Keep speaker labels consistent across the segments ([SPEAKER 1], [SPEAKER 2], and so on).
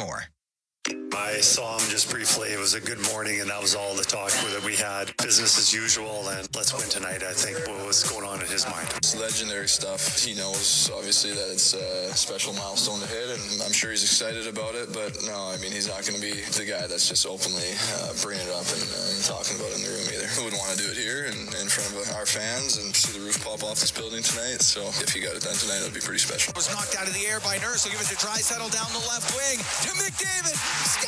[SPEAKER 1] more.
[SPEAKER 2] I saw him just briefly. It was a good morning, and that was all the talk that we had. Business as usual, and let's win tonight, I think, what was going on in his mind.
[SPEAKER 3] It's legendary stuff. He knows, obviously, that it's a special milestone to hit, and I'm sure he's excited about it, but no, I mean, he's not going to be the guy that's just openly bringing it up and talking about it in the room either. Who would want to do it here in front of our fans and see the roof pop off this building tonight? So if he got it done tonight, it would be pretty special.
[SPEAKER 1] Was knocked out of the air by Nurse. He'll give it to Draisaitl down the left wing to McDavid. Scores!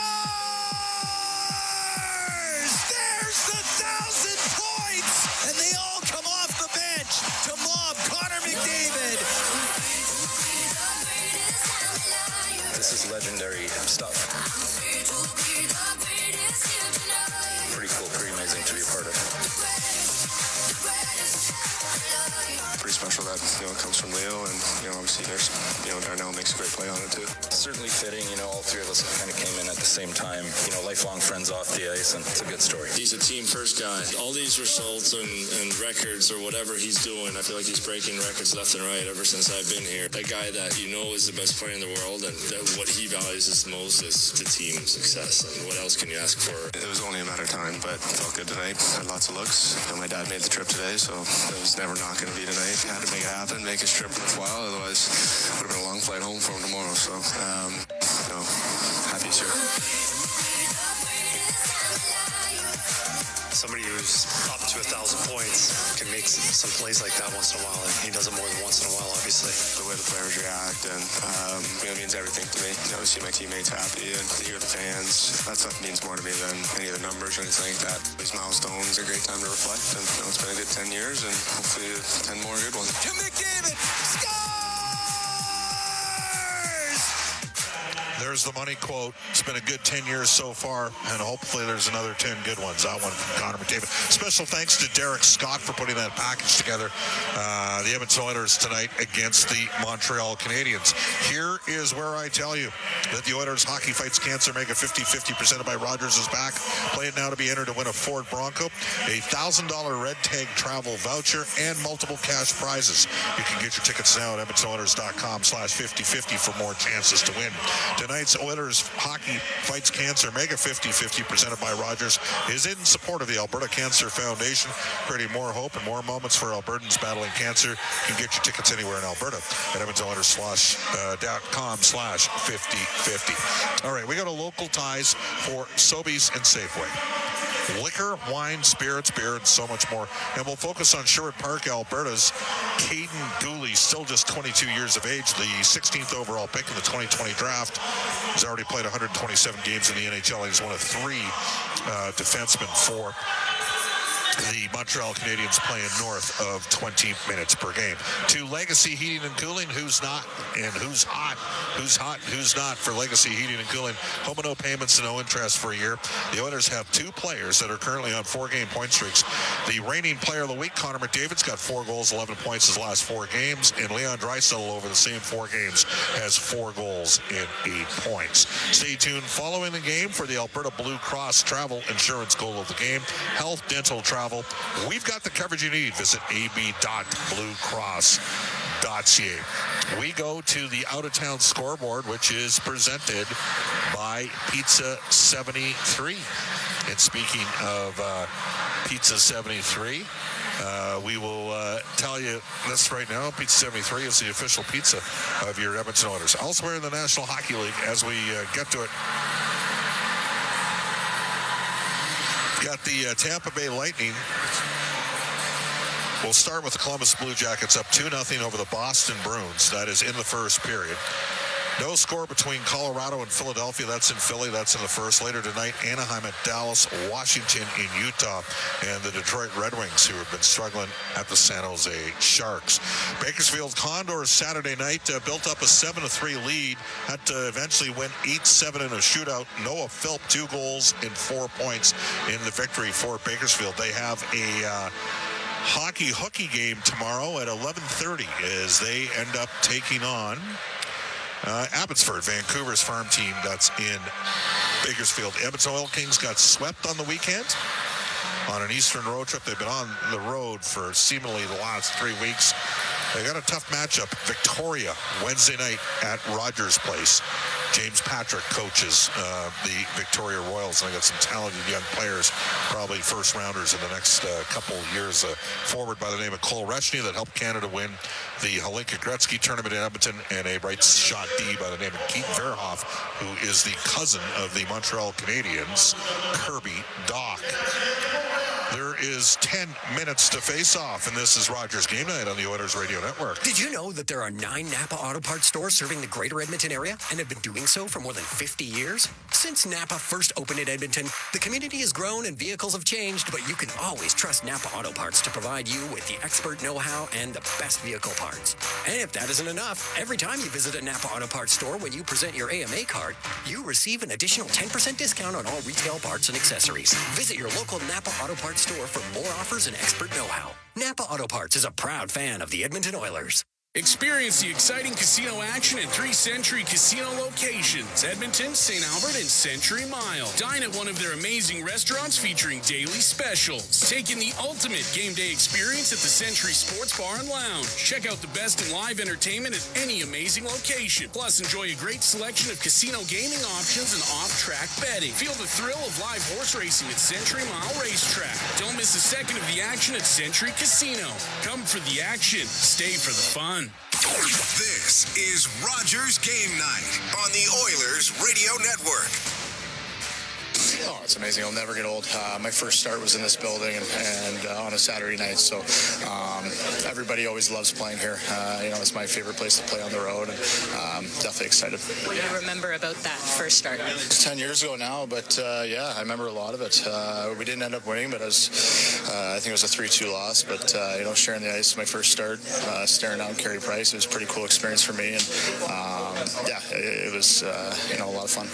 [SPEAKER 1] There's the 1,000 points! And they all come off the bench to mob Connor McDavid.
[SPEAKER 2] This is legendary stuff. Pretty cool, pretty amazing to be a part of.
[SPEAKER 4] Pretty special that, it comes from Leo, and, obviously there's, Darnell makes a great play on it too.
[SPEAKER 5] Certainly fitting, all three of us kind of came in at the same time, lifelong friends off the ice, and it's a good story.
[SPEAKER 6] He's a team first guy. All these results and records or whatever he's doing, I feel like he's breaking records left and right ever since I've been here. A guy that is the best player in the world, and that what he values the most is the team success. And what else can you ask for?
[SPEAKER 4] It was only a matter of time, but it felt good tonight. Had lots of looks. My dad made the trip today, so it was never not going to be tonight. Had to make it happen, make his trip worthwhile, otherwise it would have been a long flight home for him tomorrow. So, happy he's here.
[SPEAKER 2] Somebody who's up to 1,000 points can make some plays like that once in a while, and he does it more than once in a while, obviously.
[SPEAKER 4] The way the players react, and it means everything to me. To see my teammates happy and to hear the fans, that stuff means more to me than any of the numbers or anything like that. These milestones are a great time to reflect, and it's been a good 10 years, and hopefully 10 more good ones.
[SPEAKER 1] To McDavid,
[SPEAKER 7] There's the money quote. It's been a good 10 years so far, and hopefully there's another 10 good ones. That one from Connor McDavid. Special thanks to Derek Scott for putting that package together. The Edmonton Oilers tonight against the Montreal Canadiens. Here is where I tell you that the Oilers Hockey Fights Cancer Mega 50/50 presented by Rogers is back. Play it now to be entered to win a Ford Bronco, a $1,000 Red Tag travel voucher, and multiple cash prizes. You can get your tickets now at EdmontonOilers.com/50/50 for more chances to win. Tonight's Oilers Hockey Fights Cancer Mega 50/50 presented by Rogers is in support of the Alberta Cancer Foundation, creating more hope and more moments for Albertans battling cancer. You can get your tickets anywhere in Alberta at EdmontonOilers.com/50/50. All right, we got a local ties for Sobeys and Safeway. Liquor, wine, spirits, beer, and so much more. And we'll focus on Sherwood Park, Alberta's Caden Goalie, still just 22 years of age, the 16th overall pick in the 2020 draft. He's already played 127 games in the NHL. He's one of three defensemen for the Montreal Canadiens, playing north of 20 minutes per game. To Legacy Heating and Cooling, who's not and who's hot, who's not for Legacy Heating and Cooling. Home and no payments and no interest for a year. The Oilers have two players that are currently on 4-game point streaks. The reigning player of the week, Connor McDavid's got 4 goals, 11 points his last 4 games, and Leon Draisaitl over the same 4 games has 4 goals and 8 points. Stay tuned following the game for the Alberta Blue Cross Travel Insurance goal of the game. Health, dental, travel. We've got the coverage you need. Visit ab.bluecross.ca. We go to the out-of-town scoreboard, which is presented by Pizza 73. And speaking of Pizza 73, we will tell you this right now. Pizza 73 is the official pizza of your Edmonton Oilers. Elsewhere in the National Hockey League, as we get to it, got the Tampa Bay Lightning. We'll start with the Columbus Blue Jackets up 2-0 over the Boston Bruins. That is in the first period. No score between Colorado and Philadelphia. That's in Philly. That's in the first. Later tonight, Anaheim at Dallas, Washington in Utah, and the Detroit Red Wings, who have been struggling at the San Jose Sharks. Bakersfield Condors Saturday night built up a 7-3 lead. Had to eventually win 8-7 in a shootout. Noah Philp, 2 goals and 4 points in the victory for Bakersfield. They have a hooky game tomorrow at 11:30 as they end up taking on Abbotsford, Vancouver's farm team that's in Bakersfield. Edmonton Oil Kings got swept on the weekend on an Eastern road trip. They've been on the road for seemingly the last 3 weeks. They got a tough matchup. Victoria, Wednesday night at Rogers Place. James Patrick coaches the Victoria Royals, and they got some talented young players, probably first rounders in the next couple of years. Forward by the name of Cole Rechny that helped Canada win the Holinka Gretzky tournament in Edmonton, and a right shot D by the name of Keith Verhoff, who is the cousin of the Montreal Canadiens, Kirby Dach. There is 10 minutes to face off, and this is Rogers Game Night on the Oilers Radio Network.
[SPEAKER 8] Did you know that there are 9 Napa Auto Parts stores serving the greater Edmonton area and have been doing so for more than 50 years? Since Napa first opened in Edmonton, the community has grown and vehicles have changed, but you can always trust Napa Auto Parts to provide you with the expert know-how and the best vehicle parts. And if that isn't enough, every time you visit a Napa Auto Parts store when you present your AMA card, you receive an additional 10% discount on all retail parts and accessories. Visit your local Napa Auto Parts store for more offers and expert know-how. Napa Auto Parts is a proud fan of the Edmonton Oilers.
[SPEAKER 9] Experience the exciting casino action at 3 Century Casino locations, Edmonton, St. Albert, and Century Mile. Dine at one of their amazing restaurants featuring daily specials. Take in the ultimate game day experience at the Century Sports Bar and Lounge. Check out the best in live entertainment at any amazing location. Plus, enjoy a great selection of casino gaming options and off-track betting. Feel the thrill of live horse racing at Century Mile Racetrack. Don't miss a second of the action at Century Casino. Come for the action, stay for the fun.
[SPEAKER 1] This is Rogers Game Night on the Oilers Radio Network.
[SPEAKER 3] Oh, it's amazing. I'll never get old. My first start was in this building and on a Saturday night, so everybody always loves playing here. It's my favorite place to play on the road, and definitely excited.
[SPEAKER 10] What do you remember about that first start?
[SPEAKER 3] It's 10 years ago now, but I remember a lot of it. We didn't end up winning, but I think it was a 3-2 loss, but sharing the ice, my first start, staring down Carey Price, it was a pretty cool experience for me, and it was a lot of fun.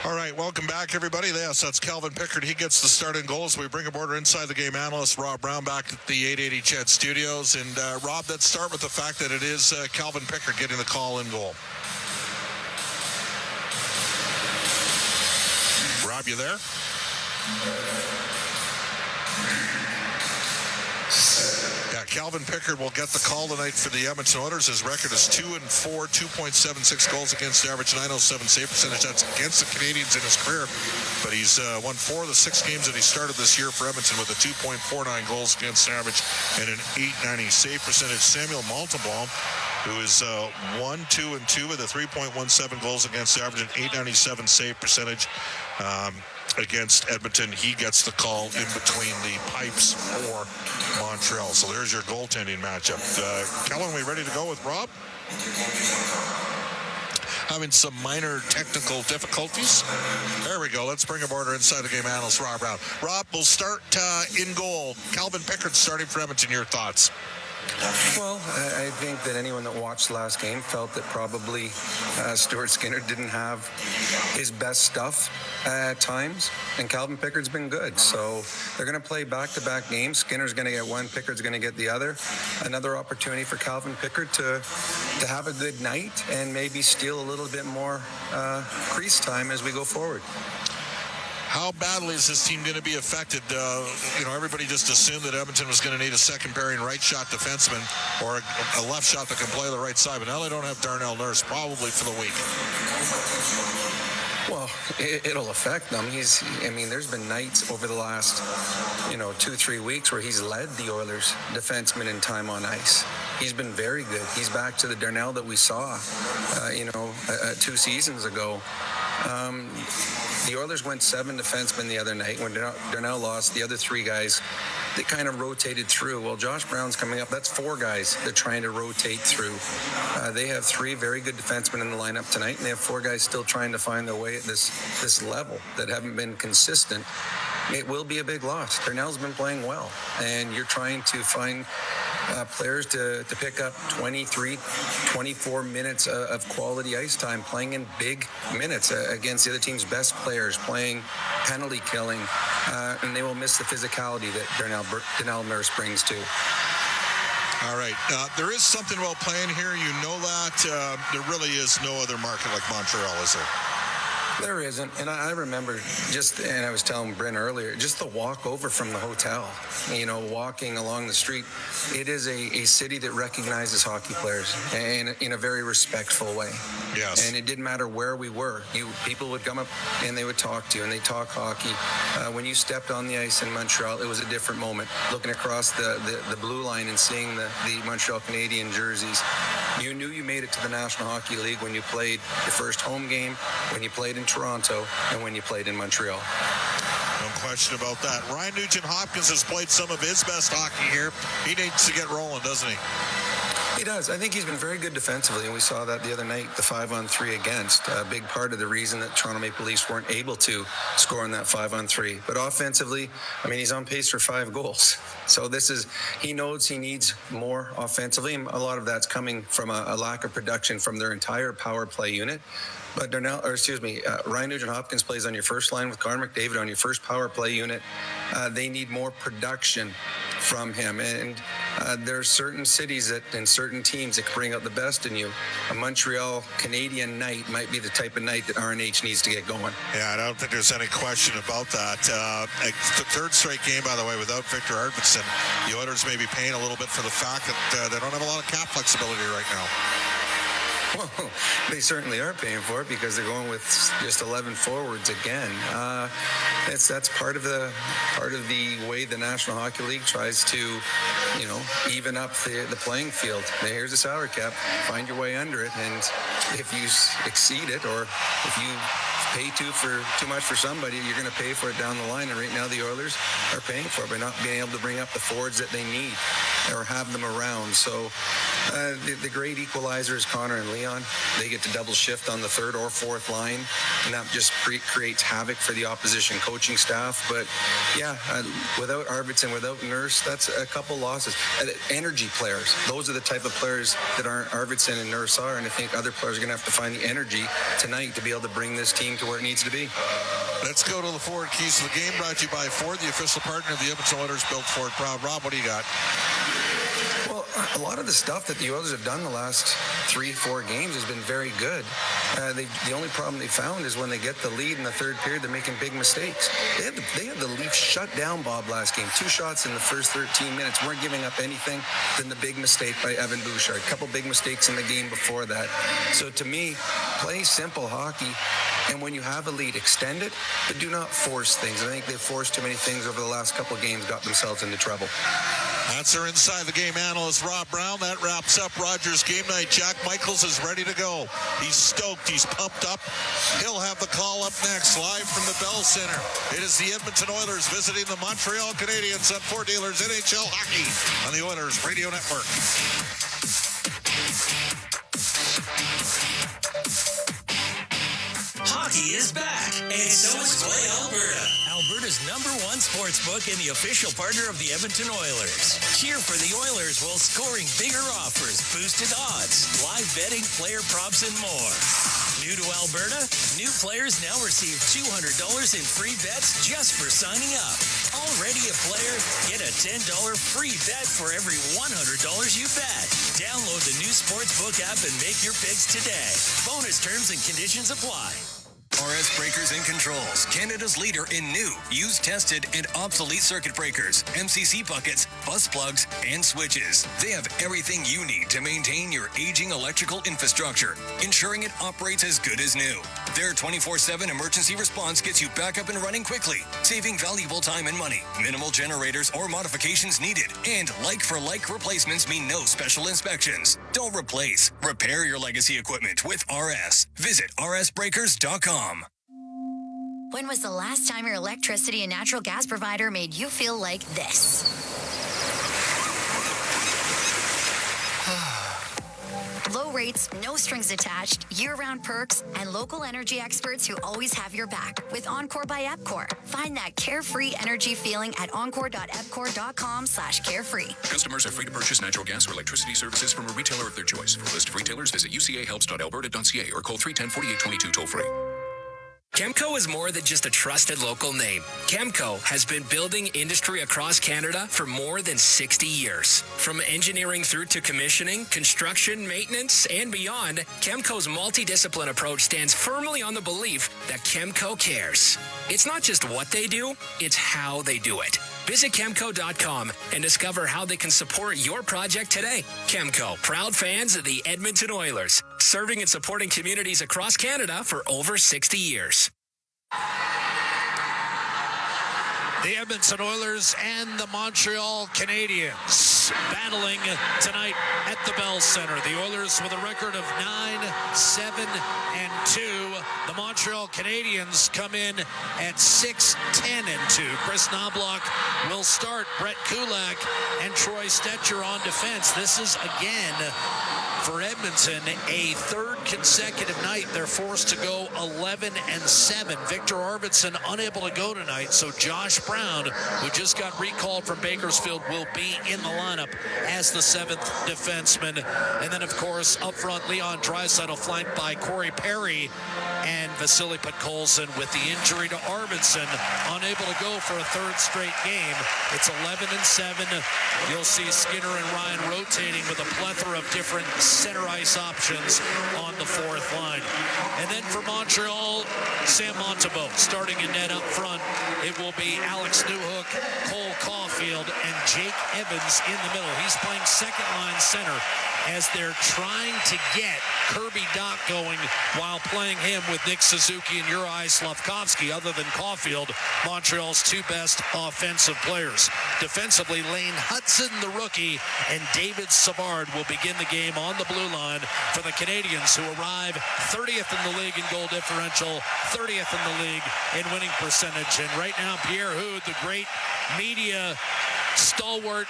[SPEAKER 7] All right, welcome back, everybody. Yes, that's Calvin Pickard. He gets the start in goals. We bring aboard our Inside the Game analyst, Rob Brown, back at the 880 CHED Studios. And, Rob, let's start with the fact that it is Calvin Pickard getting the call in goal. Rob, you there? Yeah, Calvin Pickard will get the call tonight for the Edmonton Oilers. His record is 2-4, 2.76 goals against average, 907 save percentage. That's against the Canadiens in his career. But he's won 4 of the 6 games that he started this year for Edmonton with a 2.49 goals against average and an 890 save percentage. Samuel Montembeault, who is 1-2-2 with a 3.17 goals against average and 897 save percentage. Against Edmonton, he gets the call in between the pipes for Montreal. So there's your goaltending matchup. Kellen, we ready to go with Rob? Having some minor technical difficulties. There we go. Let's bring aboard our Inside the Game analyst, Rob Brown. Rob, we'll start in goal. Calvin Pickard starting for Edmonton. Your thoughts?
[SPEAKER 11] Well, I think that anyone that watched last game felt that probably Stuart Skinner didn't have his best stuff at times, and Calvin Pickard's been good. So they're going to play back-to-back games. Skinner's going to get one, Pickard's going to get the other. Another opportunity for Calvin Pickard to have a good night and maybe steal a little bit more crease time as we go forward.
[SPEAKER 7] How badly is this team going to be affected? Everybody just assumed that Edmonton was going to need a second pairing right shot defenseman or a left shot that can play the right side. But now they don't have Darnell Nurse, probably for the week.
[SPEAKER 11] Well, it'll affect them. There's been nights over the last, 2-3 weeks where he's led the Oilers defenseman in time on ice. He's been very good. He's back to the Darnell that we saw, 2 seasons ago. The Oilers went 7 defensemen the other night. When Darnell lost, the other 3 guys, they kind of rotated through. Well, Josh Brown's coming up. That's 4 guys they're trying to rotate through. They have 3 very good defensemen in the lineup tonight, and they have 4 guys still trying to find their way at this level that haven't been consistent. It will be a big loss. Darnell's been playing well, and you're trying to find players to pick up 23, 24 minutes of quality ice time, playing in big minutes against the other team's best players, playing penalty killing, and they will miss the physicality that Darnell Nurse brings to.
[SPEAKER 7] All right. There is something about playing here. You know that. There really is no other market like Montreal, is there?
[SPEAKER 11] There isn't, and I remember and I was telling Bryn earlier, just the walk over from the hotel, walking along the street, it is a city that recognizes hockey players in a very respectful way.
[SPEAKER 7] Yes.
[SPEAKER 11] And it didn't matter where we were. People would come up and they would talk to you, and they talk hockey. When you stepped on the ice in Montreal, it was a different moment. Looking across the blue line and seeing the Montreal Canadiens jerseys, you knew you made it to the National Hockey League when you played your first home game, when you played in Toronto, and when you played in Montreal.
[SPEAKER 7] No question about that. Ryan Nugent-Hopkins has played some of his best hockey here. He needs to get rolling, doesn't he?
[SPEAKER 11] He does. I think he's been very good defensively, and we saw that the other night, the 5-on-3 against. A big part of the reason that Toronto Maple Leafs weren't able to score in that 5-on-3. But offensively, he's on pace for 5 goals. So he knows he needs more offensively, and a lot of that's coming from a lack of production from their entire power play unit. But Ryan Nugent-Hopkins plays on your first line with Connor McDavid on your first power play unit. They need more production from him. And there are certain cities and certain teams that can bring out the best in you. A Montreal Canadian night might be the type of night that RNH needs to get going.
[SPEAKER 7] Yeah, I don't think there's any question about that. The third straight game, by the way, without Victor Arvidsson. The Oilers may be paying a little bit for the fact that they don't have a lot of cap flexibility right now.
[SPEAKER 11] Well, they certainly are paying for it because they're going with just 11 forwards again. That's part of the way the National Hockey League tries to, even up the playing field. Here's a salary cap. Find your way under it, and if you exceed it, or if you pay too much for somebody, you're going to pay for it down the line. And right now, the Oilers are paying for it by not being able to bring up the forwards that they need or have them around. So the great equalizer is Connor and Leon. They get to double shift on the third or fourth line, and that just creates havoc for the opposition coaching staff. But without Arvidsson, without Nurse, that's a couple losses. Energy players, those are the type of players that Arvidsson and Nurse are, and I think other players are going to have to find the energy tonight to be able to bring this team to where it needs to be.
[SPEAKER 7] Let's go to the forward keys of the game, brought to you by Ford, the official partner of the Edmonton Oilers. Built Ford proud. Rob, what do you got?
[SPEAKER 11] Well, a lot of the stuff that the Oilers have done the last 3-4 games has been very good. The only problem they found is when they get the lead in the third period, they're making big mistakes. They had the Leafs shut down Bob last game. 2 shots in the first 13 minutes. Weren't giving up anything. Then the big mistake by Evan Bouchard. A couple big mistakes in the game before that. So to me, play simple hockey. And when you have a lead, extend it, but do not force things. I think they've forced too many things over the last couple of games, got themselves into trouble.
[SPEAKER 7] That's our Inside the Game analyst, Rob Brown. That wraps up Rogers Game Night. Jack Michaels is ready to go. He's stoked. He's pumped up. He'll have the call up next, live from the Bell Center. It is the Edmonton Oilers visiting the Montreal Canadiens on Ford Dealers NHL Hockey on the Oilers Radio Network.
[SPEAKER 1] Hockey is back, and so is Play Alberta.
[SPEAKER 12] Alberta's #1 sportsbook and the official partner of the Edmonton Oilers. Cheer for the Oilers while scoring bigger offers, boosted odds, live betting, player props, and more. New to Alberta? New players now receive $200 in free bets just for signing up. Already a player? Get a $10 free bet for every $100 you bet. Download the new sportsbook app and make your picks today. Bonus terms and conditions apply.
[SPEAKER 8] RS Breakers and Controls, Canada's leader in new, used, tested, and obsolete circuit breakers, MCC buckets, bus plugs, and switches. They have everything you need to maintain your aging electrical infrastructure, ensuring it operates as good as new. Their 24/7 emergency response gets you back up and running quickly, saving valuable time and money. Minimal generators or modifications needed, and like-for-like replacements mean no special inspections. Don't replace, repair your legacy equipment with RS. Visit rsbreakers.com.
[SPEAKER 13] When was the last time your electricity and natural gas provider made you feel like this? Low rates, no strings attached, year-round perks, and local energy experts who always have your back with Encore by Epcor. Find that carefree energy feeling at encore.epcor.com/carefree.
[SPEAKER 14] Customers are free to purchase natural gas or electricity services from a retailer of their choice. For a list of retailers, visit ucahelps.alberta.ca or call 310-4822 toll-free.
[SPEAKER 15] Chemco is more than just a trusted local name. Chemco has been building industry across Canada for more than 60 years. From engineering through to commissioning, construction, maintenance, and beyond, Chemco's multidiscipline approach stands firmly on the belief that Chemco cares. It's not just what they do, it's how they do it. Visit Chemco.com and discover how they can support your project today. Chemco, proud fans of the Edmonton Oilers, serving and supporting communities across Canada for over 60 years.
[SPEAKER 16] The Edmonton Oilers and the Montreal Canadiens battling tonight at the Bell Center. The Oilers with a record of 9-7-2. The Montreal Canadiens come in at 6-10-2. Chris Knobloch will start. Brett Kulak and Troy Stetcher on defense. This is again for Edmonton a third consecutive night. They're forced to go 11-7. Victor Arvidsson unable to go tonight, so Josh Brown, who just got recalled from Bakersfield, will be in the lineup as the seventh defenseman. And then, of course, up front, Leon Draisaitl flanked by Corey Perry and Vasily Podkolzin with the injury to Arvidsson, unable to go for a third straight game. It's 11-7. You'll see Skinner and Ryan rotating with a plethora of different center ice options on the fourth line. And then for Montreal, Sam Montembeault starting in net up front. It will be Alex Newhook, Cole Caulfield, and Jake Evans in the middle. He's playing second line center as they're trying to get Kirby Dach going while playing him with Nick Suzuki and Juraj Slafkovsky. Other than Caulfield, Montreal's two best offensive players. Defensively, Lane Hudson, the rookie, and David Savard will begin the game on the blue line for the Canadiens, who arrive 30th in the league in goal differential, 30th in the league in winning percentage. And right now, Pierre Houde, the great media stalwart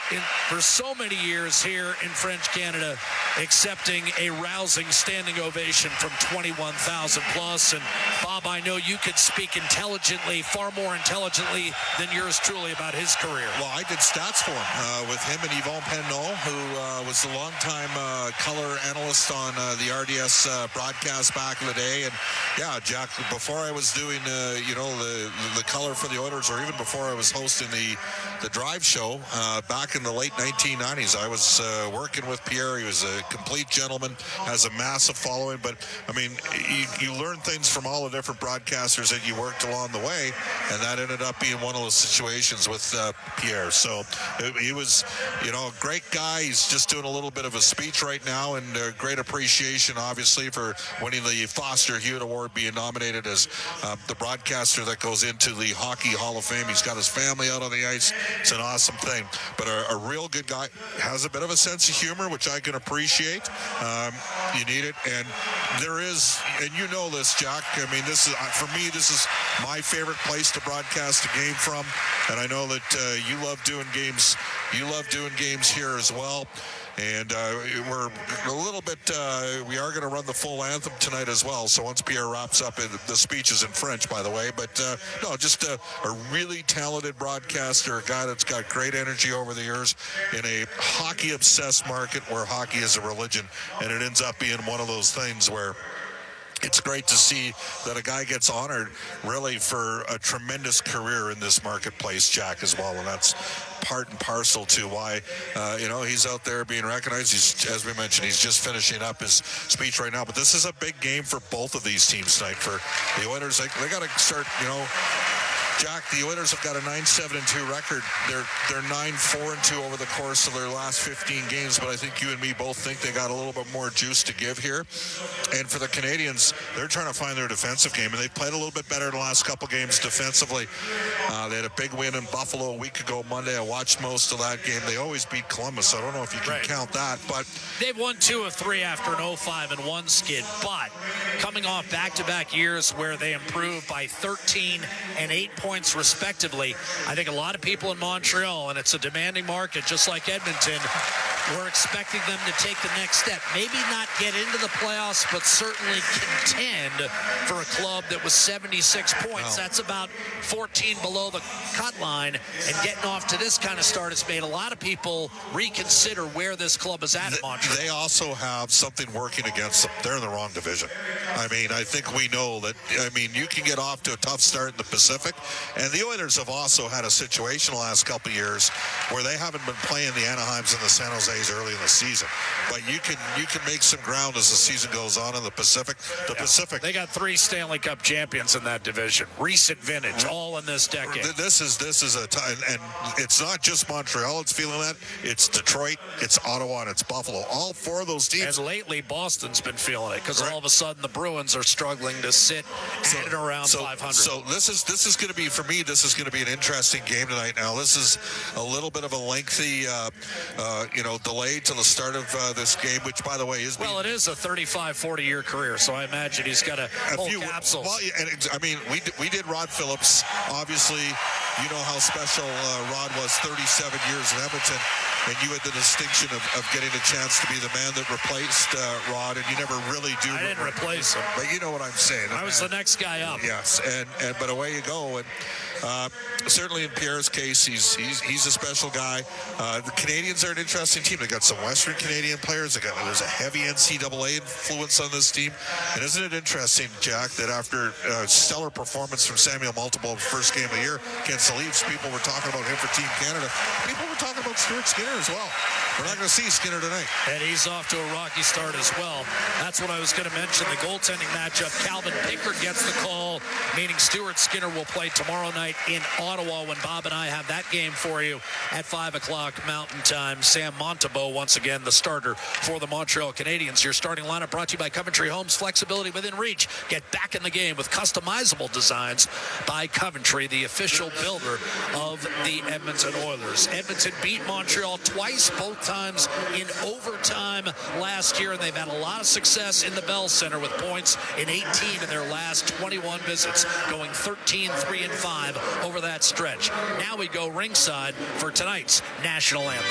[SPEAKER 16] for so many years here in French Canada, accepting a rousing standing ovation from 21,000 plus. And Bob, I know you could speak intelligently, far more intelligently than yours truly about his career.
[SPEAKER 7] Well, I did stats for him with him and Yvon Penneau, who was the longtime color analyst on the RDS broadcast back in the day. And yeah, Jack, before I was doing the color for the Oilers, or even before I was hosting the drive show back in the late 1990s, I was working with Pierre. He was a complete gentleman, has a massive following. But I mean, you learn things from all the different broadcasters that you worked along the way, and that ended up being one of those situations with Pierre. So he was, a great guy. He's just doing a little bit of a speech right now, and great appreciation, obviously, for winning the Foster Hewitt Award, being nominated as the broadcaster that goes into the Hockey Hall of Fame. He's got his family out on the ice. It's an awesome thing. But a real good guy, has a bit of a sense of humor, which I can appreciate. You need it. And there is, and you know this, Jack, I mean, this is, for me, this is my favorite place to broadcast a game from. And I know that you love doing games. You love doing games here as well. And we're a little bit, we are going to run the full anthem tonight as well. So once Pierre wraps up, the speech is in French, by the way. But no, just a really talented broadcaster, a guy that's got great energy over the years in a hockey-obsessed market where hockey is a religion. And it ends up being one of those things where it's great to see that a guy gets honored really for a tremendous career in this marketplace, Jack, as well. And that's part and parcel to why, he's out there being recognized. He's, as we mentioned, he's just finishing up his speech right now. But this is a big game for both of these teams tonight. For the Oilers, they got to start, Jack, the Oilers have got a 9-7-2 record. They're 9-4-2 over the course of their last 15 games, but I think you and me both think they got a little bit more juice to give here. And for the Canadiens, they're trying to find their defensive game, and they played a little bit better in the last couple games defensively. They had a big win in Buffalo a week ago Monday. I watched most of that game. They always beat Columbus, so I don't know if you can count that. But
[SPEAKER 16] they've won 2 of 3 after an 0-5-1 skid, but coming off back-to-back years where they improved by 13 and 8 points respectively. I think a lot of people in Montreal, and it's a demanding market just like Edmonton, we're expecting them to take the next step. Maybe not get into the playoffs, but certainly contend for a club that was 76 points. That's about 14 below the cut line. And getting off to this kind of start has made a lot of people reconsider where this club is at in Montreal.
[SPEAKER 7] They also have something working against them. They're in the wrong division. I mean, I think we know that, I mean, you can get off to a tough start in the Pacific. And the Oilers have also had a situation the last couple of years where they haven't been playing the Anaheims and the San Jose's early in the season. But you can make some ground as the season goes on in the Pacific. The Pacific.
[SPEAKER 16] They got 3 Stanley Cup champions in that division. Recent vintage, all in this decade.
[SPEAKER 7] This is a time, and it's not just Montreal it's feeling that. It's Detroit, it's Ottawa, and it's Buffalo. All 4 of those teams.
[SPEAKER 16] And lately, Boston's been feeling it because all of a sudden the Bruins are struggling to sit at and around 500.
[SPEAKER 7] So this is going to be, for me, this is going to be an interesting game tonight. Now, this is a little bit of a lengthy, delay to the start of this game, which, by the way, is...
[SPEAKER 16] Well, it is a 35, 40-year career, so I imagine he's got a few capsules.
[SPEAKER 7] Well, and I mean, we did Rod Phillips. Obviously, you know how special Rod was, 37 years in Edmonton, and you had the distinction of getting a chance to be the man that replaced Rod, and you never really do.
[SPEAKER 16] I didn't replace him.
[SPEAKER 7] But you know what I'm saying.
[SPEAKER 16] I was the next guy up.
[SPEAKER 7] Yes, but away you go. And certainly in Pierre's case, he's a special guy. The Canadians are an interesting team. They got some Western Canadian players. There's a heavy NCAA influence on this team. And isn't it interesting, Jack, that after a stellar performance from Samuel Multiple in the first game of the year against the Leafs, people were talking about him for Team Canada. People were talking about Stuart Skinner as well. We're not going to see Skinner tonight.
[SPEAKER 16] And he's off to a rocky start as well. That's what I was going to mention, the goaltending matchup. Calvin Pickard gets the call, meaning Stuart Skinner will play tomorrow night in Ottawa when Bob and I have that game for you at 5 o'clock Mountain Time. Sam Montembeault, once again, the starter for the Montreal Canadiens. Your starting lineup brought to you by Coventry Homes. Flexibility within reach. Get back in the game with customizable designs by Coventry, the official builder of the Edmonton Oilers. Edmonton beat Montreal twice, both times in overtime last year, and they've had a lot of success in the Bell Center with points in 18 in their last 21 visits, going 13-3-5 over that stretch. Now we go ringside for tonight's national anthem.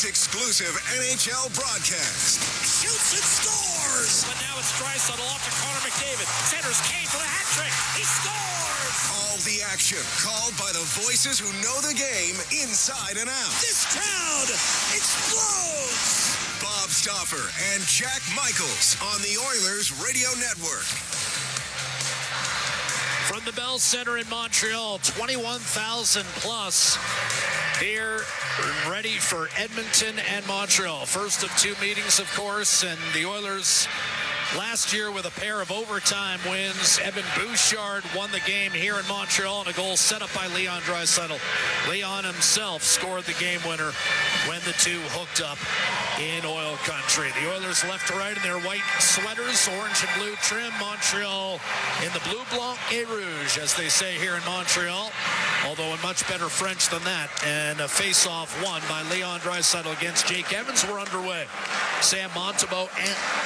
[SPEAKER 1] Exclusive NHL broadcast. Shoots and scores!
[SPEAKER 16] But now it's Draisaitl off to Connor McDavid. Centers Kane for the hat trick. He scores!
[SPEAKER 1] All the action called by the voices who know the game inside and out. This crowd explodes! Bob Stauffer and Jack Michaels on the Oilers Radio Network.
[SPEAKER 16] From the Bell Center in Montreal, 21,000 plus here, ready for Edmonton and Montreal. First of 2 meetings, of course, and the Oilers last year with a pair of overtime wins. Evan Bouchard won the game here in Montreal, and a goal set up by Leon Draisaitl. Leon himself scored the game winner when the two hooked up in OilCountry. The Oilers left to right in their white sweaters, orange and blue trim. Montreal in the bleu blanc et rouge, as they say here in Montreal, although in much better French than that. And a face-off won by Leon Draisaitl against Jake Evans. We're underway. Sam Montembeault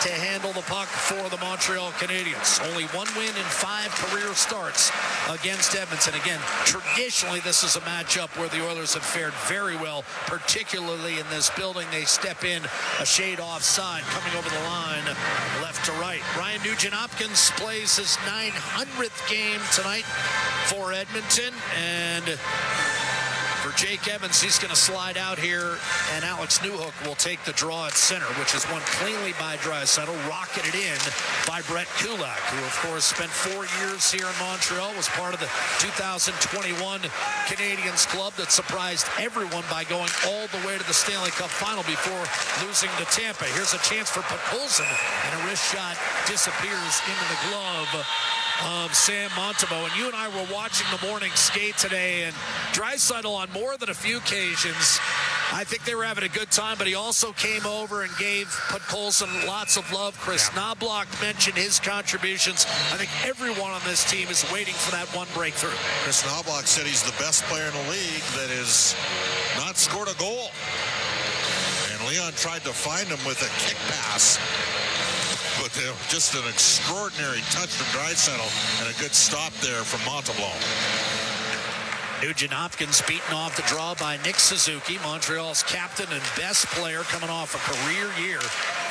[SPEAKER 16] to handle the puck for the Montreal Canadiens. Only one win in 5 career starts against Edmonton. Again, traditionally, this is a matchup where the Oilers have fared very well, particularly in this building. They step in a shade offside, coming over the line left to right. Ryan Nugent-Hopkins plays his 900th game tonight for Edmonton, and for Jake Evans, he's going to slide out here, and Alex Newhook will take the draw at center, which is won cleanly by Draisaitl, rocketed in by Brett Kulak, who, of course, spent 4 years here in Montreal, was part of the 2021 Canadiens club that surprised everyone by going all the way to the Stanley Cup final before losing to Tampa. Here's a chance for Podkolzin, and a wrist shot disappears into the glove of Sam Montembeault. And you and I were watching the morning skate today, and Draisaitl on more than a few occasions, I think they were having a good time, but he also came over and gave Podkolzin lots of love. Chris Knobloch mentioned his contributions. I think everyone on this team is waiting for that one breakthrough.
[SPEAKER 7] Chris Knobloch said he's the best player in the league that has not scored a goal. And Leon tried to find him with a kick pass. But just an extraordinary touch from Draisaitl and a good stop there from Montembeault.
[SPEAKER 16] Nugent-Hopkins beaten off the draw by Nick Suzuki, Montreal's captain and best player, coming off a career year.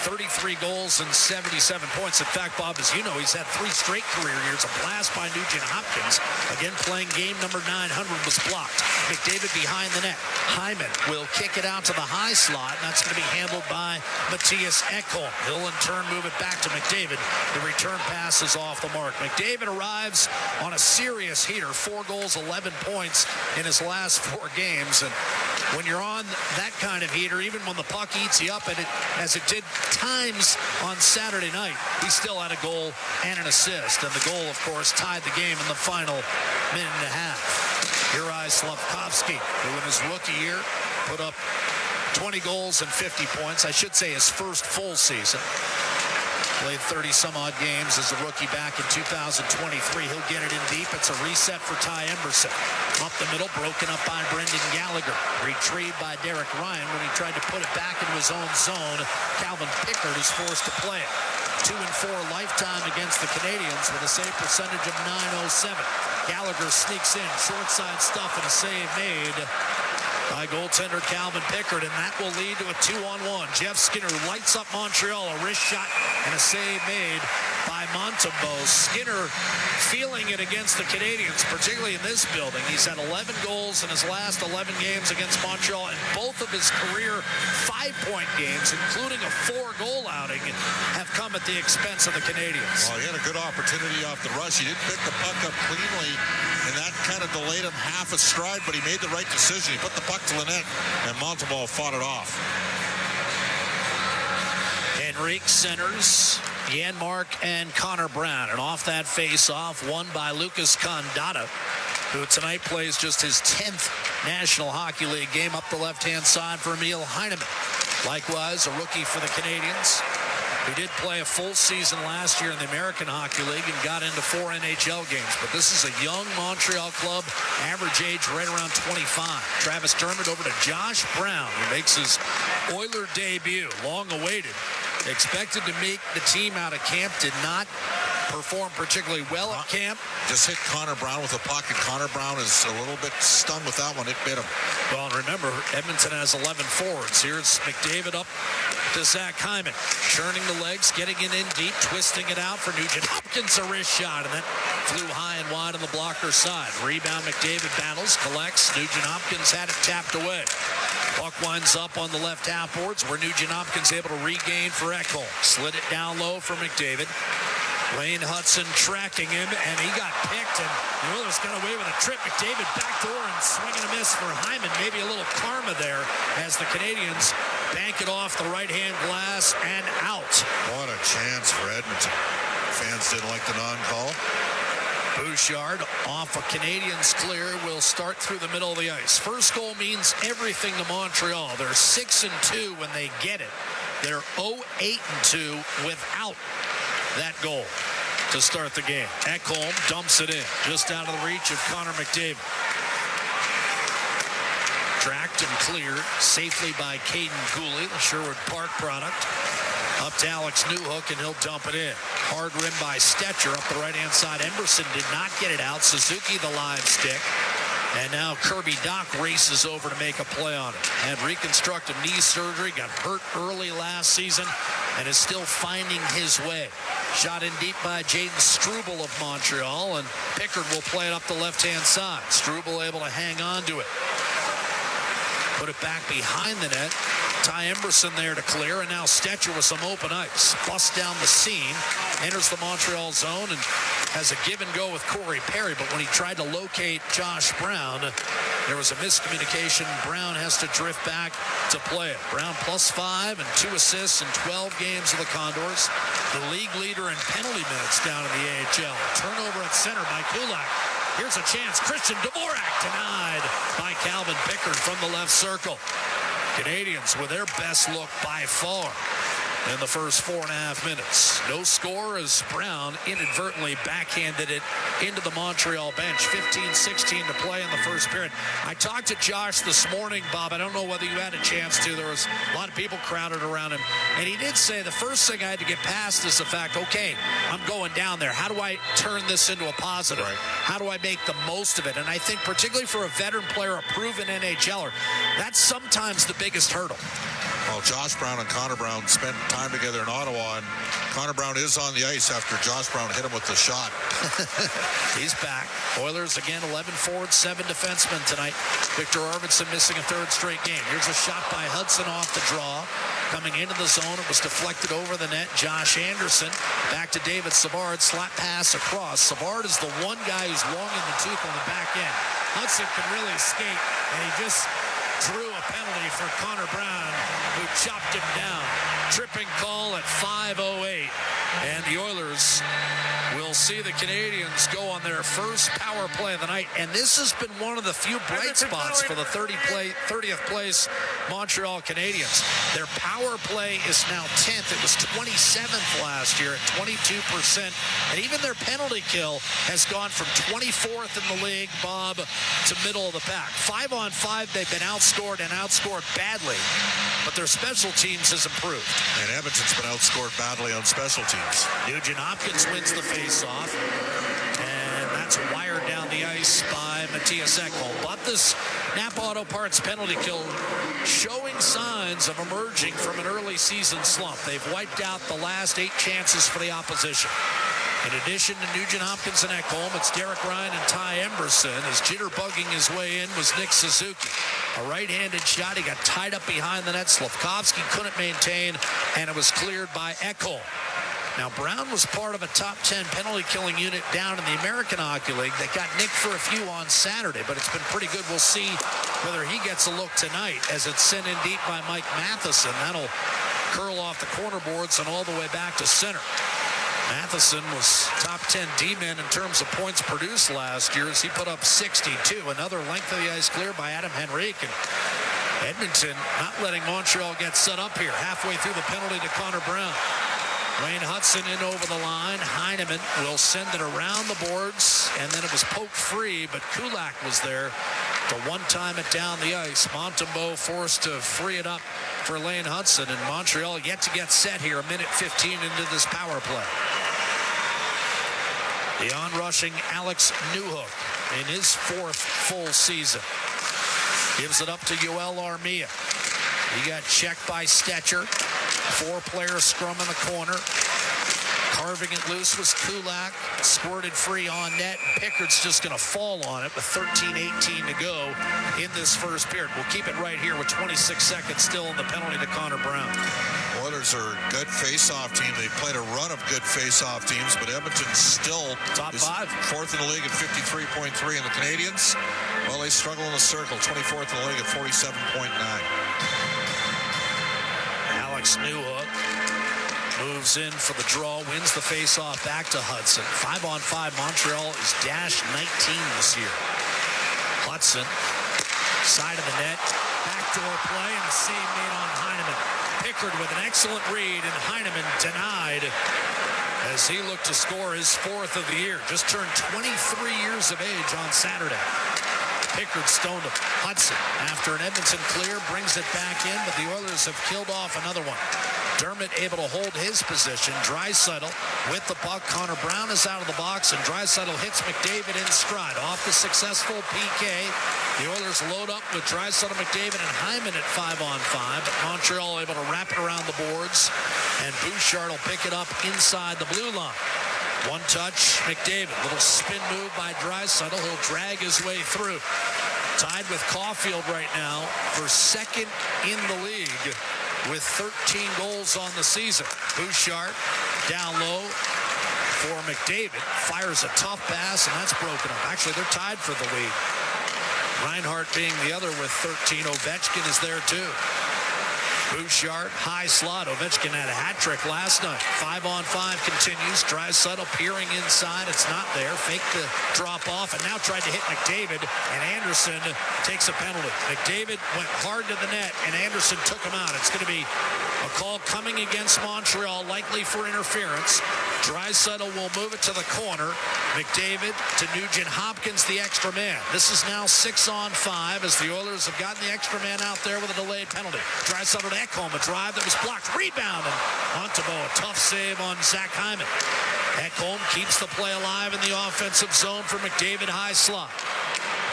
[SPEAKER 16] 33 goals and 77 points. In fact, Bob, as you know, he's had 3 straight career years. A blast by Nugent-Hopkins. Again, playing game number 900 was blocked. McDavid behind the net. Hyman will kick it out to the high slot, and that's going to be handled by Matthias Ekholm. He'll in turn move it back to McDavid. The return pass is off the mark. McDavid arrives on a serious heater. 4 goals, 11 points in his last 4 games. And when you're on that kind of heater, even when the puck eats you up, and as it did times on Saturday night, he still had a goal and an assist. And the goal, of course, tied the game in the final minute and a half. Juraj Slafkovsky, who in his rookie year put up 20 goals and 50 points. I should say his first full season. Played 30-some-odd games as a rookie back in 2023. He'll get it in deep. It's a reset for Ty Emberson. Up the middle, broken up by Brendan Gallagher. Retrieved by Derek Ryan when he tried to put it back into his own zone. Calvin Pickard is forced to play it. 2-4 lifetime against the Canadiens with a save percentage of .907. Gallagher sneaks in, short side stuff, and a save made by goaltender Calvin Pickard, and that will lead to a 2-on-1. Jeff Skinner lights up Montreal, a wrist shot and a save made by Montembeault. Skinner feeling it against the Canadiens, particularly in this building. He's had 11 goals in his last 11 games against Montreal, and both of his career 5-point games, including a 4-goal outing, have come at the expense of the Canadiens.
[SPEAKER 7] Well, he had a good opportunity off the rush. He didn't pick the puck up cleanly, and that kind of delayed him half a stride, but he made the right decision. He put the puck to the net, and Montembeault fought it off.
[SPEAKER 16] Henrique centers Janmark and Connor Brown, and off that face-off, won by Lucas Condotta, who tonight plays just his 10th National Hockey League game up the left-hand side for Emil Heineman. Likewise, a rookie for the Canadiens, who did play a full season last year in the American Hockey League and got into 4 NHL games. But this is a young Montreal club, average age right around 25. Travis Dermott over to Josh Brown, who makes his Oiler debut, long awaited. Expected to make the team out of camp, did not perform particularly well at camp.
[SPEAKER 7] Just hit Connor Brown with a puck, and Connor Brown is a little bit stunned with that one. It bit him.
[SPEAKER 16] Well, and remember, Edmonton has 11 forwards. Here's McDavid up to Zach Hyman. Churning the legs, getting it in deep, twisting it out for Nugent-Hopkins, a wrist shot, and that flew high and wide on the blocker side. Rebound, McDavid battles, collects. Nugent-Hopkins had it tapped away. Puck winds up on the left half boards, where Nugent-Hopkins able to regain for Ekholm. Slid it down low for McDavid. Lane Hudson tracking him, and he got picked, and the Oilers got away with a trip. McDavid backdoor and swing and a miss for Hyman. Maybe a little karma there as the Canadiens bank it off the right-hand glass and out.
[SPEAKER 7] What a chance for Edmonton. Fans didn't like the non-call.
[SPEAKER 16] Bouchard off a Canadiens clear will start through the middle of the ice. First goal means everything to Montreal. They're 6-2 when they get it. They're 0-8-2 without that goal to start the game. Ekholm dumps it in just out of the reach of Connor McDavid. Tracked and cleared safely by Caden Goalie, the Sherwood Park product. Up to Alex Newhook, and he'll dump it in. Hard rim by Stetcher up the right-hand side. Emberson did not get it out. Suzuki the live stick. And now Kirby Doc races over to make a play on it. Had reconstructive knee surgery, got hurt early last season, and is still finding his way. Shot in deep by Jaden Struble of Montreal, and Pickard will play it up the left-hand side. Struble able to hang on to it. Put it back behind the net. Ty Emberson there to clear, and now Stetcher with some open ice. Busts down the seam, enters the Montreal zone, and has a give and go with Corey Perry, but when he tried to locate Josh Brown, there was a miscommunication. Brown has to drift back to play it. Brown +5 and 2 assists in 12 games of the Condors. The league leader in penalty minutes down in the AHL. Turnover at center by Kulak. Here's a chance. Christian Dvorak denied by Calvin Pickard from the left circle. Canadians with their best look by far in the first 4.5 minutes. No score as Brown inadvertently backhanded it into the Montreal bench. 15-16 to play in the first period. I talked to Josh this morning, Bob. I don't know whether you had a chance to. There was a lot of people crowded around him. And he did say the first thing I had to get past is the fact, okay, I'm going down there. How do I turn this into a positive? Right. How do I make the most of it? And I think particularly for a veteran player, a proven NHLer, that's sometimes the biggest hurdle.
[SPEAKER 7] Well, Josh Brown and Connor Brown spent time together in Ottawa, and Connor Brown is on the ice after Josh Brown hit him with the shot.
[SPEAKER 16] He's back. Oilers again, 11 forwards, 7 defensemen tonight. Victor Arvidsson missing a 3rd straight game. Here's a shot by Hudson off the draw. Coming into the zone, it was deflected over the net. Josh Anderson back to David Savard. Slap pass across. Savard is the one guy who's long in the tooth on the back end. Hudson can really skate, and he just drew a penalty for Connor Brown, who chopped him down. Tripping call at 5:08, and the Oilers will see the Canadians go on their first power play of the night. And this has been one of the few bright spots for the 30th place Montreal Canadiens. Their power play is now 10th. It was 27th last year at 22%. And even their penalty kill has gone from 24th in the league, Bob, to middle of the pack. 5-on-5, they've been outscored and outscored badly, but their special teams has improved.
[SPEAKER 7] And Edmonton's been outscored badly on special teams.
[SPEAKER 16] Nugent Hopkins wins the face-off, and that's wired down the ice by Matthias Ekholm. But this Napa Auto Parts penalty kill showing signs of emerging from an early season slump. They've wiped out the last 8 chances for the opposition. In addition to Nugent Hopkins and Ekholm, it's Derek Ryan and Ty Emberson. As jitterbugging his way in was Nick Suzuki. A right-handed shot. He got tied up behind the net. Slavkovsky couldn't maintain, and it was cleared by Ekholm. Now, Brown was part of a top 10 penalty-killing unit down in the American Hockey League that got nicked for a few on Saturday, but it's been pretty good. We'll see whether he gets a look tonight as it's sent in deep by Mike Matheson. That'll curl off the corner boards and all the way back to center. Matheson was top 10 D-man in terms of points produced last year as he put up 62. Another length of the ice clear by Adam Henrique. And Edmonton not letting Montreal get set up here. Halfway through the penalty to Connor Brown. Wayne Hudson in over the line. Heineman will send it around the boards, and then it was poked free, but Kulak was there to one-time it down the ice. Montembeault forced to free it up for Lane Hudson, and Montreal yet to get set here, 1:15 into this power play. The on-rushing Alex Newhook in his 4th full season. Gives it up to Yoel Armia. He got checked by Stetcher. 4-player scrum in the corner. Carving it loose was Kulak. Squirted free on net. Pickard's just going to fall on it with 13:18 to go in this first period. We'll keep it right here with 26 seconds still in the penalty to Connor Brown.
[SPEAKER 7] Oilers are a good face-off team. They've played a run of good face-off teams, but Edmonton's still
[SPEAKER 16] top 5.
[SPEAKER 7] 4th in the league at 53.3. And the Canadians, well, they struggle in the circle. 24th in the league at 47.9.
[SPEAKER 16] Next new hook. Moves in for the draw, wins the faceoff back to Hudson. 5-on-5, Montreal is dash 19 this year. Hudson, side of the net, backdoor play, and a save made on Heineman. Pickard with an excellent read, and Heineman denied as he looked to score his 4th of the year. Just turned 23 years of age on Saturday. Pickard stoned him. Hudson, after an Edmonton clear, brings it back in, but the Oilers have killed off another one. Dermott able to hold his position. Draisaitl with the puck. Connor Brown is out of the box, and Draisaitl hits McDavid in stride. Off the successful PK, the Oilers load up with Draisaitl, McDavid, and Hyman at 5-on-5. But Montreal able to wrap it around the boards, and Bouchard will pick it up inside the blue line. One touch, McDavid. Little spin move by Draisaitl. He'll drag his way through. Tied with Caulfield right now for second in the league with 13 goals on the season. Bouchard down low for McDavid. Fires a tough pass, and that's broken up. Actually, they're tied for the lead. Reinhart being the other with 13. Ovechkin is there too. Bouchard, high slot. Ovechkin had a hat trick last night. 5-on-5 continues. Draisaitl peering inside. It's not there. Fake the drop off, and now tried to hit McDavid, and Anderson takes a penalty. McDavid went hard to the net, and Anderson took him out. It's going to be a call coming against Montreal, likely for interference. Draisaitl will move it to the corner. McDavid to Nugent Hopkins, the extra man. This is now 6-on-5 as the Oilers have gotten the extra man out there with a delayed penalty. Draisaitl to Ekholm, a drive that was blocked. Rebound, and Montembeault, a tough save on Zach Hyman. Ekholm keeps the play alive in the offensive zone for McDavid, high slot.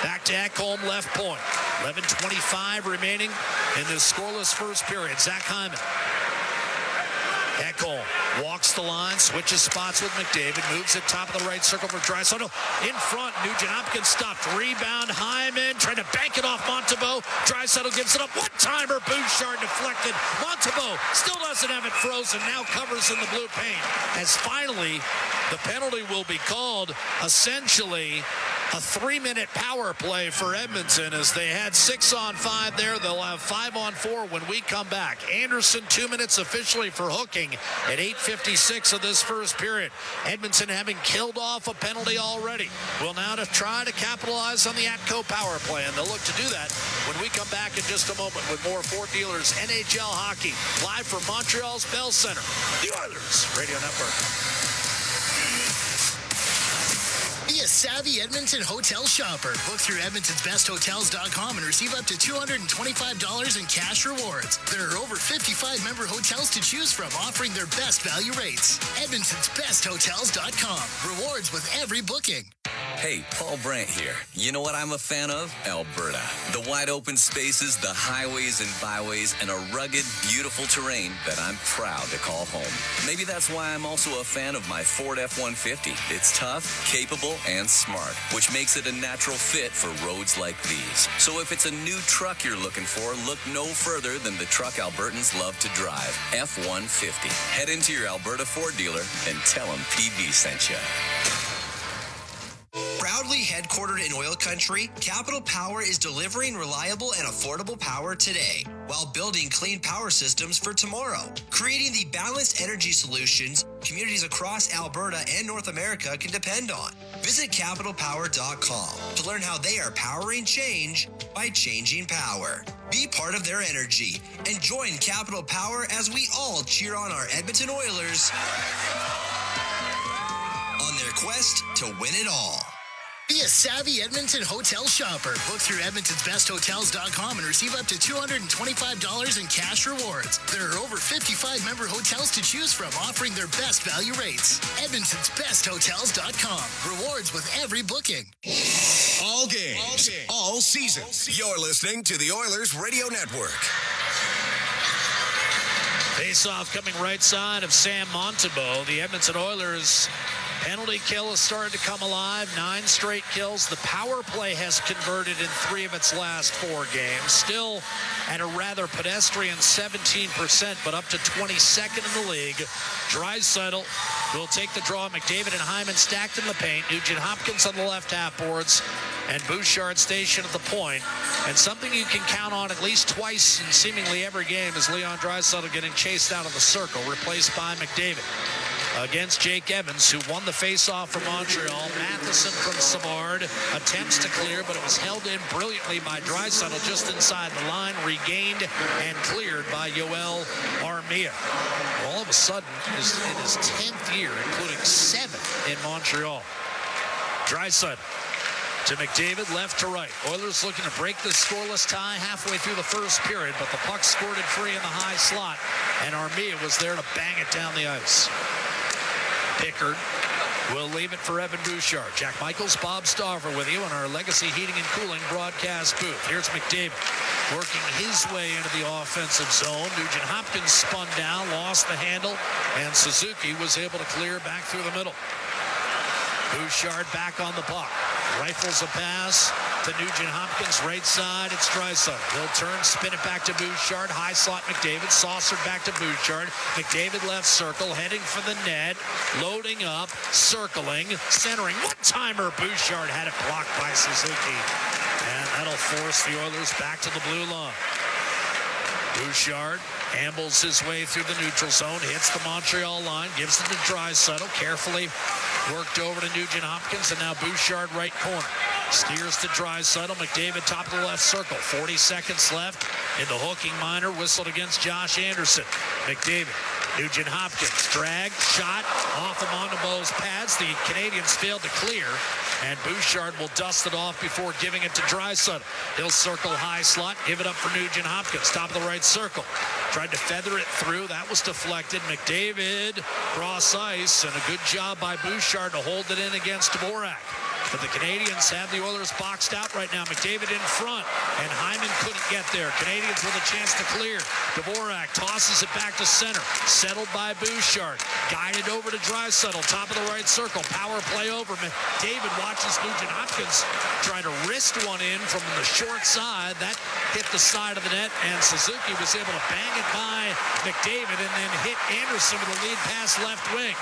[SPEAKER 16] Back to Ekholm, left point. 11:25 remaining in this scoreless first period. Zach Hyman. Ekholm walks the line, switches spots with McDavid, moves it top of the right circle for Draisaitl. In front, Nugent Hopkins stopped. Rebound, Hyman trying to bank it off Montembeault. Draisaitl gives it up. One-timer, Bouchard deflected. Montembeault still doesn't have it frozen, now covers in the blue paint. As finally, the penalty will be called, essentially a 3-minute power play for Edmonton as they had 6-on-5 there. They'll have 5-on-4 when we come back. Anderson, 2 minutes officially for hooking at 8:56 of this first period. Edmonton having killed off a penalty already will now try to capitalize on the Atco power play, and they'll look to do that when we come back in just a moment with more Fort Dealers NHL hockey live from Montreal's Bell Center, the Oilers Radio Network.
[SPEAKER 17] Be a savvy Edmonton hotel shopper. Book through edmontonsbesthotels.com and receive up to $225 in cash rewards. There are over 55 member hotels to choose from, offering their best value rates. edmontonsbesthotels.com. Rewards with every booking.
[SPEAKER 18] Hey, Paul Brandt here. You know what I'm a fan of? Alberta. The wide open spaces, the highways and byways, and a rugged, beautiful terrain that I'm proud to call home. Maybe that's why I'm also a fan of my Ford F-150. It's tough, capable, and smart, which makes it a natural fit for roads like these. So if it's a new truck you're looking for, look no further than the truck Albertans love to drive, F-150. Head into your Alberta Ford dealer and tell them PB sent you.
[SPEAKER 19] Proudly headquartered in OilCountry, Capital Power is delivering reliable and affordable power today while building clean power systems for tomorrow, creating the balanced energy solutions communities across Alberta and North America can depend on. Visit capitalpower.com to learn how they are powering change by changing power. Be part of their energy and join Capital Power as we all cheer on our Edmonton Oilers on their quest to win it all.
[SPEAKER 17] Be a savvy Edmonton hotel shopper. Book through edmontonsbesthotels.com and receive up to $225 in cash rewards. There are over 55 member hotels to choose from, offering their best value rates. edmontonsbesthotels.com. Rewards with every booking.
[SPEAKER 1] All games, all seasons. You're listening to the Oilers Radio Network.
[SPEAKER 16] Face-off coming right side of Sam Montembeault. The Edmonton Oilers penalty kill has started to come alive. 9 straight kills. The power play has converted in 3 of its last 4 games. Still at a rather pedestrian 17%, but up to 22nd in the league. Draisaitl will take the draw. McDavid and Hyman stacked in the paint. Nugent Hopkins on the left half boards, and Bouchard stationed at the point. And something you can count on at least twice in seemingly every game is Leon Draisaitl getting chased out of the circle, replaced by McDavid. Against Jake Evans, who won the face-off for Montreal. Matheson from Savard attempts to clear, but it was held in brilliantly by Draisaitl just inside the line, regained and cleared by Yoel Armia. All of a sudden, in his 10th year, including 7 in Montreal. Draisaitl to McDavid, left to right. Oilers looking to break this scoreless tie halfway through the first period, but the puck squirted free in the high slot, and Armia was there to bang it down the ice. Pickard will leave it for Evan Bouchard. Jack Michaels, Bob Stauffer with you in our Legacy Heating and Cooling broadcast booth. Here's McDavid working his way into the offensive zone. Nugent Hopkins spun down, lost the handle, and Suzuki was able to clear back through the middle. Bouchard back on the puck. Rifles a pass to Nugent Hopkins, right side. It's Draisaitl. He'll turn, spin it back to Bouchard. High slot McDavid. Saucered back to Bouchard. McDavid left circle, heading for the net. Loading up, circling, centering. One-timer. Bouchard had it blocked by Suzuki. And that'll force the Oilers back to the blue line. Bouchard ambles his way through the neutral zone, hits the Montreal line, gives it to Draisaitl, carefully worked over to Nugent Hopkins, and now Bouchard right corner. Steers to Draisaitl, McDavid top of the left circle, 40 seconds left in the hooking minor, whistled against Josh Anderson. McDavid, Nugent Hopkins, drag, shot, off of Montembeau's pads. The Canadians failed to clear, and Bouchard will dust it off before giving it to Draisaitl. He'll circle high slot, give it up for Nugent Hopkins, top of the right circle. Tried to feather it through, that was deflected. McDavid, cross ice, and a good job by Bouchard to hold it in against Dvorak. But the Canadians have the Oilers boxed out right now. McDavid in front, and Hyman couldn't get there. Canadians with a chance to clear. Dvorak tosses it back to center. Settled by Bouchard. Guided over to Draisaitl, top of the right circle. Power play over. McDavid watches Nugent Hopkins try to wrist one in from the short side. That hit the side of the net, and Suzuki was able to bang it by McDavid and then hit Anderson with a lead pass left wing.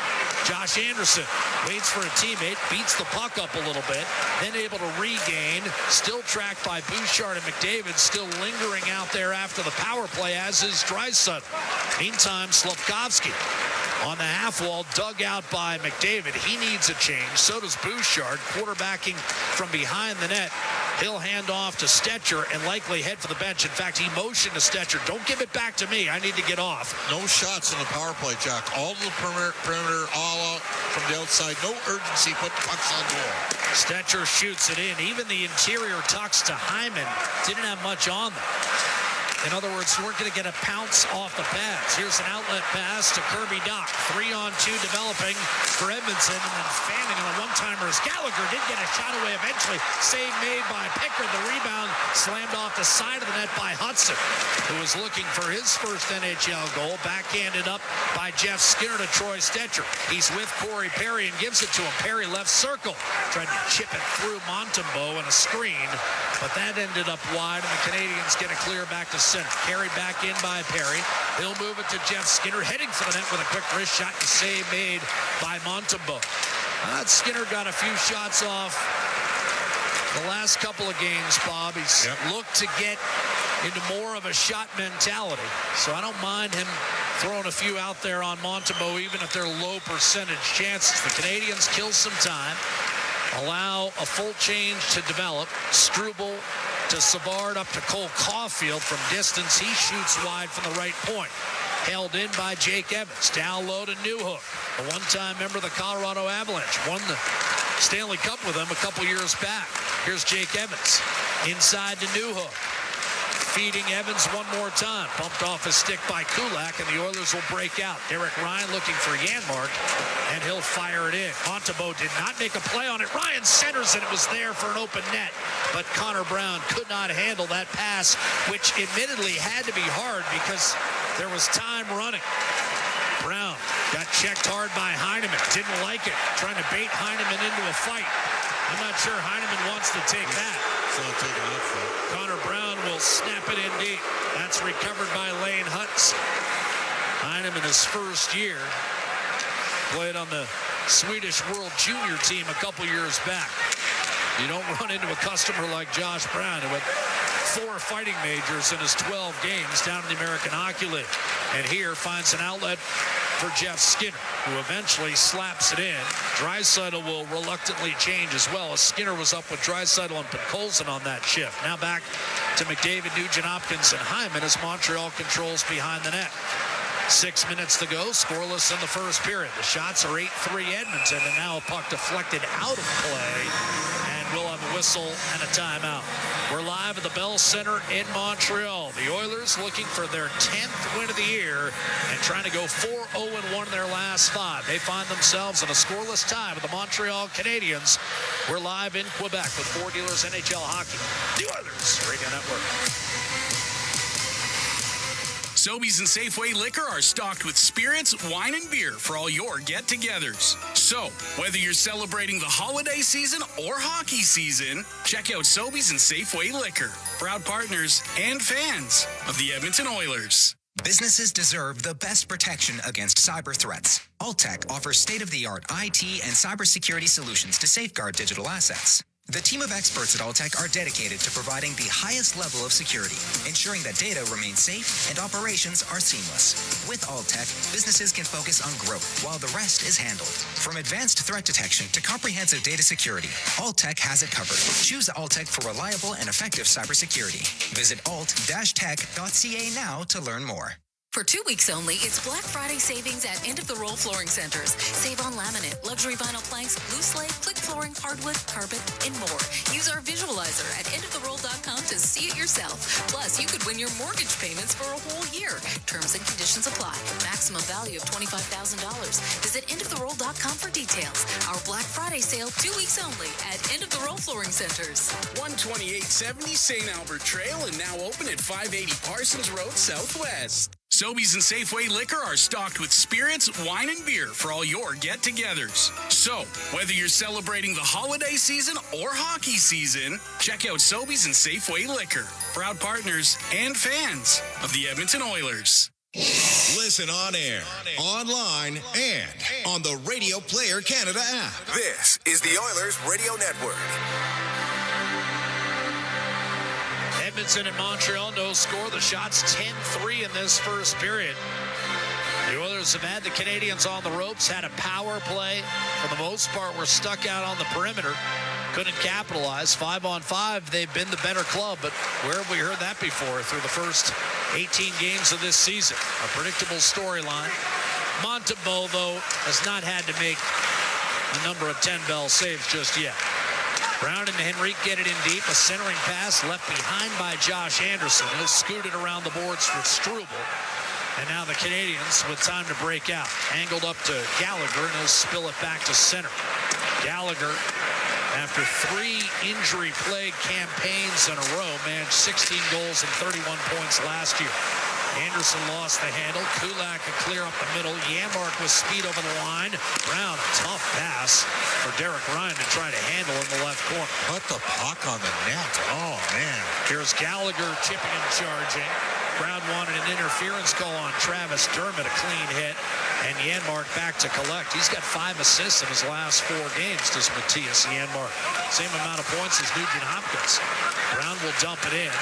[SPEAKER 16] Josh Anderson waits for a teammate, beats the puck up a little bit, then able to regain, still tracked by Bouchard and McDavid, still lingering out there after the power play, as is Draisaitl. Meantime, Slavkovsky on the half wall, dug out by McDavid. He needs a change. So does Bouchard, quarterbacking from behind the net. He'll hand off to Stetcher and likely head for the bench. In fact, he motioned to Stetcher, don't give it back to me. I need to get off.
[SPEAKER 7] No shots in the power play, Jack. All to the perimeter, all out from the outside. No urgency. Put the pucks on goal.
[SPEAKER 16] Stetcher shoots it in. Even the interior tucks to Hyman didn't have much on them. In other words, you weren't going to get a pounce off the pads. Here's an outlet pass to Kirby Dach. 3-on-2 developing for Edmonton, and then fanning on a one-timer as Gallagher did get a shot away eventually. Save made by Pickard. The rebound slammed off the side of the net by Hudson, who was looking for his first NHL goal. Backhanded up by Jeff Skinner to Troy Stetcher. He's with Corey Perry and gives it to him. Perry left circle. Tried to chip it through Montembeau and a screen, but that ended up wide, and the Canadians get a clear back to center. Carried back in by Perry. He'll move it to Jeff Skinner, heading for the net with a quick wrist shot and save made by Montembeau. Skinner got a few shots off the last couple of games, Bob. He's looked to get into more of a shot mentality, so I don't mind him throwing a few out there on Montembeau, even if they're low percentage chances. The Canadians kill some time, allow a full change to develop. Struble to Savard, up to Cole Caulfield from distance. He shoots wide from the right point. Held in by Jake Evans. Down low to Newhook, a one-time member of the Colorado Avalanche. Won the Stanley Cup with them a couple years back. Here's Jake Evans. Inside to Newhook. Feeding Evans one more time. Bumped off his stick by Kulak, and the Oilers will break out. Derek Ryan looking for Janmark, and he'll fire it in. Montembeau did not make a play on it. Ryan centers it. It was there for an open net, but Connor Brown could not handle that pass, which admittedly had to be hard because there was time running. Brown got checked hard by Heineman. Didn't like it. Trying to bait Heineman into a fight. I'm not sure Heineman wants to take that.
[SPEAKER 7] It's not taking that fight.
[SPEAKER 16] Connor Brown will snap it in deep. That's recovered by Lane Hutz. Heineman, his first year, Played on the Swedish World Junior team a couple years back. You don't run into a customer like Josh Brown, who had 4 fighting majors in his 12 games down in the American Hockey League. And here finds an outlet for Jeff Skinner, who eventually slaps it in. Draisaitl will reluctantly change as well, as Skinner was up with Draisaitl and Podkolzin on that shift. Now back to McDavid, Nugent Hopkins, and Hyman as Montreal controls behind the net. 6 minutes to go, scoreless in the first period. The shots are 8-3 Edmonton, and now a puck deflected out of play, and we'll have a whistle and a timeout. We're live at the Bell Center in Montreal. The Oilers looking for their 10th win of the year and trying to go 4-0-1 in their last 5. They find themselves in a scoreless tie with the Montreal Canadiens. We're live in Quebec with Four Dealers NHL Hockey, the Oilers Radio Network.
[SPEAKER 9] Sobeys and Safeway Liquor are stocked with spirits, wine, and beer for all your get-togethers. So, whether you're celebrating the holiday season or hockey season, check out Sobeys and Safeway Liquor, proud partners and fans of the Edmonton Oilers.
[SPEAKER 20] Businesses deserve the best protection against cyber threats. Alltech offers state-of-the-art IT and cybersecurity solutions to safeguard digital assets. The team of experts at Alltech are dedicated to providing the highest level of security, ensuring that data remains safe and operations are seamless. With Alltech, businesses can focus on growth while the rest is handled. From advanced threat detection to comprehensive data security, Alltech has it covered. Choose Alltech for reliable and effective cybersecurity. Visit alt-tech.ca now to learn more.
[SPEAKER 21] For 2 weeks only, it's Black Friday savings at End of the Roll Flooring Centers. Save on laminate, luxury vinyl planks, loose lay, click flooring, hardwood, carpet, and more. Use our visualizer at endoftheroll.com to see it yourself. Plus, you could win your mortgage payments for a whole year. Terms and conditions apply. Maximum value of $25,000. Visit endoftheroll.com for details. Our Black Friday sale 2 weeks only at End of the Roll Flooring Centers.
[SPEAKER 9] 12870 St. Albert Trail and now open at 580 Parsons Road Southwest. Sobeys and Safeway Liquor are stocked with spirits, wine, and beer for all your get-togethers. So, whether you're celebrating the holiday season or hockey season, check out Sobeys and Safeway Liquor, proud partners and fans of the Edmonton Oilers.
[SPEAKER 1] Listen on air, online, and on the Radio Player Canada app. This is the Oilers Radio Network.
[SPEAKER 16] Edmonton and Montreal, no score. The shot's 10-3 in this first period. The Oilers have had the Canadiens on the ropes, had a power play. For the most part, were stuck out on the perimeter. Couldn't capitalize. 5-on-5, they've been the better club, but where have we heard that before through the first 18 games of this season? A predictable storyline. Montembeault, though, has not had to make a number of 10-bell saves just yet. Brown and Henrique get it in deep. A centering pass left behind by Josh Anderson. He'll scoot it around the boards for Struble. And now the Canadiens with time to break out. Angled up to Gallagher, and he'll spill it back to center. Gallagher, after 3 injury-plagued campaigns in a row, managed 16 goals and 31 points last year. Anderson lost the handle. Kulak could clear up the middle. Janmark with speed over the line. Brown, a tough pass for Derek Ryan to try to handle in the left corner.
[SPEAKER 7] Put the puck on the net. Oh, man.
[SPEAKER 16] Here's Gallagher chipping and charging. Brown wanted an interference call on Travis Dermott, a clean hit. And Janmark back to collect. He's got 5 assists in his last 4 games, does Matthias Janmark. Same amount of points as Nugent Hopkins. Brown will dump it in,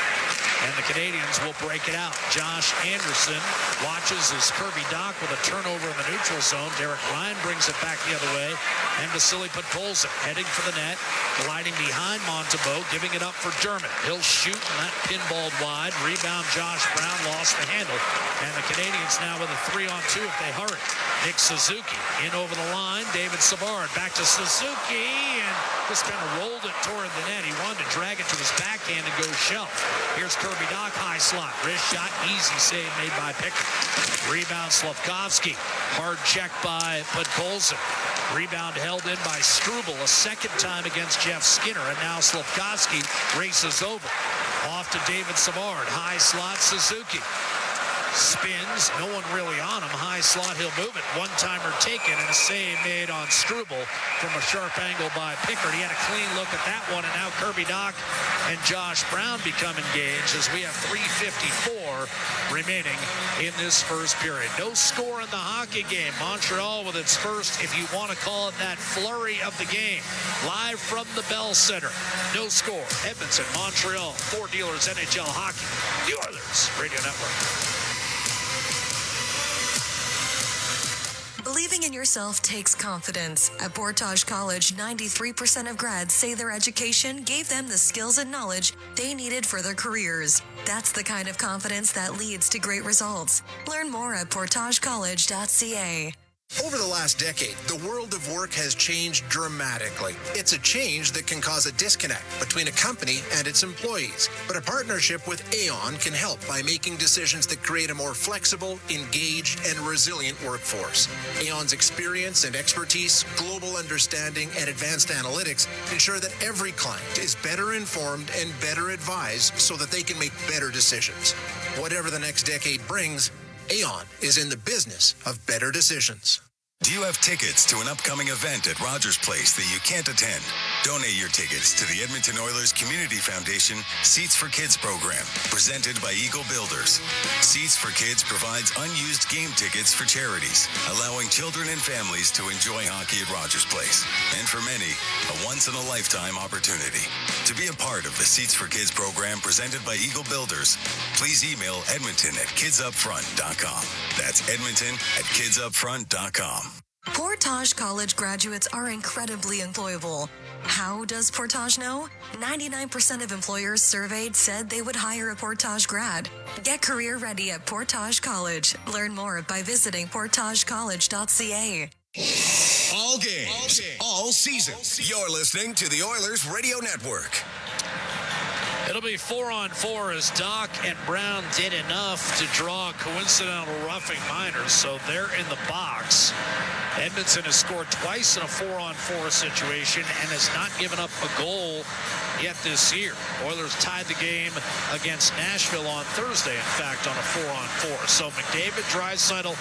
[SPEAKER 16] and the Canadiens will break it out. Josh Anderson watches as Kirby Dach with a turnover in the neutral zone. Derek Ryan brings it back the other way, and Vasily Podkolzin heading for the net, gliding behind Montembeault, giving it up for Dermott. He'll shoot, and that pinballed wide. Rebound, Josh Brown lost the handle, and the Canadiens now with a 3-on-2 if they hurry. Nick Suzuki in over the line. David Savard back to Suzuki, and just kind of rolled it toward the net. He wanted to drag it to his backhand and go shelf. Here's Kirby Dach, high slot. Wrist shot, easy save made by Pickett. Rebound, Slavkovsky. Hard check by Podkolzin. Rebound held in by Struble a second time against Jeff Skinner, and now Slavkovsky races over. Off to David Savard. High slot, Suzuki. Spins, no one really on him. High slot, he'll move it. One-timer taken and a save made on Struble from a sharp angle by Pickard. He had a clean look at that one, and now Kirby Doc and Josh Brown become engaged as we have 3:54 remaining in this first period. No score in the hockey game. Montreal with its first, if you want to call it that, flurry of the game. Live from the Bell Center. No score. Edmonton, Montreal, Ford Dealers, NHL Hockey. The Oilers Radio Network.
[SPEAKER 5] Believing in yourself takes confidence. At Portage College, 93% of grads say their education gave them the skills and knowledge they needed for their careers. That's the kind of confidence that leads to great results. Learn more at portagecollege.ca.
[SPEAKER 22] Over the last decade, the world of work has changed dramatically. It's a change that can cause a disconnect between a company and its employees. But a partnership with Aon can help by making decisions that create a more flexible, engaged, and resilient workforce. Aon's experience and expertise, global understanding, and advanced analytics ensure that every client is better informed and better advised so that they can make better decisions. Whatever the next decade brings, Aon is in the business of better decisions.
[SPEAKER 1] Do you have tickets to an upcoming event at Rogers Place that you can't attend? Donate your tickets to the Edmonton Oilers Community Foundation Seats for Kids program, presented by Eagle Builders. Seats for Kids provides unused game tickets for charities, allowing children and families to enjoy hockey at Rogers Place. And for many, a once-in-a-lifetime opportunity. To be a part of the Seats for Kids program presented by Eagle Builders, please email edmonton@kidsupfront.com. That's edmonton@kidsupfront.com.
[SPEAKER 5] Portage College graduates are incredibly employable. How does Portage know? 99% of employers surveyed said they would hire a Portage grad. Get career ready at Portage College. Learn more by visiting portagecollege.ca.
[SPEAKER 1] All games, all seasons. You're listening to the Oilers Radio Network.
[SPEAKER 16] It'll be 4-on-4 as Doc and Brown did enough to draw coincidental roughing minors, so they're in the box. Edmonton has scored twice in a 4-on-4 situation and has not given up a goal yet this year. Oilers tied the game against Nashville on Thursday, in fact, on a 4-on-4. So McDavid, Draisaitl,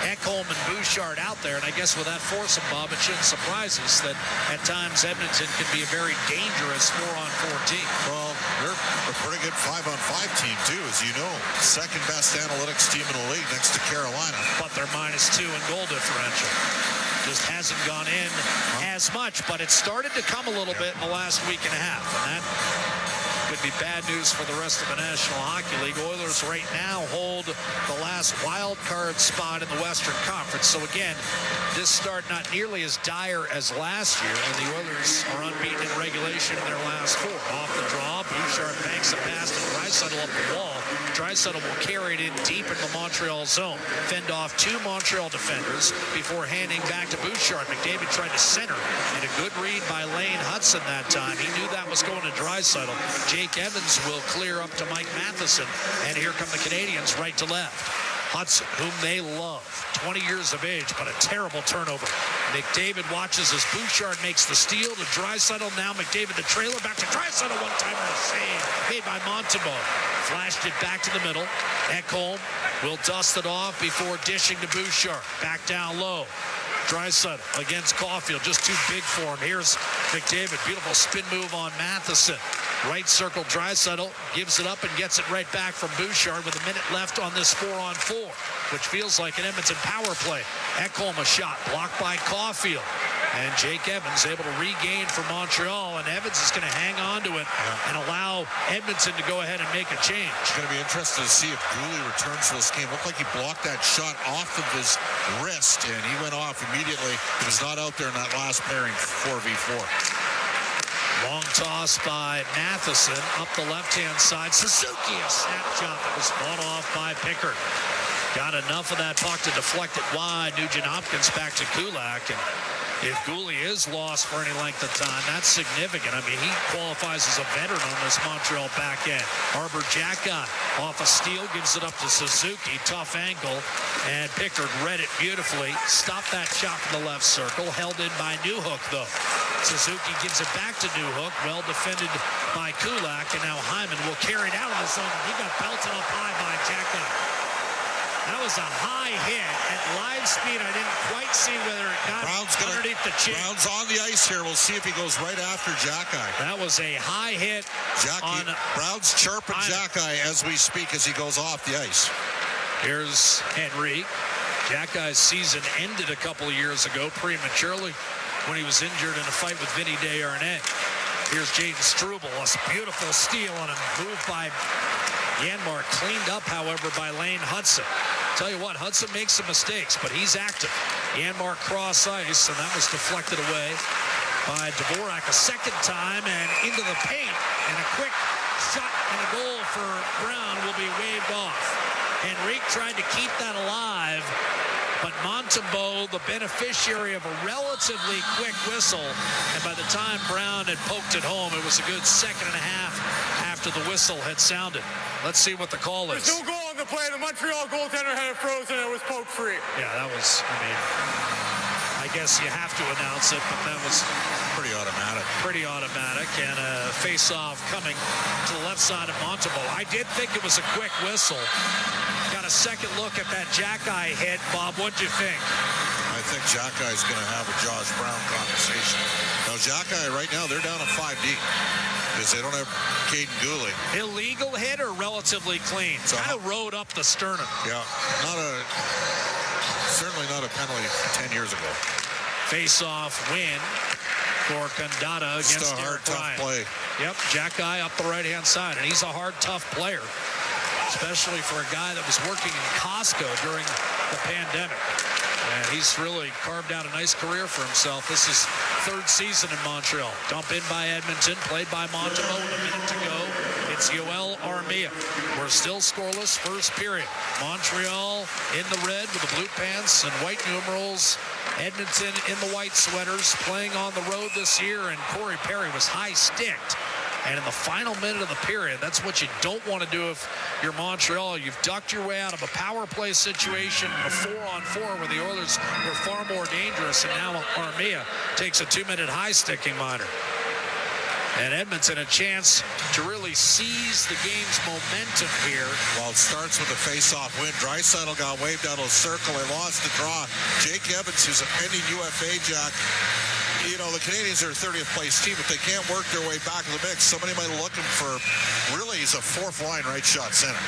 [SPEAKER 16] Ekholm, and Bouchard out there, and I guess with that foursome, Bob, it shouldn't surprise us that at times Edmonton can be a very dangerous 4-on-4 team.
[SPEAKER 7] Well, they're a pretty good 5-on-5 team, too, as you know. Second best analytics team in the league next to Carolina.
[SPEAKER 16] But they're -2 in goal differential. Just hasn't gone in as much, but it started to come a little bit in the last week and a half, and that could be bad news for the rest of the National Hockey League. Oilers right now hold the last wild card spot in the Western Conference. So again, this start not nearly as dire as last year, and the Oilers are unbeaten in regulation in their last 4. Off the draw, Bouchard banks a pass to Draisaitl up the wall. Draisaitl will carry it in deep in the Montreal zone, fend off 2 Montreal defenders before handing back to Bouchard. McDavid tried to center, and a good read by Lane Hudson that time. He knew that was going to Draisaitl. Jake Evans will clear up to Mike Matheson, and here come the Canadians right to left. Hudson, whom they love, 20 years of age, but a terrible turnover. McDavid watches as Bouchard makes the steal to Draisaitl. Now McDavid the trailer, back to Draisaitl, one-timer save made by Montembeault. Flashed it back to the middle. Ekholm will dust it off before dishing to Bouchard. Back down low. Draisaitl against Caulfield, just too big for him. Here's McDavid, beautiful spin move on Matheson. Right circle, Draisaitl gives it up and gets it right back from Bouchard with a minute left on this 4-on-4, which feels like an Edmonton power play. Ekholm a shot blocked by Caulfield. And Jake Evans able to regain for Montreal, and Evans is going to hang on to it and allow Edmonton to go ahead and make a change.
[SPEAKER 7] It's going to be interesting to see if Goalie returns to this game. Looked like he blocked that shot off of his wrist, and he went off immediately. He was not out there in that last pairing 4v4.
[SPEAKER 16] Long toss by Matheson up the left-hand side. Suzuki, a snapshot that was fought off by Pickard. Got enough of that puck to deflect it wide. Nugent Hopkins back to Kulak. And if Goalie is lost for any length of time, that's significant. I mean, he qualifies as a veteran on this Montreal back end. Arbor Jacka off a steal, gives it up to Suzuki. Tough angle, and Pickard read it beautifully. Stopped that shot from the left circle. Held in by Newhook, though. Suzuki gives it back to Newhook. Well defended by Kulak, and now Hyman will carry it out of the zone. He got belted up high by Jacka. That was a high hit. At live speed, I didn't quite see whether it got underneath the chin.
[SPEAKER 7] Brown's on the ice here. We'll see if he goes right after Jack-Eye.
[SPEAKER 16] That was a high hit.
[SPEAKER 7] Brown's chirping Jack-Eye as we speak as he goes off the ice.
[SPEAKER 16] Here's Henry. Jack-Eye's season ended a couple of years ago prematurely when he was injured in a fight with Vinny Desharnais. Here's Jaden Struble. A beautiful steal on a move by Janmark, cleaned up, however, by Lane Hudson. Tell you what, Hudson makes some mistakes, but he's active. Janmark cross ice, and that was deflected away by Dvorak a second time and into the paint. And a quick shot and a goal for Brown will be waved off. Henrique tried to keep that alive, but Montembeault, the beneficiary of a relatively quick whistle, and by the time Brown had poked it home, it was a good second and a half after the whistle had sounded. Let's see what the call is.
[SPEAKER 2] There's no goal on the play. The Montreal goaltender had it frozen. It was poke free.
[SPEAKER 16] Yeah, that was, I guess you have to announce it, but that was
[SPEAKER 7] pretty automatic.
[SPEAKER 16] Pretty automatic, and a face-off coming to the left side of Montembeault. I did think it was a quick whistle. Got a second look at that Jack-Eye hit. Bob, what do you think?
[SPEAKER 7] I think Jack-Eye's going to have a Josh Brown conversation. Now, Jack-Eye right now, they're down to 5 deep because they don't have Caden Goalie.
[SPEAKER 16] Illegal hit or relatively clean? Kind of rode up the sternum.
[SPEAKER 7] Yeah, certainly not a penalty 10 years ago.
[SPEAKER 16] Face-off win for Condata against
[SPEAKER 7] Just a hard, tough play.
[SPEAKER 16] Yep, Jack-Eye up the right-hand side, and he's a hard, tough player, especially for a guy that was working in Costco during the pandemic. And he's really carved out a nice career for himself. This is third season in Montreal. Dump in by Edmonton, played by Montembeault with a minute to go. It's Yoel Armia. We're still scoreless, first period. Montreal in the red with the blue pants and white numerals. Edmonton in the white sweaters, playing on the road this year, and Corey Perry was high-sticked. And in the final minute of the period, that's what you don't want to do if you're Montreal. You've ducked your way out of a power play situation, a 4-on-4 where the Oilers were far more dangerous, and now Armia takes a 2-minute high-sticking minor. And Edmonton a chance to really seize the game's momentum here.
[SPEAKER 7] Well, it starts with a face-off win. Draisaitl got waved out of the circle. They lost the draw. Jake Evans, who's a pending UFA, Jack. You know, the Canadians are a 30th place team, but they can't work their way back in the mix. Somebody might look him for, really, he's a fourth line right shot center.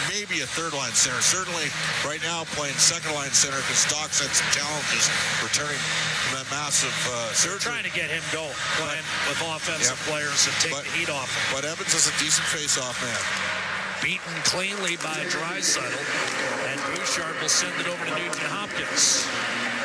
[SPEAKER 7] Maybe a third line center. Certainly right now playing second line center because Doc's had some challenges returning from that massive surgery.
[SPEAKER 16] They're trying to get him going, playing with offensive players and take the heat off him.
[SPEAKER 7] But Evans is a decent face-off man.
[SPEAKER 16] Beaten cleanly by Draisaitl, and Bouchard will send it over to Nugent Hopkins.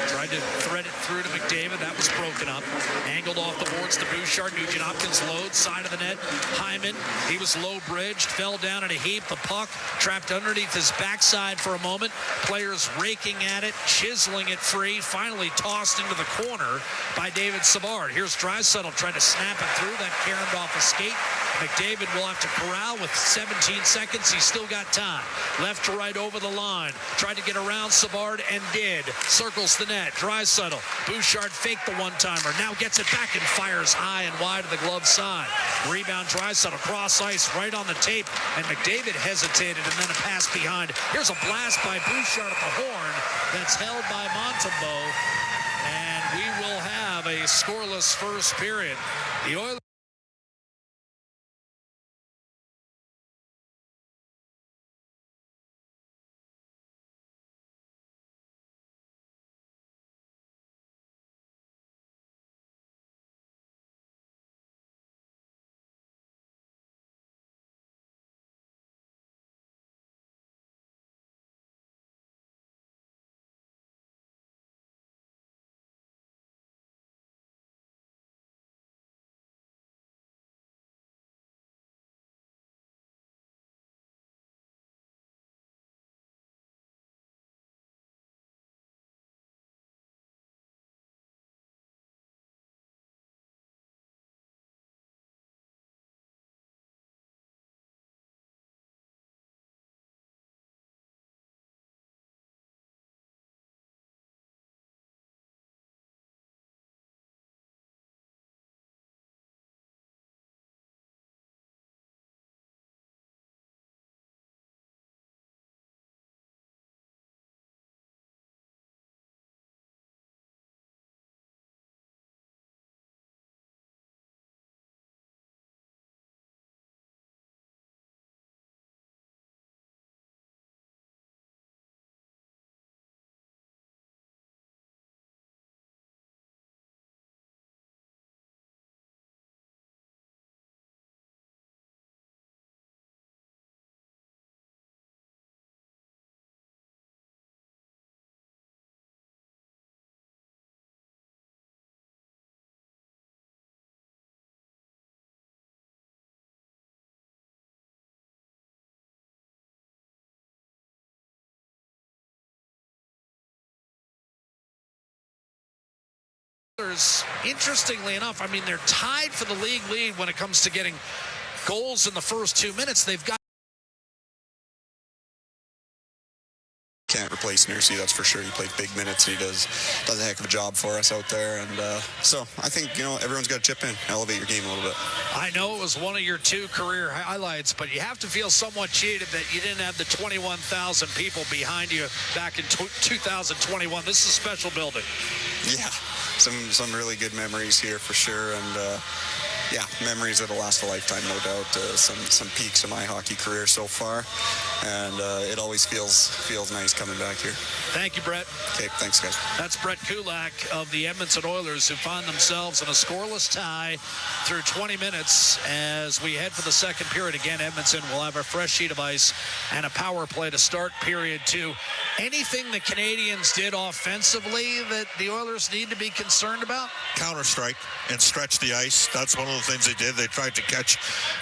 [SPEAKER 16] Tried to thread it through to McDavid. That was broken up. Angled off the boards to Bouchard. Nugent Hopkins loads, side of the net. Hyman, he was low-bridged, fell down in a heap. The puck trapped underneath his backside for a moment. Players raking at it, chiseling it free. Finally tossed into the corner by David Savard. Here's Draisaitl trying to snap it through. That caromed off a skate. McDavid will have to corral with 17 seconds. He's still got time. Left to right over the line. Tried to get around Savard and did. Circles the net. Draisaitl. Bouchard faked the one-timer. Now gets it back and fires high and wide to the glove side. Rebound Draisaitl. Cross ice right on the tape. And McDavid hesitated and then a pass behind. Here's a blast by Bouchard at the horn. That's held by Montembeault. And we will have a scoreless first period. The Oilers Oilers, interestingly enough, I mean, they're tied for the league lead when it comes to getting goals in the first 2 minutes. They've got
[SPEAKER 4] can't replace Nursey, that's for sure. He played big minutes. He does a heck of a job for us out there, and so I think everyone's got to chip in, elevate your game a little bit.
[SPEAKER 16] I know it was one of your 2 career highlights, but you have to feel somewhat cheated that you didn't have the 21,000 people behind you back in 2021. This is a special building.
[SPEAKER 4] Yeah, some really good memories here for sure, and yeah, memories that'll last a lifetime, no doubt. Some peaks of my hockey career so far, and it always feels nice coming back here.
[SPEAKER 16] Thank you, Brett.
[SPEAKER 4] Okay, thanks, guys.
[SPEAKER 16] That's Brett Kulak of the Edmonton Oilers, who find themselves in a scoreless tie through 20 minutes as we head for the second period. Again, Edmonton will have a fresh sheet of ice and a power play to start period 2. Anything the Canadians did offensively that the Oilers need to be concerned about?
[SPEAKER 7] Counter-strike and stretch the ice. That's one of the things they did. They tried to catch.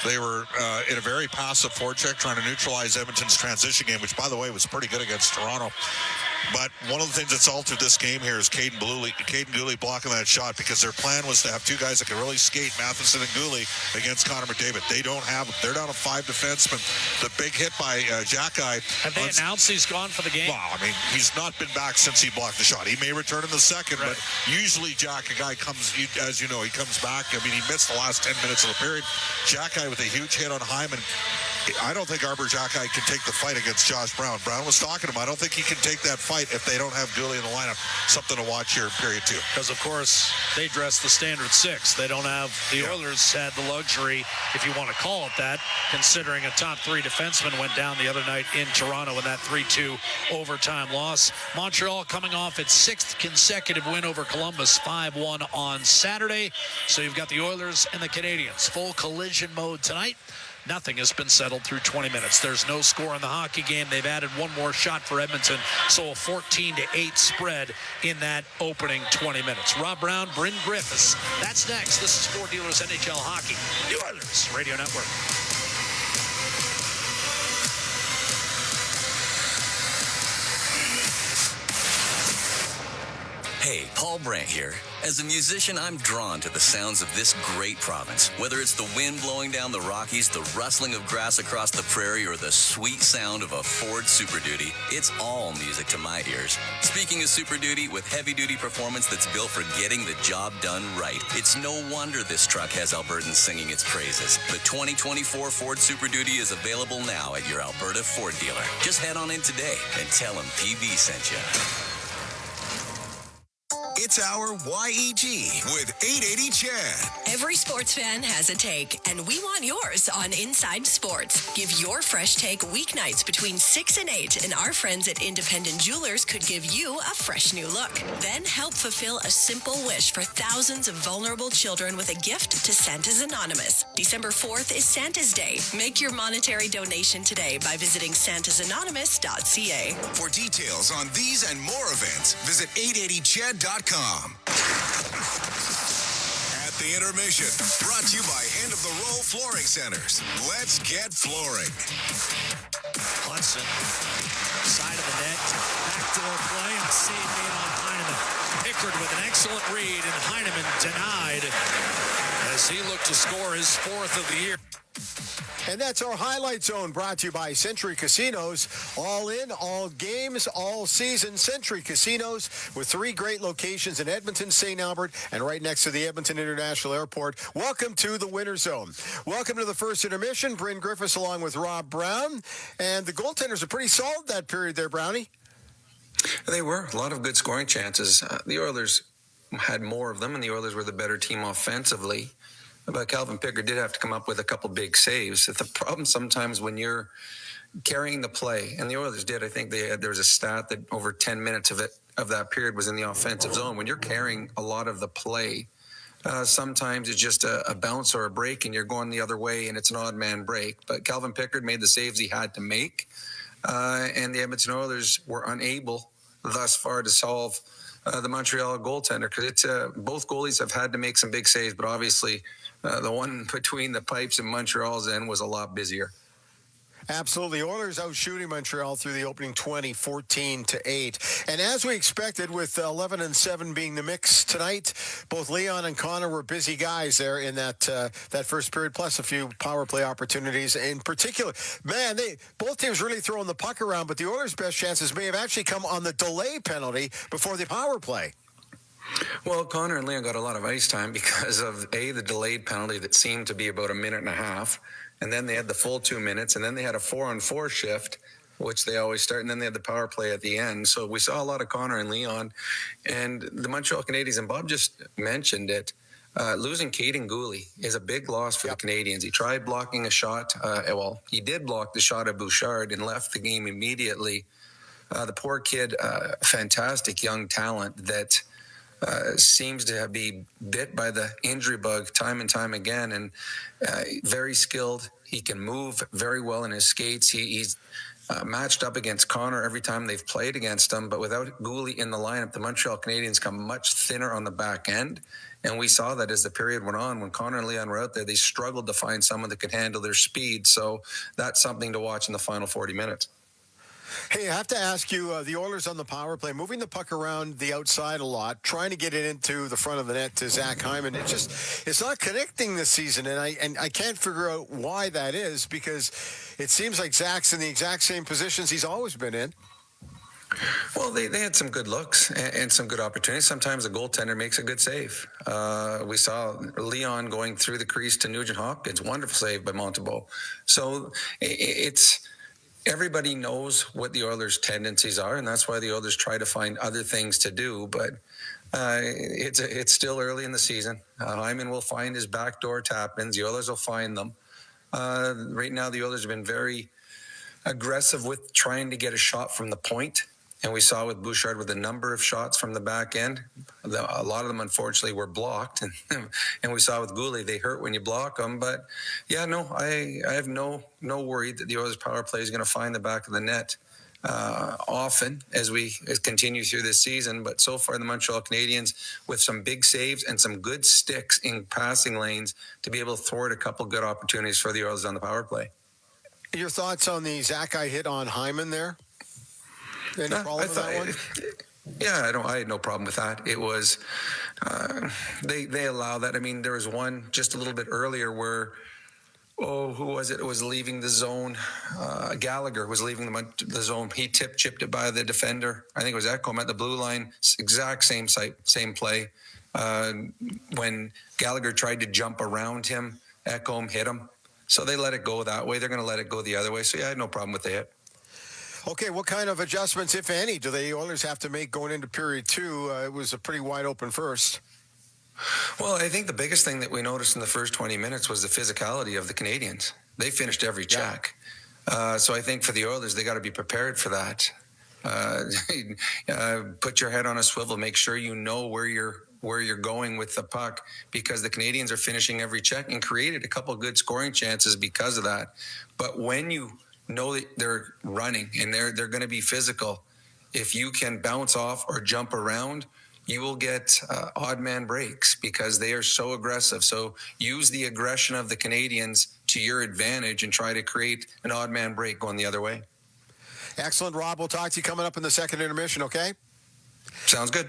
[SPEAKER 7] They were in a very passive forecheck, trying to neutralize Edmonton's transition game, which, by the way, was pretty good against Toronto. But one of the things that's altered this game here is Caden Goalie blocking that shot, because their plan was to have 2 guys that can really skate, Matheson and Goalie, against Connor McDavid. They don't have them. They're down to 5 defensemen. The big hit by Jackeye.
[SPEAKER 16] Have they announced he's gone for the game?
[SPEAKER 7] Well, I mean, he's not been back since he blocked the shot. He may return in the second, right, but usually Jackeye comes, as you know, he comes back. I mean, he missed the last 10 minutes of the period. Jackeye with a huge hit on Hyman. I don't think Arbor Jackeye can take the fight against Josh Brown. Brown was talking to him. I don't think he can take that fight if they don't have Goalie in the lineup. Something to watch here in period 2.
[SPEAKER 16] Because, of course, they dress the standard 6. They don't have, the Oilers had the luxury, if you want to call it that, considering a top 3 defenseman went down the other night in Toronto in that 3-2 overtime loss. Montreal coming off its 6th consecutive win over Columbus, 5-1 on Saturday. So you've got the Oilers and the Canadians. Full collision mode tonight. Nothing has been settled through 20 minutes. There's no score in the hockey game. They've added one more shot for Edmonton, so a 14-8 spread in that opening 20 minutes. Rob Brown, Bryn Griffiths. That's next. This is Ford Dealers NHL Hockey, the Oilers Radio Network.
[SPEAKER 18] Hey, Paul Brandt here. As a musician, I'm drawn to the sounds of this great province. Whether it's the wind blowing down the Rockies, the rustling of grass across the prairie, or the sweet sound of a Ford Super Duty, it's all music to my ears. Speaking of Super Duty, with heavy-duty performance that's built for getting the job done right, it's no wonder this truck has Albertans singing its praises. The 2024 Ford Super Duty is available now at your Alberta Ford dealer. Just head on in today and tell them PV sent you.
[SPEAKER 1] It's our YEG with 880 Chad.
[SPEAKER 5] Every sports fan has a take, and we want yours on Inside Sports. Give your fresh take weeknights between 6 and 8, and our friends at Independent Jewelers could give you a fresh new look. Then help fulfill a simple wish for thousands of vulnerable children with a gift to Santa's Anonymous. December 4th is Santa's Day. Make your monetary donation today by visiting santasanonymous.ca.
[SPEAKER 1] For details on these and more events, visit 880chad.com. At the Intermission, brought to you by End of the Row Flooring Centers. Let's get flooring.
[SPEAKER 16] Hudson, side of the net, backdoor play, and a save made on Heineman. Pickard with an excellent read, and Heineman denied as he looked to score his 4th of the year.
[SPEAKER 6] And that's our Highlight Zone, brought to you by Century Casinos. All in, all games, all season. Century Casinos with 3 great locations in Edmonton, St. Albert, and right next to the Edmonton International Airport. Welcome to the Winter Zone. Welcome to the first intermission. Bryn Griffiths along with Rob Brown. And the goaltenders are pretty solid that period there, Brownie.
[SPEAKER 11] They were. A lot of good scoring chances. The Oilers had more of them, and the Oilers were the better team offensively. But Calvin Pickard did have to come up with a couple big saves. The problem sometimes when you're carrying the play, and the Oilers did, I think there was a stat that over 10 minutes of that period was in the offensive zone. When you're carrying a lot of the play, sometimes it's just a bounce or a break, and you're going the other way, and it's an odd man break. But Calvin Pickard made the saves he had to make, and the Edmonton Oilers were unable thus far to solve the Montreal goaltender, because both goalies have had to make some big saves, but obviously the one between the pipes and Montreal's end was a lot busier.
[SPEAKER 6] Absolutely. Oilers out shooting Montreal through the opening 20, 14-8. And as we expected, with 11 and 7 being the mix tonight, both Leon and Connor were busy guys there in that first period, plus a few power play opportunities in particular. Man, both teams really throwing the puck around, but the Oilers' best chances may have actually come on the delay penalty before the power play.
[SPEAKER 11] Well, Connor and Leon got a lot of ice time because of, the delayed penalty that seemed to be about a minute and a half. And then they had the full 2 minutes. And then they had a 4-on-4 shift, which they always start. And then they had the power play at the end. So we saw a lot of Connor and Leon. And the Montreal Canadiens, and Bob just mentioned it, losing Caden Goalie is a big loss for the Canadiens. He tried blocking a shot. He did block the shot of Bouchard and left the game immediately. The poor kid, fantastic young talent that seems to be bit by the injury bug time and time again, and very skilled. He can move very well in his skates. He's matched up against Connor every time they've played against him, but without Goalie in the lineup, the Montreal Canadiens come much thinner on the back end, and we saw that as the period went on. When Connor and Leon were out there, they struggled to find someone that could handle their speed, so that's something to watch in the final 40 minutes.
[SPEAKER 6] Hey, I have to ask you, the Oilers on the power play, moving the puck around the outside a lot, trying to get it into the front of the net to Zach Hyman. It's not connecting this season, and I can't figure out why that is, because it seems like Zach's in the exact same positions he's always been in.
[SPEAKER 11] Well, they had some good looks and some good opportunities. Sometimes a goaltender makes a good save. We saw Leon going through the crease to Nugent Hopkins. Wonderful save by Montembeault. So it's... Everybody knows what the Oilers' tendencies are, and that's why the Oilers try to find other things to do. But it's still early in the season. Hyman will find his backdoor tap-ins. The Oilers will find them. Right now, the Oilers have been very aggressive with trying to get a shot from the point. And we saw with Bouchard with a number of shots from the back end. A lot of them, unfortunately, were blocked. And we saw with Goalie, they hurt when you block them. But, I have no worry that the Oilers' power play is going to find the back of the net often as we continue through this season. But so far, the Montreal Canadiens, with some big saves and some good sticks in passing lanes, to be able to thwart a couple good opportunities for the Oilers on the power play.
[SPEAKER 6] Your thoughts on the Zach-I hit on Hyman there? Any problem with that one?
[SPEAKER 11] Yeah, I had no problem with that. It was they allow that. I mean, there was one just a little bit earlier where who was it? It was leaving the zone. Gallagher was leaving the zone. He chipped it by the defender. I think it was Ekholm at the blue line. Exact same play. When Gallagher tried to jump around him, Ekholm hit him. So they let it go that way. They're going to let it go the other way. So I had no problem with the hit.
[SPEAKER 6] Okay, what kind of adjustments, if any, do the Oilers have to make going into period two? It was a pretty wide open first.
[SPEAKER 11] Well, I think the biggest thing that we noticed in the first 20 minutes was the physicality of the Canadiens. They finished every check. So I think for the Oilers, they got to be prepared for that. Put your head on a swivel. Make sure you know where you're going with the puck, because the Canadiens are finishing every check and created a couple of good scoring chances because of that. But when you know that they're running and they're going to be physical, if you can bounce off or jump around, you will get odd man breaks because they are so aggressive. So use the aggression of the Canadiens to your advantage and try to create an odd man break going the other way.
[SPEAKER 6] Excellent, Rob. We'll talk to you coming up in the second intermission, okay?
[SPEAKER 11] Sounds good.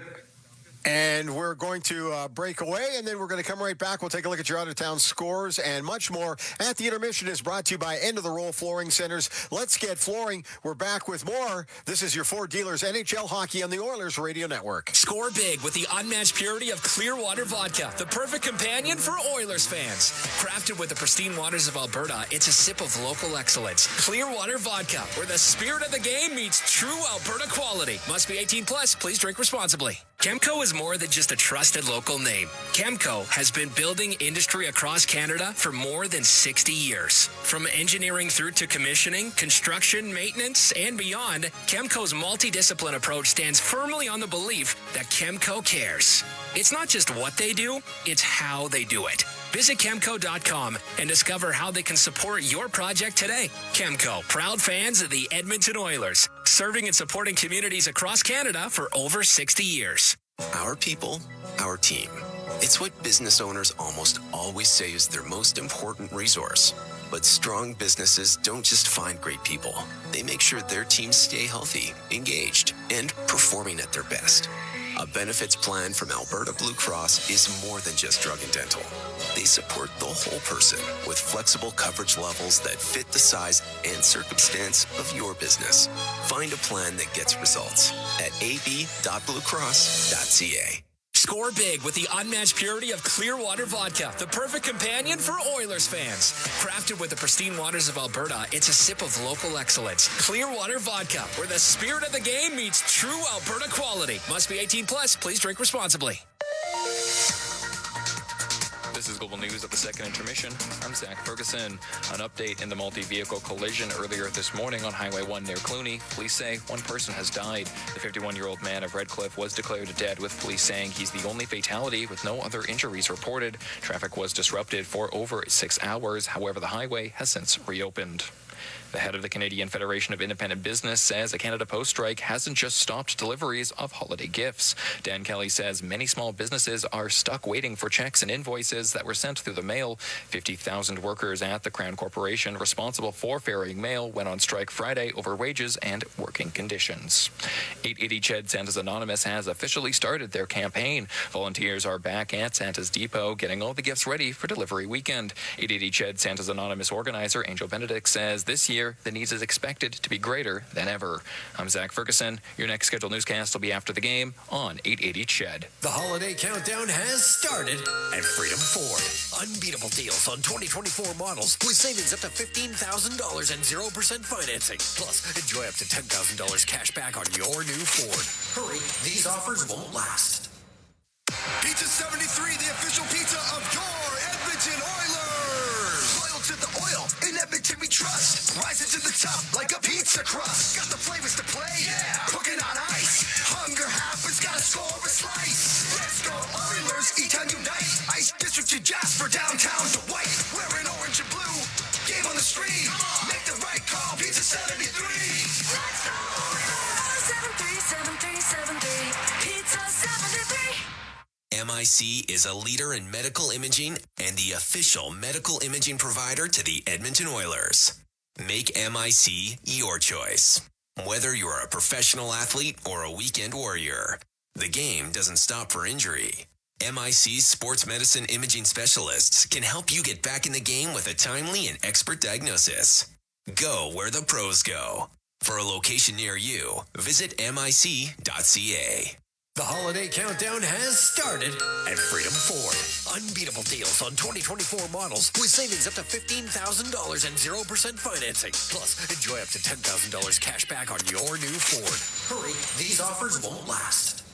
[SPEAKER 6] And we're going to break away, and then we're going to come right back. We'll take a look at your out-of-town scores and much more. At the Intermission is brought to you by End of the Roll Flooring Centers. Let's get flooring. We're back with more. This is your Ford Dealers NHL Hockey on the Oilers Radio Network.
[SPEAKER 15] Score big with the unmatched purity of Clearwater Vodka, the perfect companion for Oilers fans. Crafted with the pristine waters of Alberta, it's a sip of local excellence. Clearwater Vodka, where the spirit of the game meets true Alberta quality. Must be 18 plus. Please drink responsibly. Chemco is more than just a trusted local name. Chemco has been building industry across Canada for more than 60 years. From engineering through to commissioning, construction, maintenance, and beyond, Chemco's multidiscipline approach stands firmly on the belief that Chemco cares. It's not just what they do, it's how they do it. Visit Chemco.com and discover how they can support your project today. Chemco, proud fans of the Edmonton Oilers, serving and supporting communities across Canada for over 60 years.
[SPEAKER 3] Our people, our team. It's what business owners almost always say is their most important resource. But strong businesses don't just find great people. They make sure their teams stay healthy, engaged, and performing at their best. A benefits plan from Alberta Blue Cross is more than just drug and dental. They support the whole person with flexible coverage levels that fit the size and circumstance of your business. Find a plan that gets results at ab.bluecross.ca.
[SPEAKER 15] Score big with the unmatched purity of Clearwater Vodka, the perfect companion for Oilers fans. Crafted with the pristine waters of Alberta, it's a sip of local excellence. Clearwater Vodka, where the spirit of the game meets true Alberta quality. Must be 18 plus. Please drink responsibly.
[SPEAKER 10] This is Global News at the second intermission. I'm Zach Ferguson. An update in the multi-vehicle collision earlier this morning on Highway 1 near Clooney. Police say one person has died. The 51-year-old man of Redcliffe was declared dead, with police saying he's the only fatality with no other injuries reported. Traffic was disrupted for over 6 hours. However, the highway has since reopened. The head of the Canadian Federation of Independent Business says a Canada Post strike hasn't just stopped deliveries of holiday gifts. Dan Kelly says many small businesses are stuck waiting for checks and invoices that were sent through the mail. 50,000 workers at the Crown Corporation responsible for ferrying mail went on strike Friday over wages and working conditions. 880 Ched Santa's Anonymous has officially started their campaign. Volunteers are back at Santa's Depot getting all the gifts ready for delivery weekend. 880 Ched Santa's Anonymous organizer Angel Benedict says this year the needs is expected to be greater than ever. I'm Zach Ferguson. Your next scheduled newscast will be after the game on 880 Ched.
[SPEAKER 8] The holiday countdown has started at Freedom Ford. Unbeatable deals on 2024 models with savings up to $15,000 and 0% financing. Plus, enjoy up to $10,000 cash back on your new Ford. Hurry, these offers won't last.
[SPEAKER 1] Pizza 73, the official pizza of your Edmonton Oilers. Loyal to the oil, in Edmonton we trust. Rising to the top like a pizza crust. Got the flavors to play, yeah. Cooking on ice. Hunger happens, gotta score a slice. Let's go Oilers, E-Town unite. Ice District to Jasper, downtown to White. Wearing orange and blue, game on the street. Make the right call, Pizza 73. Let's go Oilers. 737373, Pizza 73.
[SPEAKER 3] MIC is a leader in medical imaging and the official medical imaging provider to the Edmonton Oilers. Make MIC your choice. Whether you're a professional athlete or a weekend warrior, the game doesn't stop for injury. MIC's sports medicine imaging specialists can help you get back in the game with a timely and expert diagnosis. Go where the pros go. For a location near you, visit mic.ca.
[SPEAKER 8] The holiday countdown has started at Freedom Ford. Unbeatable deals on 2024 models with savings up to $15,000 and 0% financing. Plus, enjoy up to $10,000 cash back on your new Ford. Hurry, these offers won't last.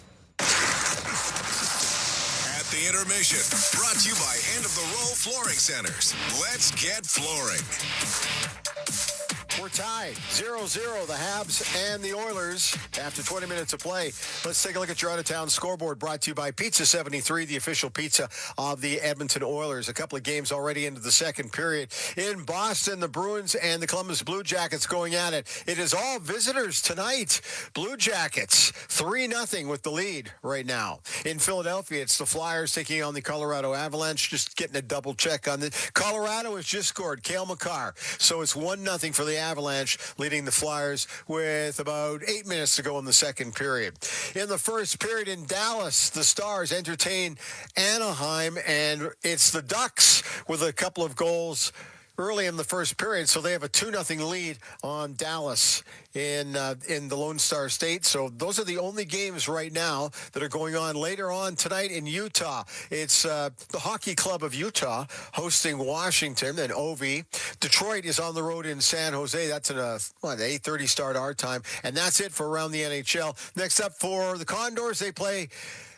[SPEAKER 1] At the intermission, brought to you by End of the Row Flooring Centers. Let's get flooring.
[SPEAKER 6] We're tied 0-0, the Habs and the Oilers after 20 minutes of play. Let's take a look at your out-of-town scoreboard, brought to you by Pizza 73, the official pizza of the Edmonton Oilers. A couple of games already into the second period. In Boston, the Bruins and the Columbus Blue Jackets going at it. It is all visitors tonight. Blue Jackets 3-0 with the lead right now. In Philadelphia, it's the Flyers taking on the Colorado Avalanche. Just getting a double check on the Colorado has just scored. Cale Makar. So it's 1-0 for the Avalanche, leading the Flyers with about 8 minutes to go in the second period. In the first period in Dallas, the Stars entertain Anaheim, and it's the Ducks with a couple of goals early in the first period, so they have a 2-0 lead on Dallas in the Lone Star State. So those are the only games right now that are going on. Later on tonight in Utah, it's the Hockey Club of Utah hosting Washington and OV. Detroit is on the road in San Jose. That's an 8:30 start our time, and that's it for around the NHL. Next up for the Condors, they play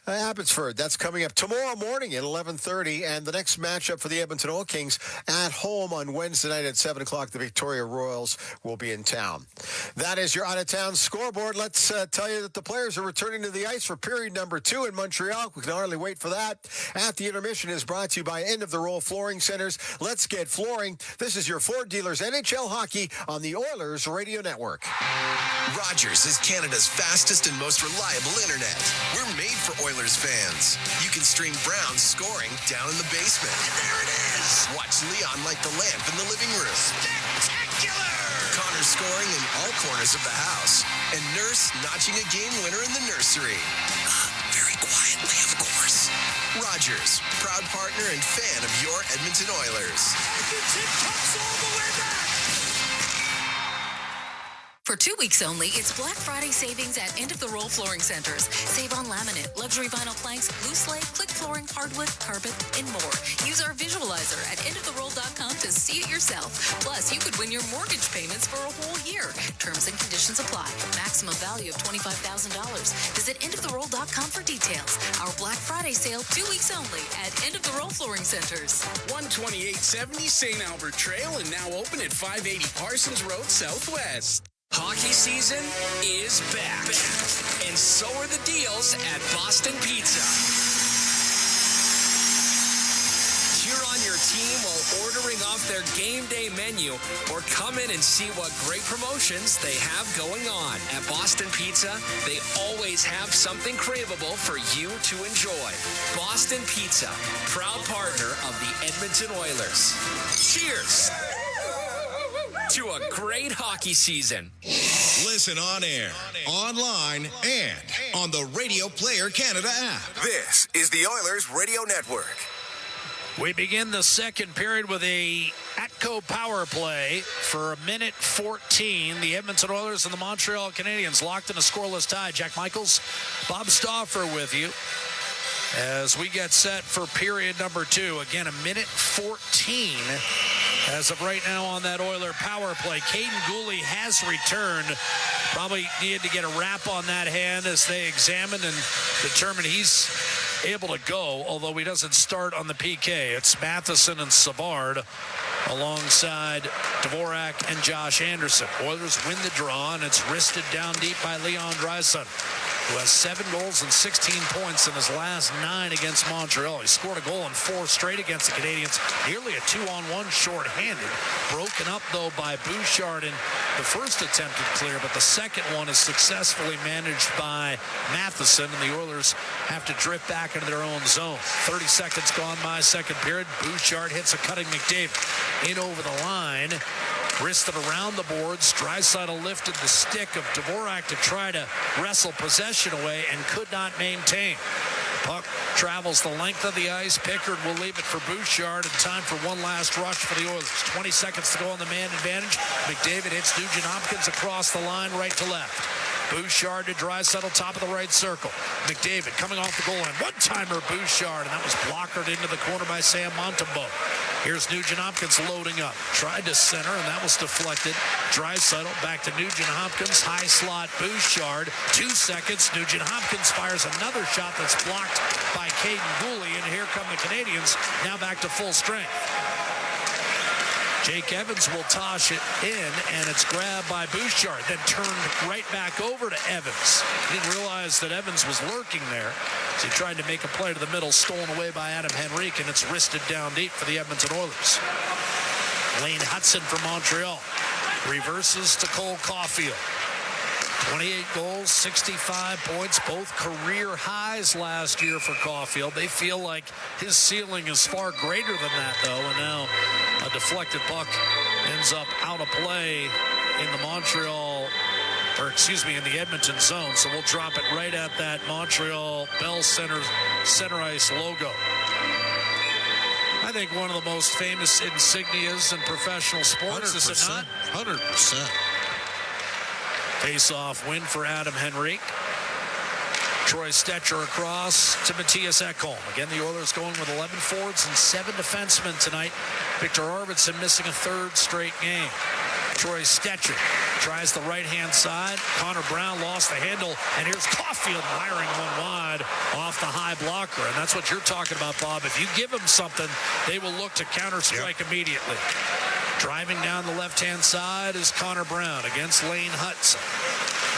[SPEAKER 6] Abbotsford. That's coming up tomorrow morning at 11:30. And the next matchup for the Edmonton Oil Kings at home on Wednesday night at 7 o'clock. The Victoria Royals will be in town. That is your out-of-town scoreboard. Let's tell you that the players are returning to the ice for period number 2 in Montreal. We can hardly wait for that. At the intermission is brought to you by End of the Roll Flooring Centers. Let's get flooring. This is your Ford Dealers NHL Hockey on the Oilers Radio Network.
[SPEAKER 3] Rogers is Canada's fastest and most reliable internet. We're made for oil
[SPEAKER 1] Oilers fans. You can stream Brown's scoring down in the basement. And there it is! Watch Leon light the lamp in the living room. Spectacular! Connor scoring in all corners of the house. And Nurse notching a game winner in the nursery. Very quietly, of course. Rogers, proud partner and fan of your Edmonton Oilers. Edmonton comes all the way back!
[SPEAKER 21] For 2 weeks only, it's Black Friday savings at End of the Roll Flooring Centers. Save on laminate, luxury vinyl planks, loose lay, click flooring, hardwood, carpet, and more. Use our visualizer at endoftheroll.com to see it yourself. Plus, you could win your mortgage payments for a whole year. Terms and conditions apply. Maximum value of $25,000. Visit endoftheroll.com for details. Our Black Friday sale 2 weeks only at End of the Roll Flooring Centers.
[SPEAKER 9] 12870 St. Albert Trail and now open at 580 Parsons Road Southwest.
[SPEAKER 15] Hockey season is back. And so are the deals at Boston Pizza. Cheer on your team while ordering off their game day menu or come in and see what great promotions they have going on. At Boston Pizza, they always have something craveable for you to enjoy. Boston Pizza, proud partner of the Edmonton Oilers. Cheers to a great hockey season.
[SPEAKER 1] Listen on air, online, and on the Radio Player Canada app. This is the Oilers Radio Network.
[SPEAKER 16] We begin the second period with a Atco power play for 1:14. The Edmonton Oilers and the Montreal Canadiens locked in a scoreless tie. Jack Michaels, Bob Stauffer with you as we get set for period number 2. Again, 1:14 as of right now on that Oiler power play. Caden Goalie has returned. Probably needed to get a wrap on that hand as they examine and determine he's able to go, although he doesn't start on the PK. It's Matheson and Savard alongside Dvorak and Josh Anderson. Oilers win the draw, and it's wristed down deep by Leon Draisaitl, who has 7 goals and 16 points in his last 9 against Montreal. He scored a goal in 4 straight against the Canadiens. Nearly a 2-on-1 shorthanded. Broken up, though, by Bouchard in the first attempted clear, but the second one is successfully managed by Matheson, and the Oilers have to drift back into their own zone. 30 seconds gone by second period. Bouchard hits a cutting McDavid in over the line. Wristed around the boards. Draisaitl lifted the stick of Dvorak to try to wrestle possession away and could not maintain. Puck travels the length of the ice. Pickard will leave it for Bouchard, and time for one last rush for the Oilers. 20 seconds to go on the man advantage. McDavid hits Nugent Hopkins across the line, right to left. Bouchard to Draisaitl, top of the right circle. McDavid coming off the goal line. One-timer Bouchard, and that was blockered into the corner by Sam Montembeault. Here's Nugent Hopkins loading up. Tried to center, and that was deflected. Draisaitl back to Nugent Hopkins. High slot Bouchard. 2 seconds. Nugent Hopkins fires another shot that's blocked by Caden Goalie, and here come the Canadiens, now back to full strength. Jake Evans will toss it in, and it's grabbed by Bouchard, then turned right back over to Evans. He didn't realize that Evans was lurking there, so he tried to make a play to the middle, stolen away by Adam Henrique, and it's wristed down deep for the Edmonton Oilers. Lane Hudson from Montreal reverses to Cole Caulfield. 28 goals, 65 points, both career highs last year for Caulfield. They feel like his ceiling is far greater than that, though, and now a deflected puck ends up out of play in the in the Edmonton zone. So we'll drop it right at that Montreal Bell Center ice logo. I think one of the most famous insignias in professional sports, is it not?
[SPEAKER 7] 100%.
[SPEAKER 16] Face-off win for Adam Henrique. Troy Stetcher across to Matthias Ekholm. Again, the Oilers going with 11 forwards and 7 defensemen tonight. Victor Arvidsson missing a 3rd straight game. Troy Stetcher tries the right-hand side. Connor Brown lost the handle, and here's Caulfield firing one wide off the high blocker. And that's what you're talking about, Bob. If you give them something, they will look to counter-strike immediately. Driving down the left-hand side is Connor Brown against Lane Hudson.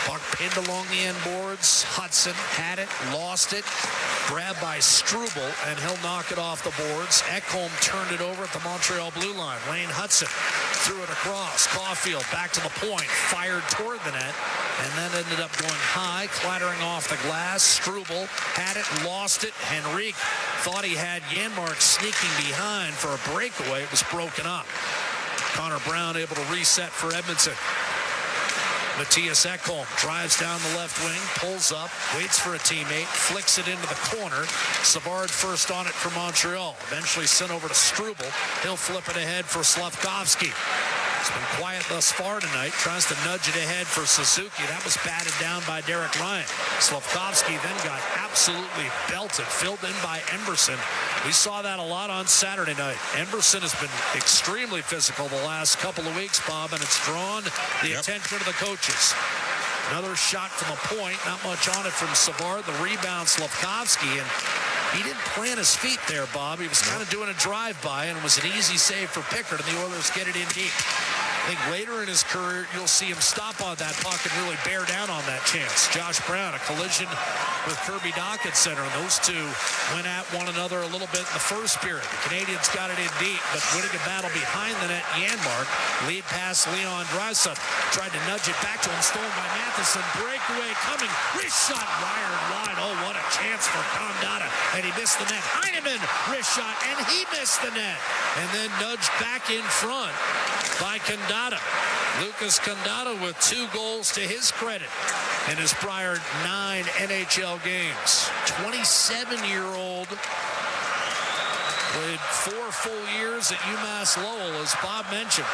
[SPEAKER 16] Puck Pinned along the end boards. Hudson had it, lost it. Grabbed by Struble, and he'll knock it off the boards. Ekholm turned it over at the Montreal blue line. Lane Hudson threw it across. Caulfield back to the point, fired toward the net, and then ended up going high, clattering off the glass. Struble had it, lost it. Henrique thought he had Janmark sneaking behind for a breakaway. It was broken up. Connor Brown able to reset for Edmonton. Matthias Ekholm drives down the left wing, pulls up, waits for a teammate, flicks it into the corner. Savard first on it for Montreal. Eventually sent over to Struble. He'll flip it ahead for Slavkovsky. It's been quiet thus far tonight. Tries to nudge it ahead for Suzuki. That was batted down by Derek Ryan. Slavkovsky then got absolutely belted, filled in by Emberson. We saw that a lot on Saturday night. Emberson has been extremely physical the last couple of weeks, Bob, and it's drawn the attention of the coaches. Another shot from the point. Not much on it from Savard. The rebound, Slavkovsky, and he didn't plant his feet there, Bob. He was kind of doing a drive-by, and it was an easy save for Pickard, and the Oilers get it in deep. I think later in his career, you'll see him stop on that puck and really bear down on that chance. Josh Brown, a collision with Kirby Dach at center, and those two went at one another a little bit in the first period. The Canadians got it in deep, but winning a battle behind the net, Janmark, lead pass Leon Draisaitl, tried to nudge it back to him, stolen by Matheson, breakaway coming, wrist shot wired wide. Oh, what a chance for Condotta, and he missed the net. Heineman, wrist shot, and he missed the net, and then nudged back in front by Condotta. Lucas Condotta with 2 goals to his credit in his prior 9 NHL games. 27-year-old, played 4 full years at UMass Lowell, as Bob mentioned.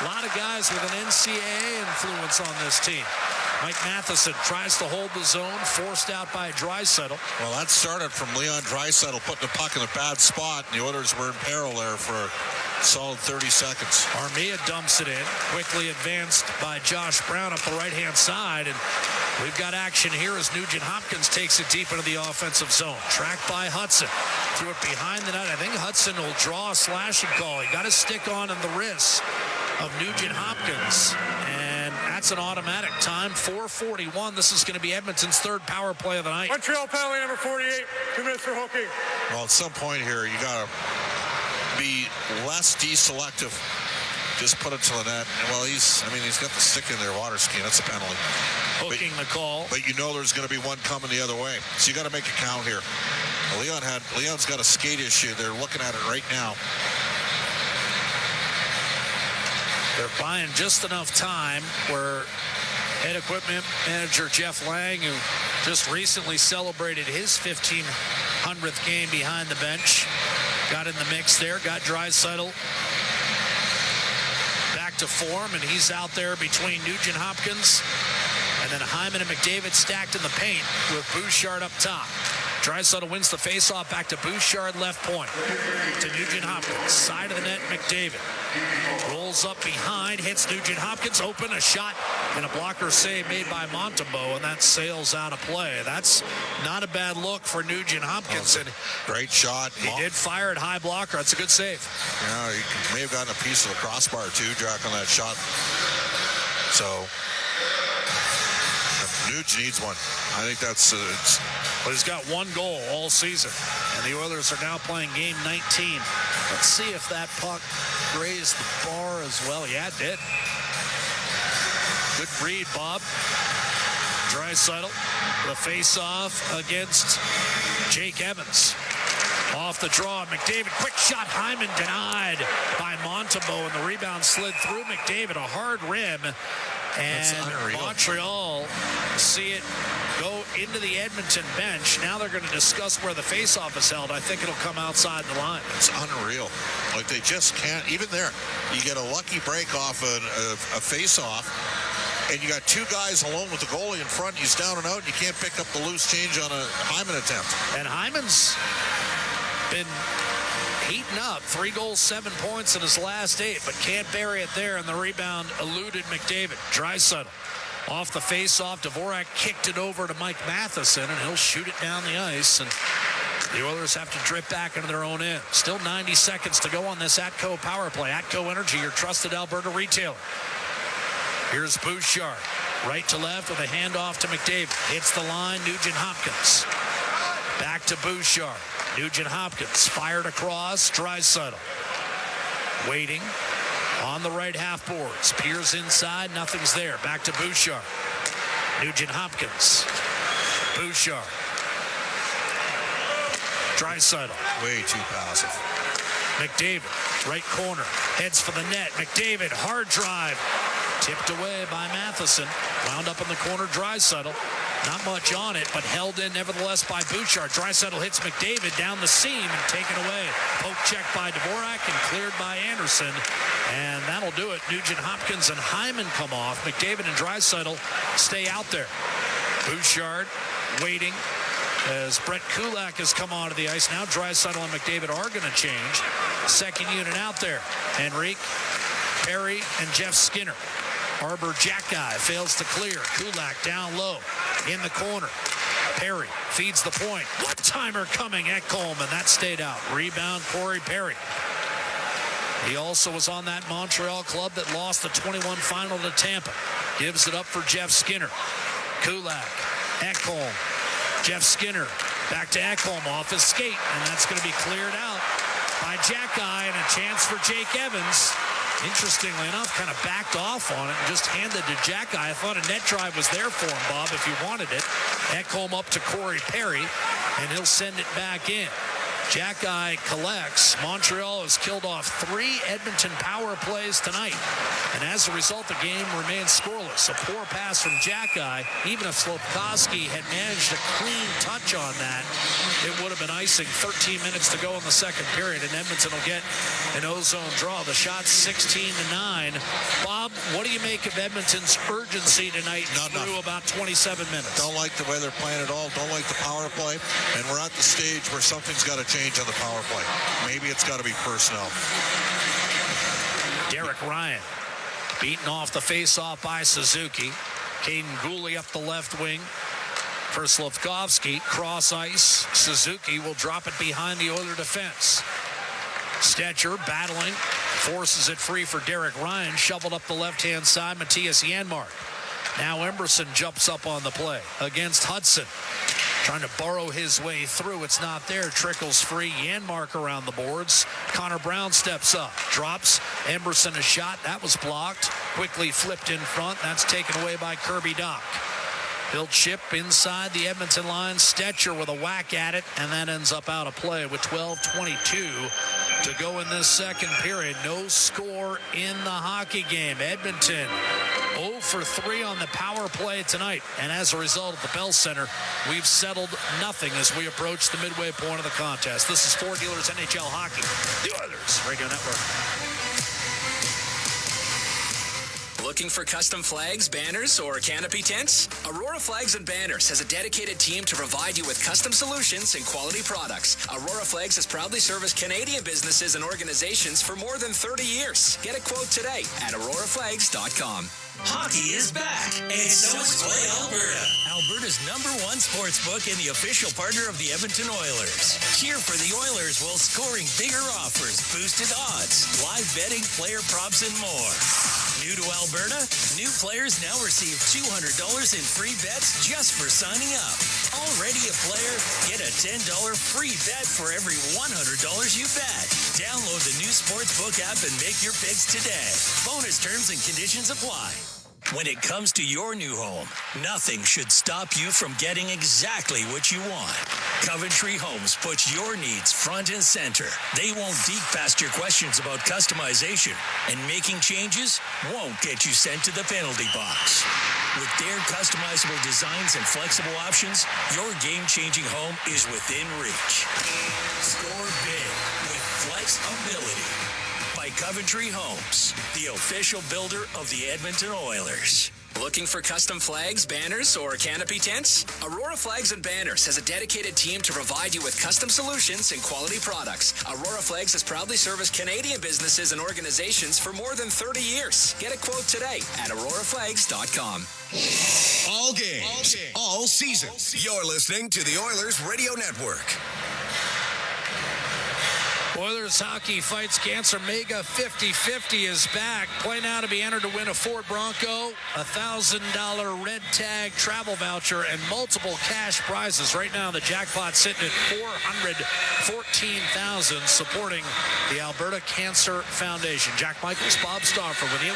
[SPEAKER 16] A lot of guys with an NCAA influence on this team. Mike Matheson tries to hold the zone, forced out by Draisaitl.
[SPEAKER 7] Well, that started from Leon Draisaitl putting the puck in a bad spot, and the Oilers were in peril there for a solid 30 seconds.
[SPEAKER 16] Armia dumps it in, quickly advanced by Josh Brown up the right-hand side, and we've got action here as Nugent Hopkins takes it deep into the offensive zone. Tracked by Hudson. Threw it behind the net. I think Hudson will draw a slashing call. He got a stick on in the wrist of Nugent Hopkins, and that's an automatic time. 4:41. This is going to be Edmonton's 3rd power play of the night.
[SPEAKER 2] Montreal penalty number 48. 2 minutes for hooking.
[SPEAKER 7] Well, at some point here, you got to be less deselective. Just put it to the net. Well, he's got the stick in there, water skiing. That's a penalty.
[SPEAKER 16] Hooking the call.
[SPEAKER 7] But you know there's going to be one coming the other way. So you got to make a count here. Leon's got a skate issue. They're looking at it right now.
[SPEAKER 16] They're buying just enough time where head equipment manager Jeff Lang, who just recently celebrated his 1,500th game behind the bench, got in the mix there, got Draisaitl back to form, and he's out there between Nugent Hopkins and then Hyman and McDavid stacked in the paint with Bouchard up top. Draisaitl wins the faceoff back to Bouchard, left point to Nugent Hopkins. Side of the net, McDavid rolls up behind, hits Nugent Hopkins, open, a shot, and a blocker save made by Montembeault, and that sails out of play. That's not a bad look for Nugent Hopkins. And
[SPEAKER 7] great shot.
[SPEAKER 16] He did fire at high blocker. That's a good save.
[SPEAKER 7] Yeah, he may have gotten a piece of the crossbar too, Jack, on that shot. So Nuge needs one. I think that's
[SPEAKER 16] But he's got 1 goal all season, and the Oilers are now playing game 19. Let's see if that puck grazed the bar as well. Yeah, it did. Good read, Bob. Draisaitl, the face-off against Jake Evans. Off the draw, McDavid, quick shot, Hyman denied by Montembeault, and the rebound slid through McDavid, a hard rim. And Montreal see it go into the Edmonton bench. Now they're going to discuss where the faceoff is held. I think it'll come outside the line.
[SPEAKER 7] It's unreal. Like, they just can't. Even there, you get a lucky break off a faceoff, and you got 2 guys alone with the goalie in front. He's down and out, and you can't pick up the loose change on a Hyman attempt.
[SPEAKER 16] And Hyman's been heating up. 3 goals, 7 points in his last 8, but can't bury it there, and the rebound eluded McDavid. Draisaitl off the face-off. Dvorak kicked it over to Mike Matheson, and he'll shoot it down the ice, and the Oilers have to drip back into their own end. Still 90 seconds to go on this Atco power play. Atco Energy, your trusted Alberta retailer. Here's Bouchard. Right to left with a handoff to McDavid. Hits the line, Nugent-Hopkins. Back to Bouchard. Nugent-Hopkins fired across, Draisaitl. Waiting on the right half boards. Peers inside, nothing's there. Back to Bouchard. Nugent-Hopkins. Bouchard. Draisaitl.
[SPEAKER 7] Way too passive.
[SPEAKER 16] McDavid, right corner, heads for the net. McDavid, hard drive. Tipped away by Matheson. Wound up in the corner, Draisaitl. Not much on it, but held in nevertheless by Bouchard. Draisaitl hits McDavid down the seam and taken away. Poke check by Dvorak and cleared by Anderson. And that'll do it. Nugent-Hopkins and Hyman come off. McDavid and Draisaitl stay out there. Bouchard waiting as Brett Kulak has come onto the ice. Now Draisaitl and McDavid are going to change. Second unit out there. Henrique, Perry, and Jeff Skinner. Arbor Jackeye fails to clear. Kulak down low in the corner. Perry feeds the point. One-timer coming, Ekholm, and that stayed out. Rebound, Corey Perry. He also was on that Montreal club that lost the 21 final to Tampa. Gives it up for Jeff Skinner. Kulak, Ekholm, Jeff Skinner back to Ekholm off his skate, and that's going to be cleared out by Jackeye, and a chance for Jake Evans. Interestingly enough, kind of backed off on it and just handed to Jackeye. I thought a net drive was there for him, Bob, if you wanted it. Ekholm up to Corey Perry, and he'll send it back in. Jackeye collects. Montreal has killed off 3 Edmonton power plays tonight. And as a result, the game remains scoreless. A poor pass from Jackeye. Even if Slopkowski had managed a clean touch on that, it would have been icing. 13 minutes to go in the second period, and Edmonton will get an ozone draw. The shot's 16-9. Bob, what do you make of Edmonton's urgency tonight through about 27 minutes?
[SPEAKER 7] Don't like the way they're playing at all. Don't like the power play. And we're at the stage where something's got to change on the power play. Maybe it's got to be personnel.
[SPEAKER 16] Derek Ryan beaten off the face-off by Suzuki. Caden Goalie up the left wing for Slafkovsky. Cross ice. Suzuki will drop it behind the Oiler defense. Stetcher battling. Forces it free for Derek Ryan. Shoveled up the left-hand side. Matthias Janmark. Now Emberson jumps up on the play against Hudson. Trying to borrow his way through. It's not there. Trickles free. Janmark around the boards. Connor Brown steps up. Drops. Emberson a shot. That was blocked. Quickly flipped in front. That's taken away by Kirby Doc. He'll chip inside the Edmonton line. Stetcher with a whack at it. And that ends up out of play with 12:22 to go in this second period. No score in the hockey game. Edmonton 0 for 3 on the power play tonight. And as a result at the Bell Center, we've settled nothing as we approach the midway point of the contest. This is Ford Dealers NHL Hockey, the Oilers Radio Network.
[SPEAKER 15] Looking for custom flags, banners, or canopy tents? Aurora Flags and Banners has a dedicated team to provide you with custom solutions and quality products. Aurora Flags has proudly serviced Canadian businesses and organizations for more than 30 years. Get a quote today at auroraflags.com.
[SPEAKER 12] Hockey is back, and so is Play Alberta, Alberta's #1 sports book and the official partner of the Edmonton Oilers. Cheer for the Oilers while scoring bigger offers, boosted odds, live betting, player props, and more. New to Alberta? New players now receive $200 in free bets just for signing up. Already a player? Get a $10 free bet for every $100 you bet. Download the new Sportsbook app and make your picks today. Bonus terms and conditions apply. When it comes to your new home, nothing should stop you from getting exactly what you want. Coventry Homes puts your needs front and center. They won't dig past your questions about customization, and making changes won't get you sent to the penalty box. With their customizable designs and flexible options, your game-changing home is within reach. Score big with flexibility. By Coventry Homes, the official builder of the Edmonton Oilers.
[SPEAKER 15] Looking for custom flags, banners, or canopy tents? Aurora Flags and Banners has a dedicated team to provide you with custom solutions and quality products. Aurora Flags has proudly serviced Canadian businesses and organizations for more than 30 years. Get a quote today at auroraflags.com.
[SPEAKER 1] All games, all seasons. You're listening to the Oilers Radio Network.
[SPEAKER 16] Oilers hockey fights cancer. Mega 50-50 is back. Play now to be entered to win a Ford Bronco, $1,000 red tag travel voucher, and multiple cash prizes. Right now, the jackpot's sitting at $414,000, supporting the Alberta Cancer Foundation. Jack Michaels, Bob Stauffer with you.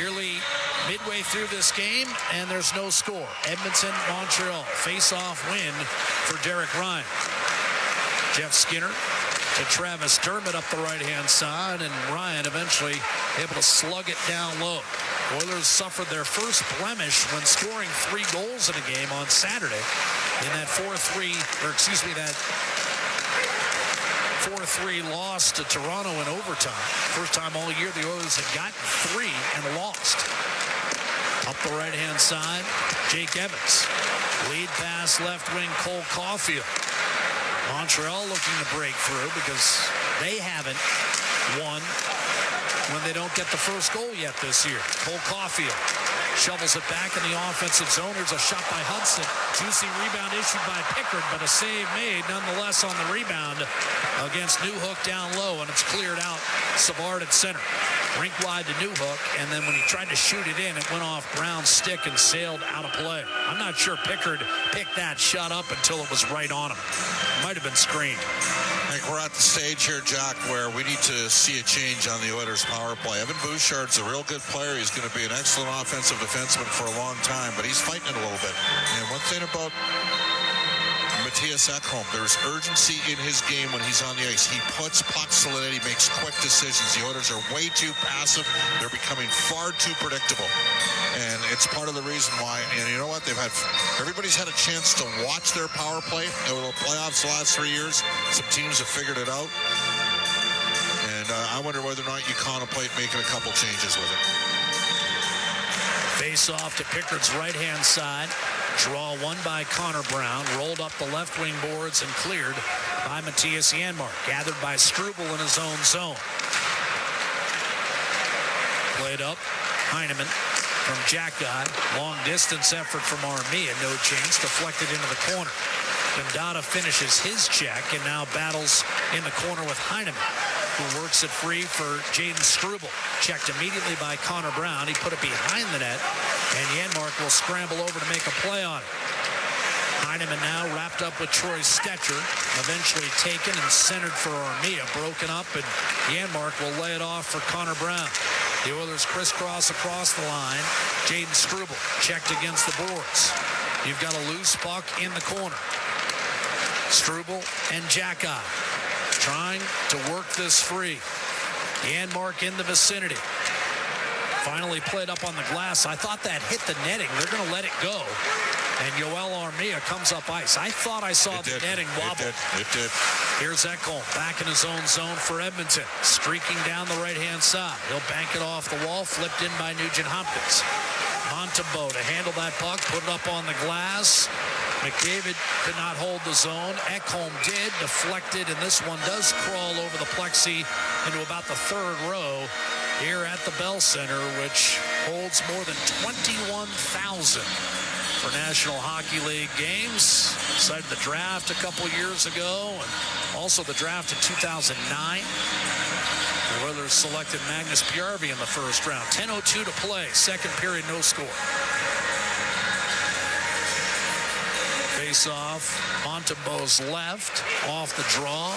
[SPEAKER 16] Nearly midway through this game, and there's no score. Edmonton, Montreal, face-off win for Derek Ryan. Jeff Skinner to Travis Dermott up the right-hand side, and Ryan eventually able to slug it down low. Oilers suffered their first blemish when scoring 3 goals in a game on Saturday in that 4-3 loss to Toronto in overtime. First time all year the Oilers had gotten 3 and lost. Up the right-hand side, Jake Evans. Lead pass left wing, Cole Caulfield. Montreal looking to break through because they haven't won when they don't get the first goal yet this year. Cole Caulfield shovels it back in the offensive zone. There's a shot by Hudson. Juicy rebound issued by Pickard, but a save made nonetheless on the rebound against Newhook down low, and it's cleared out. Savard at center. Rink wide to Newhook, and then when he tried to shoot it in, it went off Brown's stick and sailed out of play. I'm not sure Pickard picked that shot up until it was right on him. Might have been screened.
[SPEAKER 7] I think we're at the stage here, Jack, where we need to see a change on the Oilers' power play. Evan Bouchard's a real good player. He's going to be an excellent offensive defenseman for a long time, but he's fighting it a little bit. And one thing about Mattias Ekholm, there's urgency in his game when he's on the ice. He puts pucks to the net. He makes quick decisions. The Oilers are way too passive. They're becoming far too predictable. And it's part of the reason why, and you know what, everybody's had a chance to watch their power play over the playoffs the last 3 years. Some teams have figured it out. And I wonder whether or not you contemplate making a couple changes with it.
[SPEAKER 16] Face off to Pickard's right-hand side. Draw won by Connor Brown. Rolled up the left wing boards and cleared by Matthias Janmark. Gathered by Struble in his own zone. Played up. Heineman from Jackguy. Long distance effort from Armia. No chance. Deflected into the corner. Bendata finishes his check and now battles in the corner with Heineman, who works it free for Jaden Struble. Checked immediately by Connor Brown. He put it behind the net, and Janmark will scramble over to make a play on it. Heineman now wrapped up with Troy Stetcher, eventually taken and centered for Armia. Broken up, and Janmark will lay it off for Connor Brown. The Oilers crisscross across the line. Jaden Struble checked against the boards. You've got a loose puck in the corner. Struble and Jackguy trying to work this free. Janmark in the vicinity. Finally played up on the glass. I thought that hit the netting. They're going to let it go. And Yoel Armia comes up ice. I thought I saw the netting wobble.
[SPEAKER 7] It did.
[SPEAKER 16] Here's Ekholm back in his own zone for Edmonton. Streaking down the right-hand side. He'll bank it off the wall. Flipped in by Nugent Hopkins. Montembeault to handle that puck. Put it up on the glass. McDavid could not hold the zone. Ekholm did. Deflected, and this one does crawl over the plexi into about the third row here at the Bell Center, which holds more than 21,000 for National Hockey League games. Cited the draft a couple years ago, and also the draft in 2009. The Oilers selected Magnus Bjarvi in the first round. 10:02 to play. Second period, no score. Face-off, Montembeault's left, off the draw.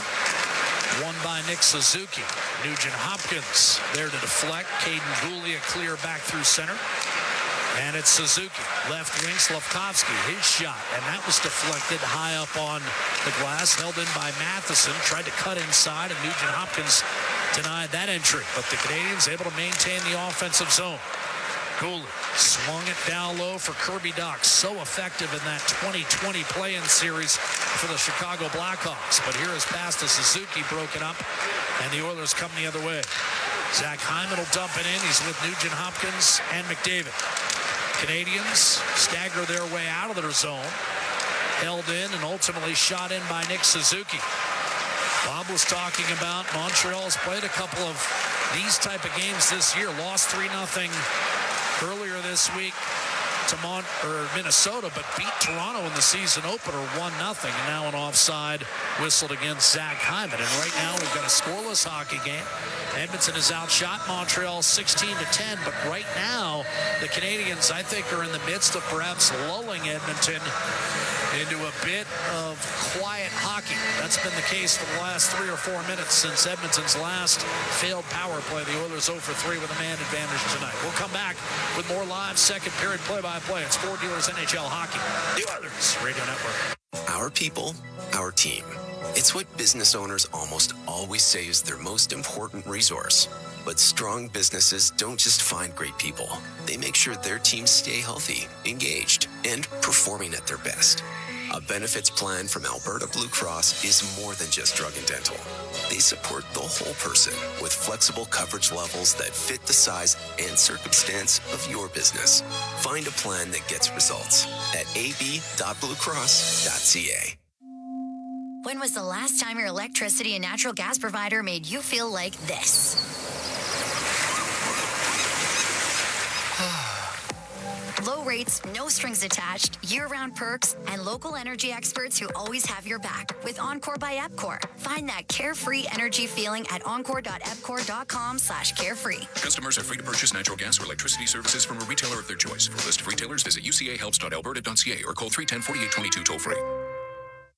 [SPEAKER 16] Won by Nick Suzuki. Nugent Hopkins there to deflect. Caden Goalie a clear back through center. And it's Suzuki. Left wing, Slavkovsky. His shot. And that was deflected high up on the glass. Held in by Matheson. Tried to cut inside, and Nugent Hopkins denied that entry. But the Canadians able to maintain the offensive zone. Goalie swung it down low for Kirby Dach. So effective in that 2020 play-in series for the Chicago Blackhawks. But here is pass to Suzuki, broken up, and the Oilers come the other way. Zach Hyman will dump it in. He's with Nugent Hopkins and McDavid. Canadians stagger their way out of their zone. Held in and ultimately shot in by Nick Suzuki. Bob was talking about Montreal's played a couple of these type of games this year. Lost 3-0 earlier this week Minnesota, but beat Toronto in the season opener 1-0. And now an offside whistled against Zach Hyman. And right now we've got a scoreless hockey game. Edmonton has outshot Montreal 16-10, but right now the Canadiens, I think, are in the midst of perhaps lulling Edmonton into a bit of quiet hockey. That's been the case for the last 3 or 4 minutes since Edmonton's last failed power play. The Oilers 0-for-3 with a man advantage tonight. We'll come back with more live second period play-by-play. It's Ford Dealers NHL Hockey, the Oilers Radio Network.
[SPEAKER 3] Our people, our team. It's what business owners almost always say is their most important resource. But strong businesses don't just find great people. They make sure their teams stay healthy, engaged, and performing at their best. A benefits plan from Alberta Blue Cross is more than just drug and dental. They support the whole person with flexible coverage levels that fit the size and circumstance of your business. Find a plan that gets results at ab.bluecross.ca.
[SPEAKER 13] When was the last time your electricity and natural gas provider made you feel like this? Low rates, no strings attached, year-round perks, and local energy experts who always have your back with Encore by Epcor. Find that carefree energy feeling at encore.epcor.com/carefree.
[SPEAKER 14] Customers are free to purchase natural gas or electricity services from a retailer of their choice. For a list of retailers, visit ucahelps.alberta.ca or call 310-4822 toll-free.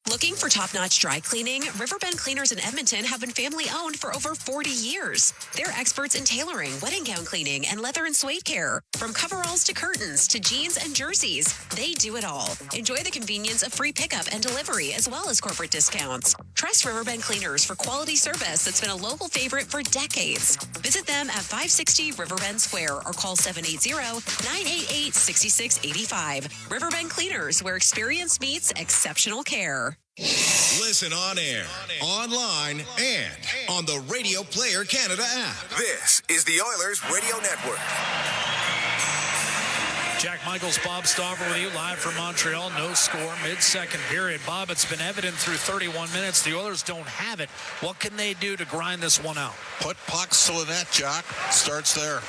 [SPEAKER 23] Looking for top-notch dry cleaning? Riverbend Cleaners in Edmonton have been family-owned for over 40 years. They're experts in tailoring, wedding gown cleaning, and leather and suede care. From coveralls to curtains to jeans and jerseys, they do it all. Enjoy the convenience of free pickup and delivery as well as corporate discounts. Trust Riverbend Cleaners for quality service that's been a local favorite for decades. Visit them at 560 Riverbend Square or call 780-988-6685. Riverbend Cleaners, where experience meets exceptional care.
[SPEAKER 1] Listen on air, online, and on the Radio Player Canada app. This is the Oilers Radio Network.
[SPEAKER 16] Jack Michaels, Bob Stauffer with you live from Montreal. No score, mid-second period. Bob, it's been evident through 31 minutes. The Oilers don't have it. What can they do to grind this one out?
[SPEAKER 7] Put pucks to the net, Jack. Starts there.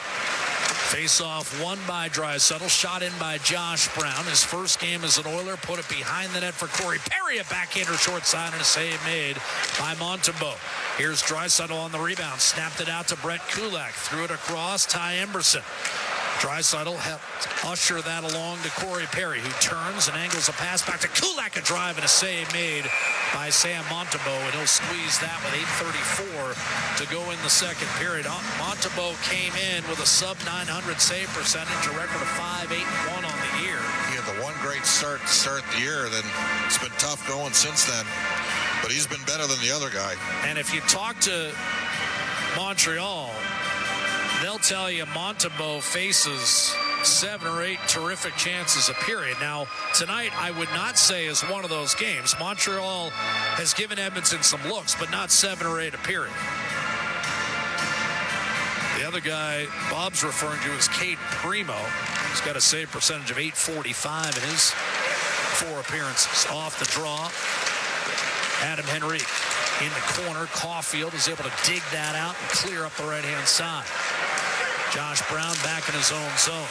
[SPEAKER 16] Face-off won by Draisaitl, shot in by Josh Brown. His first game as an Oiler, put it behind the net for Corey Perry. A backhander short side and a save made by Montembeault. Here's Draisaitl on the rebound. Snapped it out to Brett Kulak. Threw it across Ty Emberson. Draisaitl helped usher that along to Corey Perry, who turns and angles a pass back to Kulak. A drive and a save made by Sam Montembeault, and he'll squeeze that with 8:34 to go in the second period. Montembeault came in with a sub-900 save percentage, a record of 5-8-1 on the year.
[SPEAKER 7] He had the one great start the year, then it's been tough going since then. But he's been better than the other guy.
[SPEAKER 16] And if you talk to Montreal, they'll tell you Montembeault faces 7 or 8 terrific chances a period. Now, tonight, I would not say is one of those games. Montreal has given Edmonton some looks, but not 7 or 8 a period. The other guy Bob's referring to is Cade Primo. He's got a save percentage of .845 in his 4 appearances. Off the draw, Adam Henrique in the corner. Caulfield is able to dig that out and clear up the right-hand side. Josh Brown back in his own zone.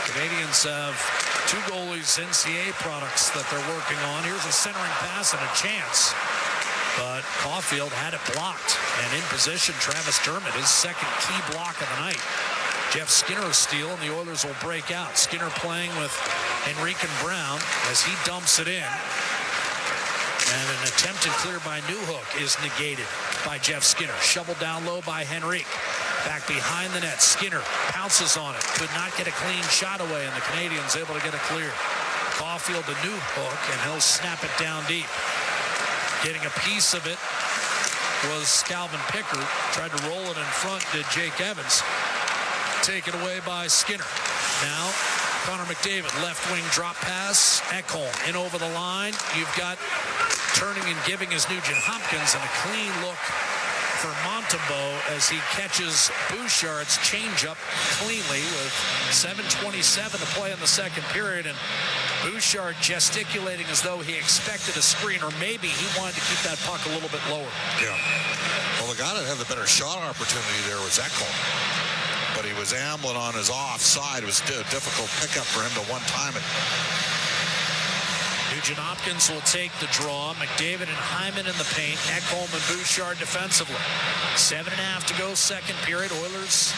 [SPEAKER 16] Canadians have 2 goalies, NCAA products that they're working on. Here's a centering pass and a chance. But Caulfield had it blocked. And in position, Travis Dermott, his second key block of the night. Jeff Skinner steal, and the Oilers will break out. Skinner playing with Henrique and Brown as he dumps it in. And an attempted clear by Newhook is negated by Jeff Skinner. Shoveled down low by Henrique. Back behind the net, Skinner pounces on it. Could not get a clean shot away, and the Canadians able to get it clear. Caulfield to Newhook, and he'll snap it down deep. Getting a piece of it was Calvin Pickard. Tried to roll it in front, did Jake Evans. Taken away by Skinner. Now, Connor McDavid, left wing drop pass. Ekholm in over the line. You've got turning and giving is Nugent Hopkins, and a clean look for Montembeault as he catches Bouchard's changeup cleanly with 7:27 to play in the second period, and Bouchard gesticulating as though he expected a screen, or maybe he wanted to keep that puck a little bit lower.
[SPEAKER 7] Yeah. Well, the guy that had the better shot opportunity there was Ekholm. but he was ambling on his offside. It was a difficult pickup for him to one-time it.
[SPEAKER 16] Nugent-Hopkins will take the draw. McDavid and Hyman in the paint. Ekholm and Bouchard defensively. 7.5 to go, second period. Oilers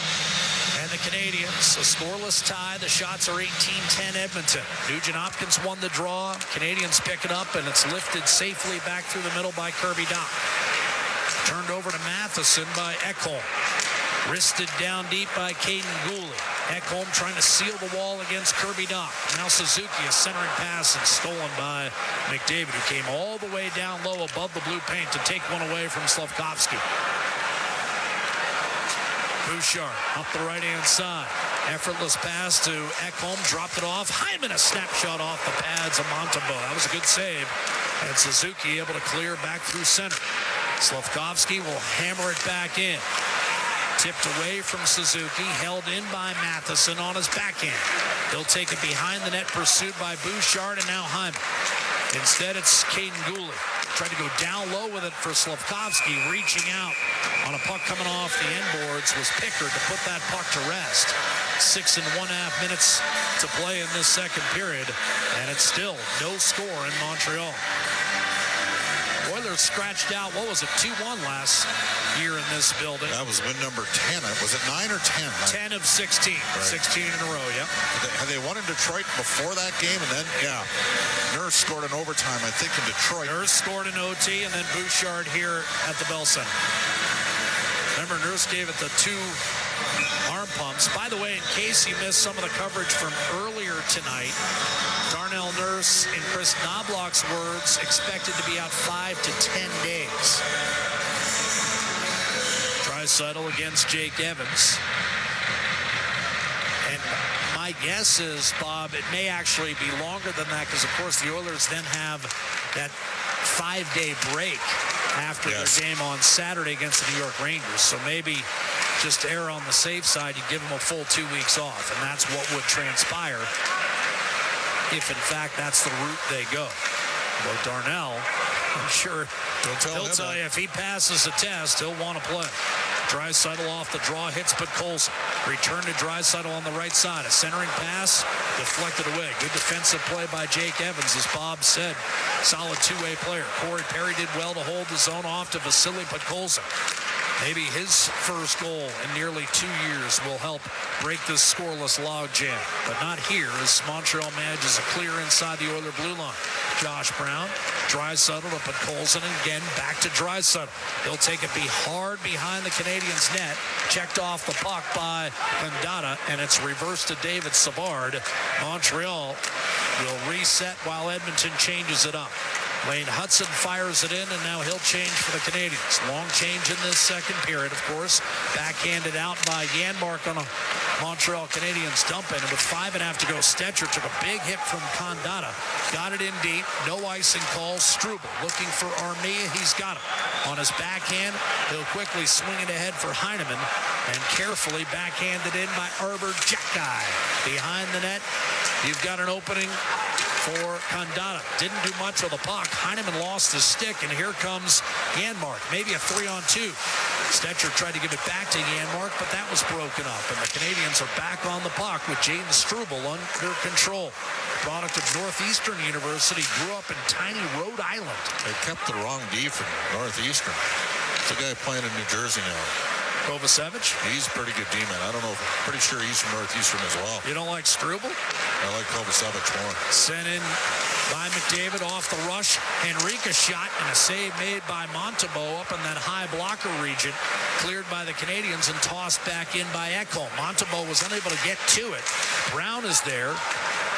[SPEAKER 16] and the Canadiens, a scoreless tie. The shots are 18-10 Edmonton. Nugent-Hopkins won the draw. Canadiens pick it up, and it's lifted safely back through the middle by Kirby Dach. Turned over to Matheson by Ekholm. Wristed down deep by Caden Goalie. Ekholm trying to seal the wall against Kirby Dach. Now Suzuki, a centering pass, and stolen by McDavid, who came all the way down low above the blue paint to take one away from Slavkovsky. Bouchard up the right-hand side. Effortless pass to Ekholm, dropped it off. Hyman, a snapshot off the pads of Montembeault. That was a good save. And Suzuki able to clear back through center. Slavkovsky will hammer it back in. Tipped away from Suzuki, held in by Matheson on his backhand. He'll take it behind the net, pursued by Bouchard and now Hyman. Instead, it's Caden Goalie. Tried to go down low with it for Slavkovsky, reaching out on a puck coming off the end boards was Pickard to put that puck to rest. 6.5 minutes to play in this second period, and it's still no score in Montreal. Oilers scratched out, what was it, 2-1 last year in this building.
[SPEAKER 7] That was win number 10. Was it 9 or 10?
[SPEAKER 16] 10 of 16. Right. 16 in a row, yep.
[SPEAKER 7] Had they won in Detroit before that game? And then, Nurse scored in overtime, I think, in Detroit.
[SPEAKER 16] Nurse scored in OT, and then Bouchard here at the Bell Center. Remember, Nurse gave it the 2 arm pumps. By the way, in case you missed some of the coverage from earlier tonight, Darnell Nurse, in Chris Knobloch's words, expected to be out 5 to 10 days. Draisaitl against Jake Evans. And my guess is, Bob, it may actually be longer than that because, of course, the Oilers then have that 5-day break after their game on Saturday against the New York Rangers. So maybe just err on the safe side, you give them a full 2 weeks off, and that's what would transpire if, in fact, that's the route they go. But Darnell, I'm sure he'll tell you if he passes the test, he'll want to play. Draisaitl off the draw, hits Podkolzin. Return to Draisaitl on the right side. A centering pass, deflected away. Good defensive play by Jake Evans, as Bob said. Solid two-way player. Corey Perry did well to hold the zone off to Vasily Podkolzin. Maybe his first goal in nearly 2 years will help break this scoreless logjam. But not here, as Montreal manages a clear inside the Oiler blue line. Josh Brown, Draisaitl to Podkolzin, and again back to Draisaitl. He'll take it hard behind the Canadiens' net. Checked off the puck by Condata, and it's reversed to David Savard. Montreal will reset while Edmonton changes it up. Lane Hudson fires it in, and now he'll change for the Canadiens. Long change in this second period, of course. Backhanded out by Janmark on a Montreal Canadiens dump in. And with 5.5 to go, Stetcher took a big hit from Condata. Got it in deep. No icing call. Struble looking for Armia. He's got him. On his backhand, he'll quickly swing it ahead for Heineman. And carefully backhanded in by Arbor Jacki. Behind the net, you've got an opening for Condata. Didn't do much with the puck. Heineman lost his stick, and here comes Janmark. Maybe a 3-on-2. Stetcher tried to give it back to Janmark, but that was broken up, and the Canadiens are back on the puck with Jaden Struble under control. Product of Northeastern University, grew up in tiny Rhode Island.
[SPEAKER 7] They kept the wrong D from Northeastern. It's a guy playing in New Jersey now.
[SPEAKER 16] Kovacevic?
[SPEAKER 7] He's a pretty good D-man. I don't know. Pretty sure he's from Northeastern as well.
[SPEAKER 16] You don't like Struble?
[SPEAKER 7] I like Kovacevic more.
[SPEAKER 16] Sent in by McDavid off the rush. Henrique shot and a save made by Montembeault up in that high blocker region. Cleared by the Canadiens and tossed back in by Ekholm. Montembeault was unable to get to it. Brown is there.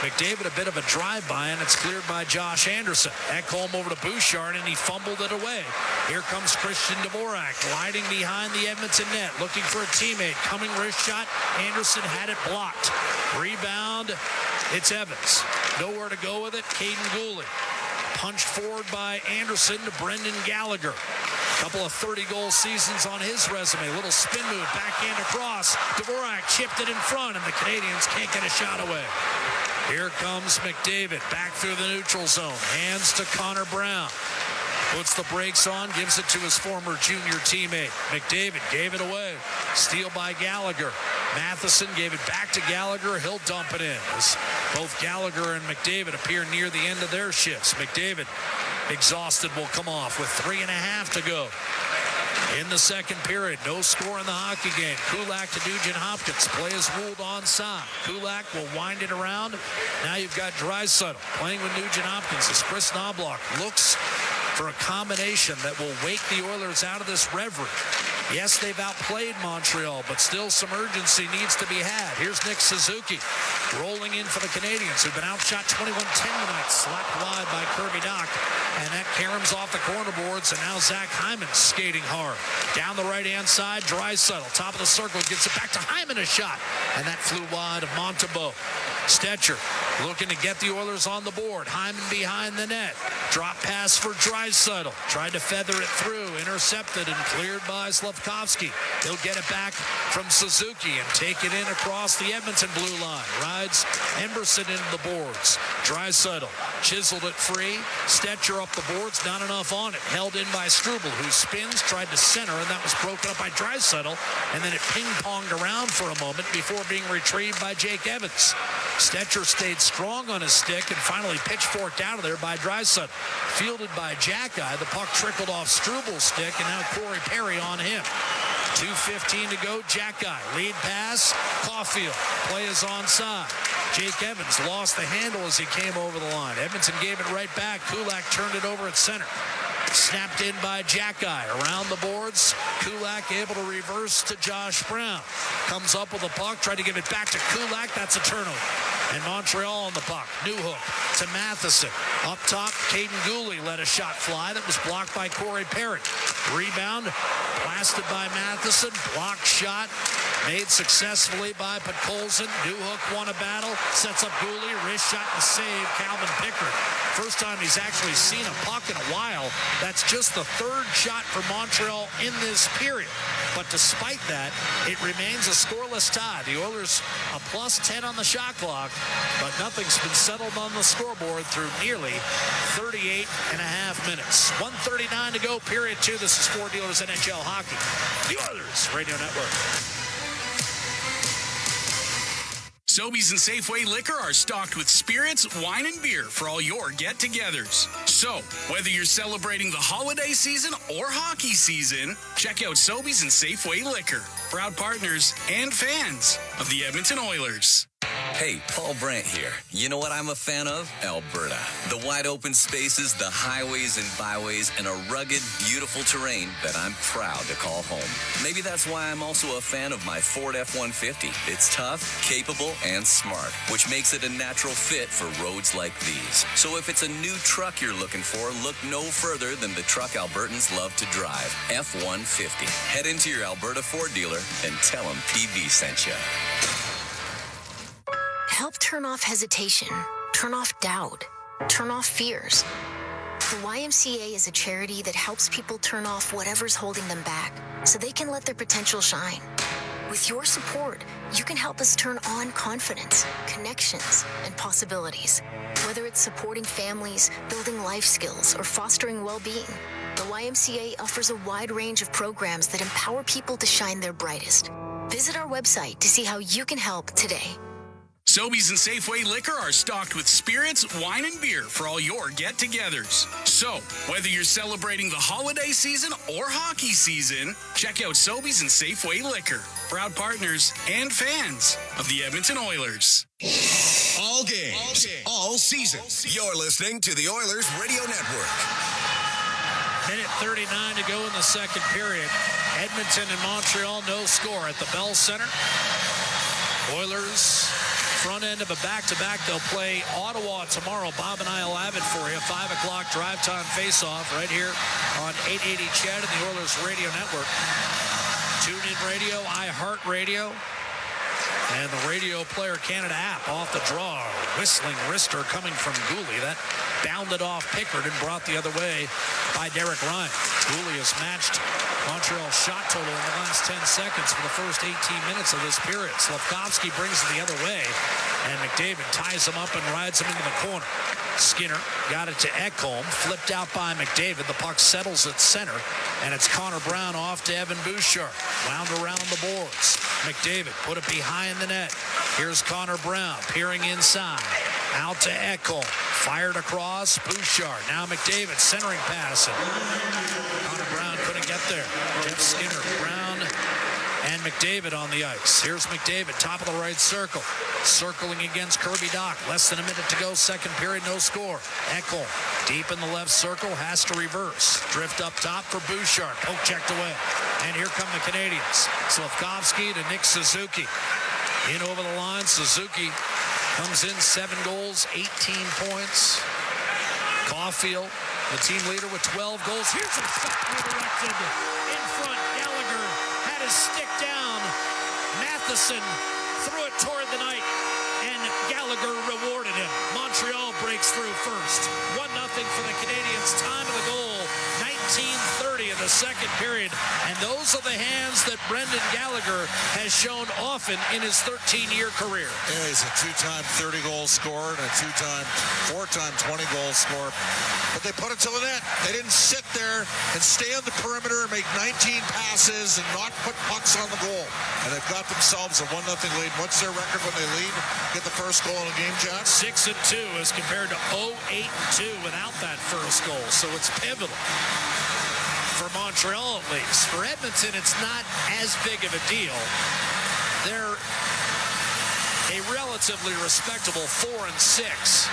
[SPEAKER 16] McDavid a bit of a drive-by, and it's cleared by Josh Anderson. Ekholm over to Bouchard, and he fumbled it away. Here comes Christian Dvorak, gliding behind the Edmonton net, looking for a teammate. Coming wrist shot. Anderson had it blocked. Rebound. It's Evans. Nowhere to go with it. Caden Goalie. Punched forward by Anderson to Brendan Gallagher. Couple of 30-goal seasons on his resume. Little spin move, backhand across. Dvorak chipped it in front, and the Canadiens can't get a shot away. Here comes McDavid back through the neutral zone. Hands to Connor Brown. Puts the brakes on, gives it to his former junior teammate. McDavid gave it away. Steal by Gallagher. Matheson gave it back to Gallagher. He'll dump it in as both Gallagher and McDavid appear near the end of their shifts. McDavid, exhausted, will come off with 3.5 to go. In the second period, no score in the hockey game. Kulak to Nugent Hopkins. Play is ruled onside. Kulak will wind it around. Now you've got Draisaitl playing with Nugent Hopkins as Chris Knobloch looks for a combination that will wake the Oilers out of this reverie. Yes, they've outplayed Montreal, but still some urgency needs to be had. Here's Nick Suzuki rolling in for the Canadiens, who've been outshot 21-10 tonight, slapped wide by Kirby Dach, and that caroms off the corner boards, and now Zach Hyman skating hard. Down the right-hand side, Draisaitl, top of the circle, gets it back to Hyman, a shot, and that flew wide of Montembeault. Stetcher looking to get the Oilers on the board. Hyman behind the net. Drop pass for Draisaitl. Tried to feather it through. Intercepted and cleared by Slavkovsky. He'll get it back from Suzuki and take it in across the Edmonton blue line. Rides Emberson into the boards. Draisaitl chiseled it free. Stetcher up the boards. Not enough on it. Held in by Struble, who spins, tried to center, and that was broken up by Draisaitl. And then it ping-ponged around for a moment before being retrieved by Jake Evans. Stetcher stayed strong on his stick and finally pitchforked out of there by Draisaitl. Fielded by Jackeye, the puck trickled off Struble's stick, and now Corey Perry on him. 2:15 to go. Jackeye, lead pass. Caulfield, play is onside. Jake Evans lost the handle as he came over the line. Edmonton gave it right back. Kulak turned it over at center. Snapped in by Jackeye. Around the boards, Kulak able to reverse to Josh Brown. Comes up with a puck, tried to give it back to Kulak. That's a turnover. And Montreal on the puck. Newhook to Matheson. Up top, Caden Goalie let a shot fly that was blocked by Corey Perry. Rebound, blasted by Matheson. Blocked shot, made successfully by Podkolzin. Newhook won a battle, sets up Goalie. Wrist shot and save, Calvin Pickard. First time he's actually seen a puck in a while. That's just the third shot for Montreal in this period. But despite that, it remains a scoreless tie. The Oilers a plus 10 on the shot clock, but nothing's been settled on the scoreboard through nearly 38 and a half minutes. 1:39 to go, period 2. This is Ford Dealers NHL Hockey, the Oilers Radio Network.
[SPEAKER 9] Sobeys and Safeway Liquor are stocked with spirits, wine, and beer for all your get-togethers. So, whether you're celebrating the holiday season or hockey season, check out Sobeys and Safeway Liquor, proud partners and fans of the Edmonton Oilers.
[SPEAKER 18] Hey, Paul Brandt here. You know what I'm a fan of? Alberta. The wide open spaces, the highways and byways, and a rugged, beautiful terrain that I'm proud to call home. Maybe that's why I'm also a fan of my Ford F-150. It's tough, capable, and smart, which makes it a natural fit for roads like these. So if it's a new truck you're looking for, look no further than the truck Albertans love to drive, F-150. Head into your Alberta Ford dealer and tell them PB sent you.
[SPEAKER 13] Help turn off hesitation, turn off doubt, turn off fears. The YMCA is a charity that helps people turn off whatever's holding them back so they can let their potential shine. With your support, you can help us turn on confidence, connections, and possibilities. Whether it's supporting families, building life skills, or fostering well-being, the YMCA offers a wide range of programs that empower people to shine their brightest. Visit our website to see how you can help today.
[SPEAKER 9] Sobeys and Safeway Liquor are stocked with spirits, wine, and beer for all your get-togethers. So, whether you're celebrating the holiday season or hockey season, check out Sobeys and Safeway Liquor, proud partners and fans of the Edmonton Oilers.
[SPEAKER 1] All games, all seasons. You're listening to the Oilers Radio Network.
[SPEAKER 16] Minute 39 to go in the second period. Edmonton and Montreal, no score at the Bell Center. Oilers, front end of a back-to-back. They'll play Ottawa tomorrow. Bob and I will have it for you. 5 o'clock drive time face-off right here on 880 Ched and the Oilers Radio Network. TuneIn Radio, iHeartRadio, and the Radio Player Canada app. Off the draw, whistling wrister coming from Goalie. That bounded off Pickard and brought the other way by Derek Ryan. Goalie has matched Montreal's shot total in the last 10 seconds for the first 18 minutes of this period. Slavkovsky brings it the other way, and McDavid ties him up and rides him into the corner. Skinner got it to Ekholm, flipped out by McDavid. The puck settles at center, and it's Connor Brown off to Evan Bouchard. Wound around the boards. McDavid put it behind the net. Here's Connor Brown peering inside. Out to Ekholm. Fired across. Bouchard. Now McDavid centering pass. Connor Brown couldn't get there. Jeff Skinner, Brown, and McDavid on the ice. Here's McDavid, top of the right circle. Circling against Kirby Dach. Less than a minute to go. Second period, no score. Ekholm deep in the left circle. Has to reverse. Drift up top for Bouchard. Poke checked away. And here come the Canadians. Slavkovsky to Nick Suzuki. In over the line. Suzuki comes in 7 goals, 18 points. Caulfield, the team leader with 12 goals. Here's a shot redirected in front. Gallagher had his stick down. Matheson threw it toward the net, and Gallagher rewarded him. Montreal breaks through first. 1-0 for the Canadians. Time of the goal, 19:30 in the second period. And those are the hands that Brendan Gallagher has shown often in his 13-year career.
[SPEAKER 7] Yeah, he's a 2-time 30-goal scorer and a 4-time 20-goal scorer. But they put it to the net. They didn't sit there and stay on the perimeter and make 19 passes and not put pucks on the goal. And they've got themselves a 1-0 lead. What's their record when they lead? Get the first goal in a game, Jack?
[SPEAKER 16] 6-2 as compared to 0-8-2 without that first goal. So it's pivotal for Montreal, at least. For Edmonton, it's not as big of a deal. They're a relatively respectable 4-6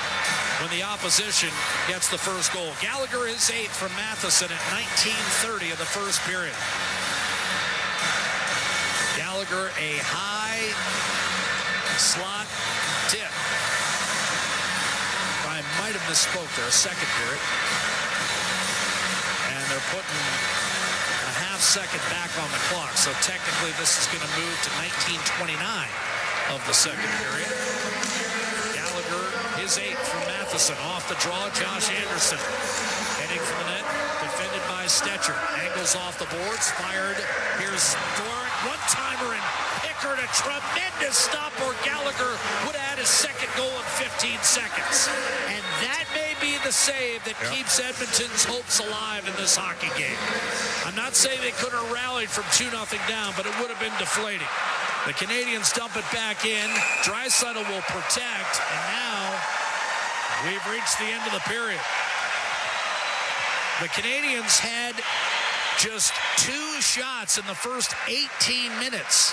[SPEAKER 16] when the opposition gets the first goal. Gallagher is 8th from Matheson at 19:30 of the first period. Gallagher, a high slot tip. I might have misspoke there, a second period. And they're putting a half second back on the clock. So technically this is going to move to 19:29 of the second period. Gallagher, his 8th from Matheson. Off the draw, Josh Anderson. Heading for the net, defended by Stetcher. Angles off the boards, fired. Here's Thorne, one-timer, and Pickard, a tremendous stop where Gallagher would have had his second goal in 15 seconds. And that may be the save that keeps Edmonton's hopes alive in this hockey game. I'm not saying they couldn't have rallied from 2-0 down, but it would have been deflating. The Canadians dump it back in. Draisaitl will protect, and now we've reached the end of the period. The Canadians had just 2 shots in the first 18 minutes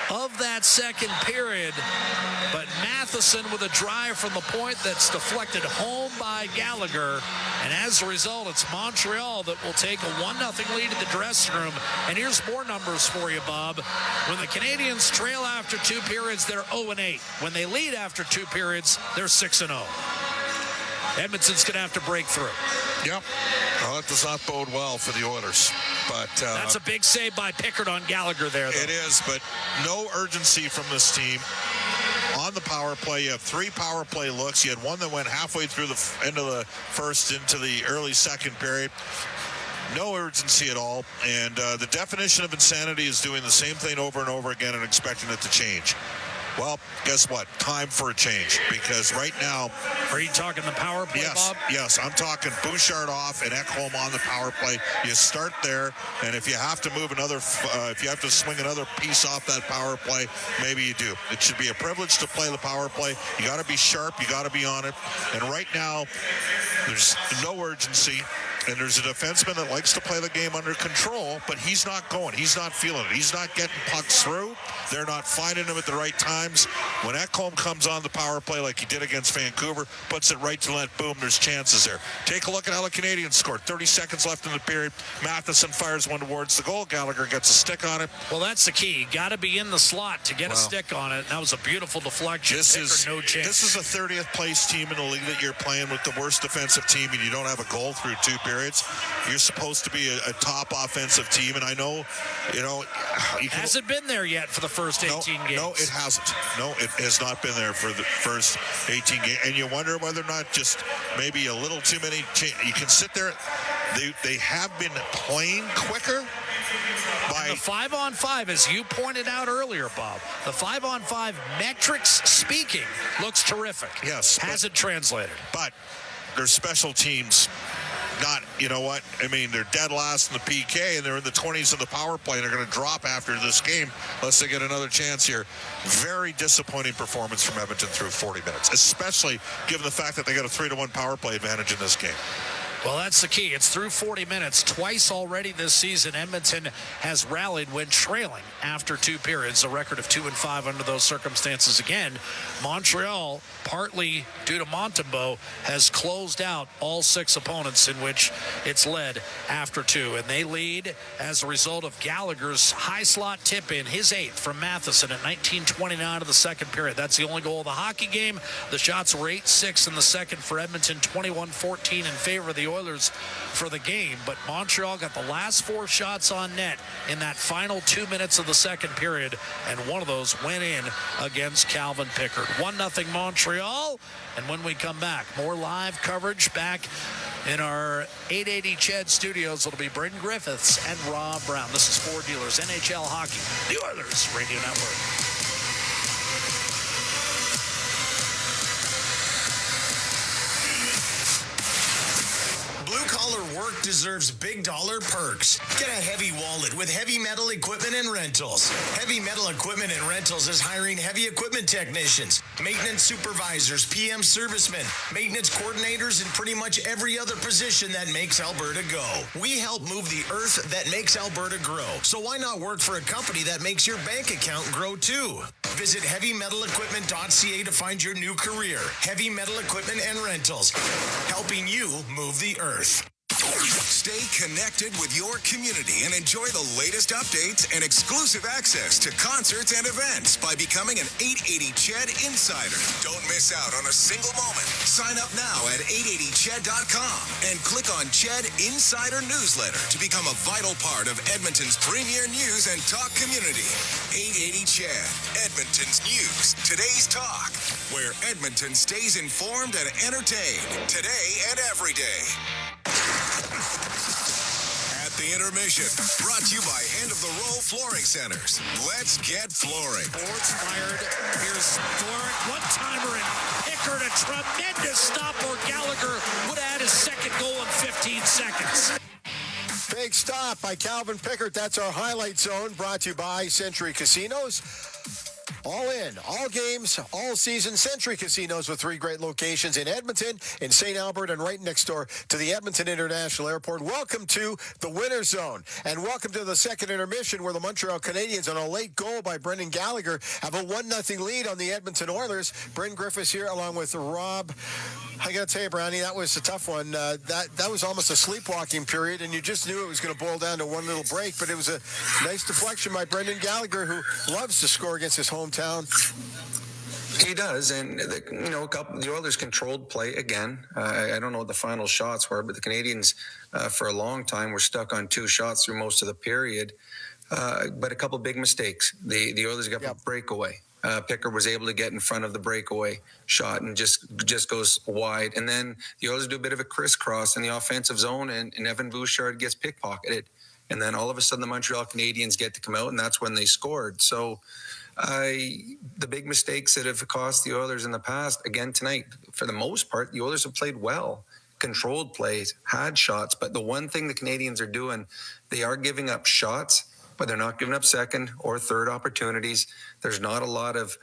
[SPEAKER 16] of that second period, but Matheson with a drive from the point that's deflected home by Gallagher, and as a result, it's Montreal that will take a 1-0 lead in the dressing room. And here's more numbers for you, Bob. When the Canadians trail after 2 periods, they're 0-8. When they lead after 2 periods, they're 6-0. Edmonton's going to have to break through.
[SPEAKER 7] Yep. Well, that does not bode well for the Oilers. But
[SPEAKER 16] that's a big save by Pickard on Gallagher there, though.
[SPEAKER 7] It is, but no urgency from this team. On the power play, you have 3 power play looks. You had one that went halfway through the end of the first into the early second period. No urgency at all. And the definition of insanity is doing the same thing over and over again and expecting it to change. Well, guess what? Time for a change, because right now...
[SPEAKER 16] Are you talking the power play, Bob?
[SPEAKER 7] Yes, I'm talking Bouchard off and Ekholm on the power play. You start there, and if you have to move another, if you have to swing another piece off that power play, maybe you do. It should be a privilege to play the power play. You got to be sharp. You got to be on it. And right now, there's no urgency. And there's a defenseman that likes to play the game under control, but he's not going. He's not feeling it. He's not getting pucks through. They're not finding him at the right times. When Ekholm comes on the power play like he did against Vancouver, puts it right to the net, boom, there's chances there. Take a look at how the Canadians scored. 30 seconds left in the period. Matheson fires one towards the goal. Gallagher gets a stick on it.
[SPEAKER 16] Well, that's the key. Got to be in the slot to get a stick on it. That was a beautiful deflection. This is no chance.
[SPEAKER 7] This is a 30th place team in the league that you're playing with the worst defensive team, and you don't have a goal through 2 periods. You're supposed to be a top offensive team, and I know,
[SPEAKER 16] hasn't been there yet for the first 18 games.
[SPEAKER 7] No, it hasn't. No, it has not been there for the first 18 games, and you wonder whether or not just maybe a little too many. You can sit there. They have been playing quicker.
[SPEAKER 16] And the 5-on-5, as you pointed out earlier, Bob, the 5-on-5 metrics speaking looks terrific.
[SPEAKER 7] Yes,
[SPEAKER 16] hasn't translated,
[SPEAKER 7] but their special teams not, you know what? I mean, they're dead last in the PK, and they're in the 20s in the power play, and they're going to drop after this game unless they get another chance here. Very disappointing performance from Edmonton through 40 minutes, especially given the fact that they got a 3-1 power play advantage in this game.
[SPEAKER 16] Well, that's the key. It's through 40 minutes. Twice already this season, Edmonton has rallied when trailing after 2 periods, a record of 2-5 under those circumstances. Again, Montreal, partly due to Montembeault, has closed out all 6 opponents in which it's led after 2. And they lead as a result of Gallagher's high slot tip in, his 8th from Matheson at 19:29 of the second period. That's the only goal of the hockey game. The shots were 8-6 in the second for Edmonton, 21-14 in favor of the Oilers for the game, but Montreal got the last 4 shots on net in that final 2 minutes of the second period, and one of those went in against Calvin Pickard. 1-0 Montreal, and when we come back, more live coverage back in our 880 Ched studios. It'll be Bryn Griffiths and Rob Brown. This is Four Dealers NHL Hockey, the Oilers Radio Network.
[SPEAKER 1] Blue-collar work deserves big dollar perks. Get a heavy wallet with Heavy Metal Equipment and Rentals. Heavy Metal Equipment and Rentals is hiring heavy equipment technicians, maintenance supervisors, PM servicemen, maintenance coordinators, and pretty much every other position that makes Alberta go. We help move the earth that makes Alberta grow. So why not work for a company that makes your bank account grow too? Visit heavymetalequipment.ca to find your new career. Heavy Metal Equipment and Rentals, helping you move the earth. Stay connected with your community and enjoy the latest updates and exclusive access to concerts and events by becoming an 880 Ched Insider. Don't miss out on a single moment. Sign up now at 880ched.com and click on Ched Insider Newsletter to become a vital part of Edmonton's premier news and talk community. 880 Ched, Edmonton's news, today's talk, where Edmonton stays informed and entertained today and every day. At the Intermission, brought to you by End of the Roll Flooring Centers. Let's get flooring.
[SPEAKER 16] Boards fired. Here's flooring. One-timer and Pickard. A tremendous stop, or Gallagher would add his second goal in 15 seconds.
[SPEAKER 6] Big stop by Calvin Pickard. That's our highlight zone, brought to you by Century Casinos. All in, all games, all season. Century Casinos with 3 great locations in Edmonton, in St. Albert, and right next door to the Edmonton International Airport. Welcome to the Winter Zone, and welcome to the second intermission, where the Montreal Canadiens, on a late goal by Brendan Gallagher, have a 1-0 lead on the Edmonton Oilers. Bryn Griffiths here, along with Rob. I got to tell you, Brownie, that was a tough one. That was almost a sleepwalking period, and you just knew it was going to boil down to one little break, but it was a nice deflection by Brendan Gallagher, who loves to score against his hometown.
[SPEAKER 11] He does, and the Oilers controlled play again. I don't know what the final shots were, but the Canadiens, for a long time, were stuck on 2 shots through most of the period. But a couple big mistakes. The Oilers got a breakaway. Pickard was able to get in front of the breakaway shot and just goes wide. And then the Oilers do a bit of a crisscross in the offensive zone, and Evan Bouchard gets pickpocketed. And then all of a sudden the Montreal Canadiens get to come out, and that's when they scored. So the big mistakes that have cost the Oilers in the past, again tonight, for the most part, the Oilers have played well, controlled plays, had shots. But the one thing the Canadiens are doing, they are giving up shots, but they're not giving up second or third opportunities. There's not a lot of,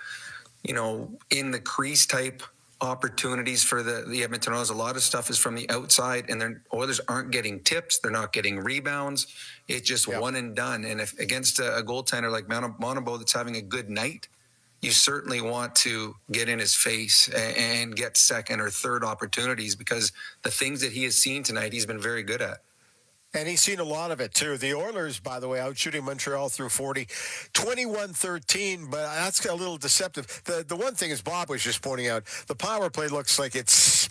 [SPEAKER 11] in the crease type opportunities for the Edmonton Oilers. A lot of stuff is from the outside, and the Oilers aren't getting tips. They're not getting rebounds. It's just one and done. And if against a goaltender like Montembeault that's having a good night, you certainly want to get in his face and get second or third opportunities, because the things that he has seen tonight, he's been very good at.
[SPEAKER 6] And he's seen a lot of it, too. The Oilers, by the way, out shooting Montreal through 40, 21-13, but that's a little deceptive. The one thing is, Bob was just pointing out, the power play looks like it's,